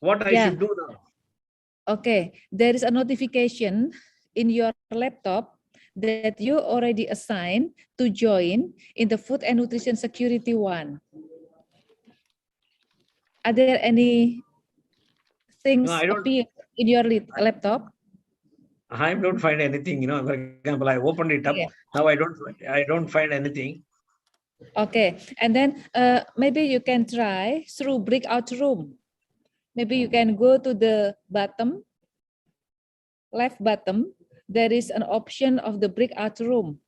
What I should do now? Okay, there is a notification in your laptop that you already assigned to join in the food and nutrition security 1. Are there any things appear in your laptop? I don't find anything, for example, I opened it up. Yeah. Now I don't find anything. Okay, and then maybe you can try through breakout room. Maybe you can go to the bottom, left bottom. There is an option of the breakout room.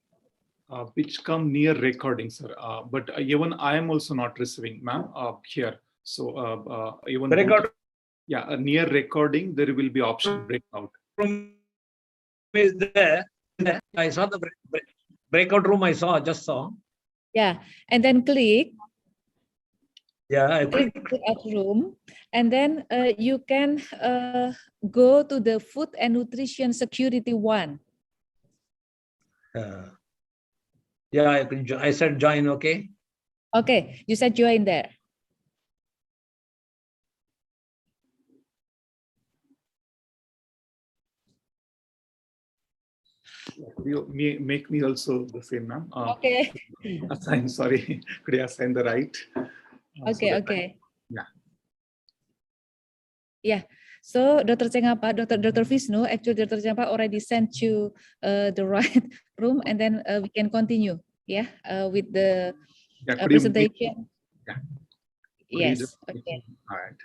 Which come near recording, sir. But even I am also not receiving, ma'am, here. So even near recording, there will be option breakout. Room is there. I saw the breakout room. Just saw. Yeah, and then click. Yeah, I click breakout room, and then you can go to the food and nutrition security 1. Yeah, I said join. Okay. Okay, you said join there. Could you make me also the same, ma'am? Okay. Assign. Sorry, could you assign the right? Okay, okay. Yeah. Yeah. So Dr. Cengapa, Dr. Vishnu, actually Dr. Cengapa already sent you the right room, and then we can continue. Yeah, with the presentation. Yes. Okay. All right.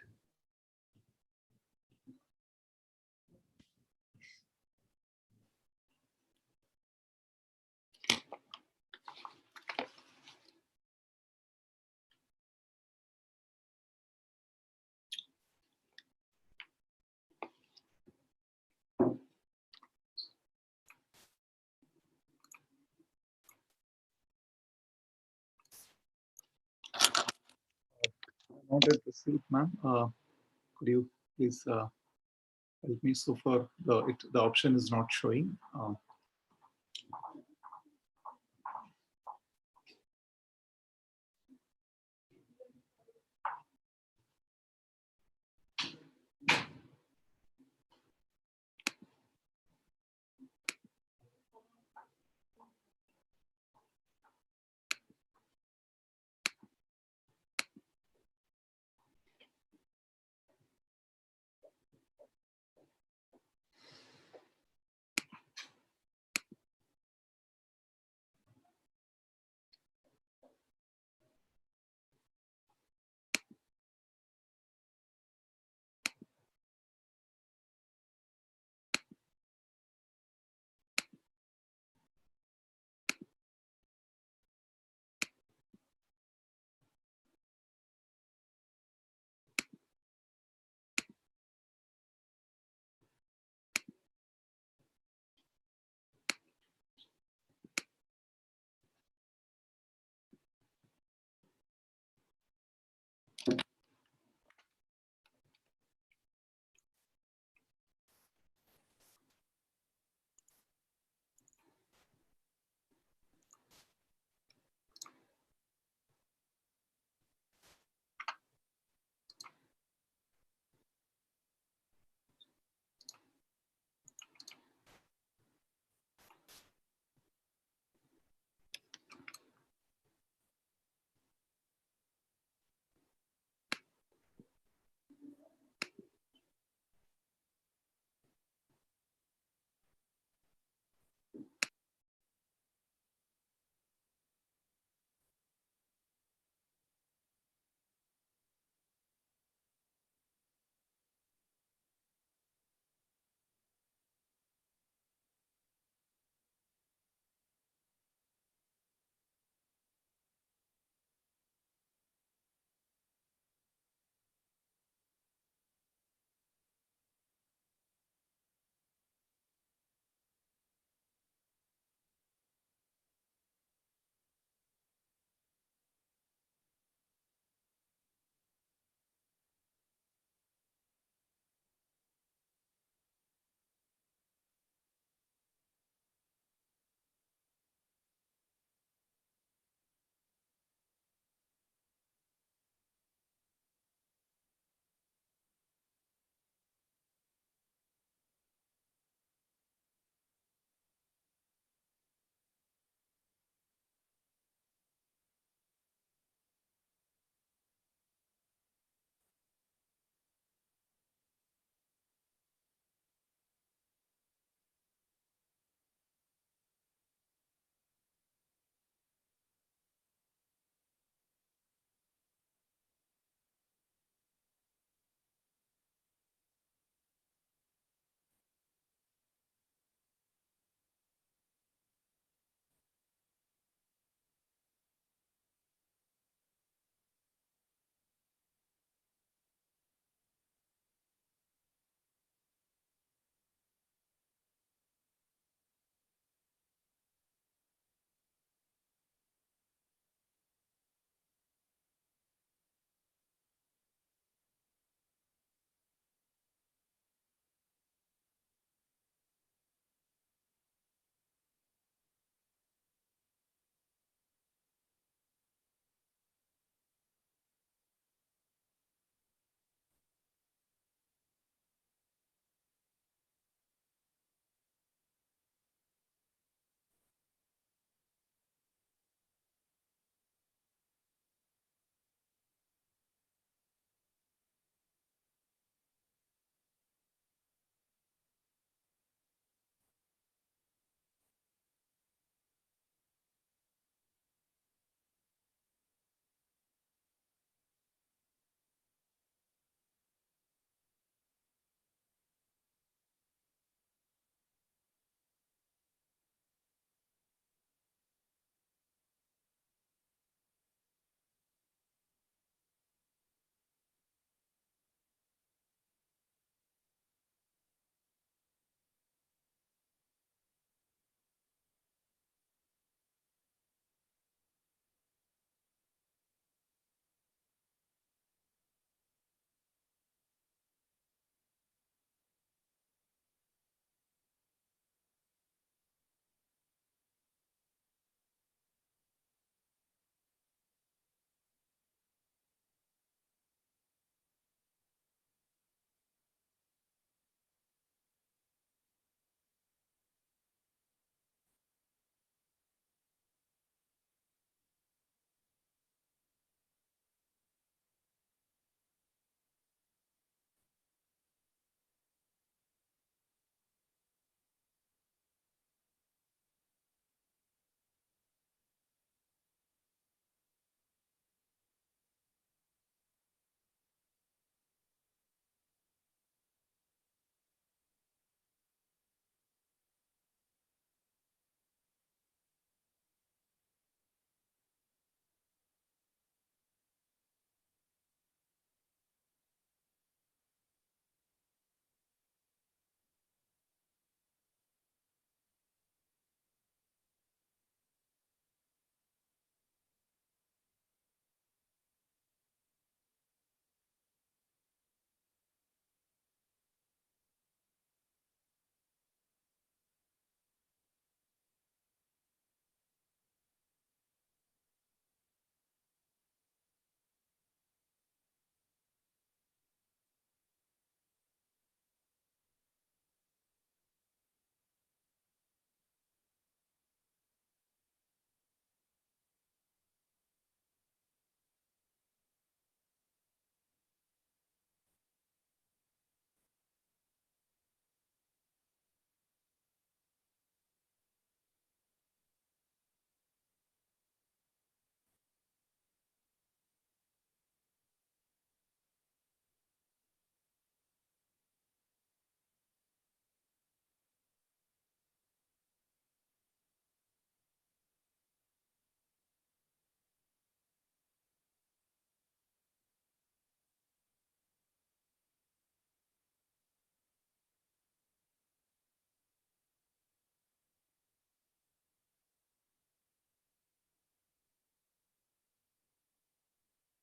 Not at the seat, ma'am. Could you please help me? So far, the option is not showing.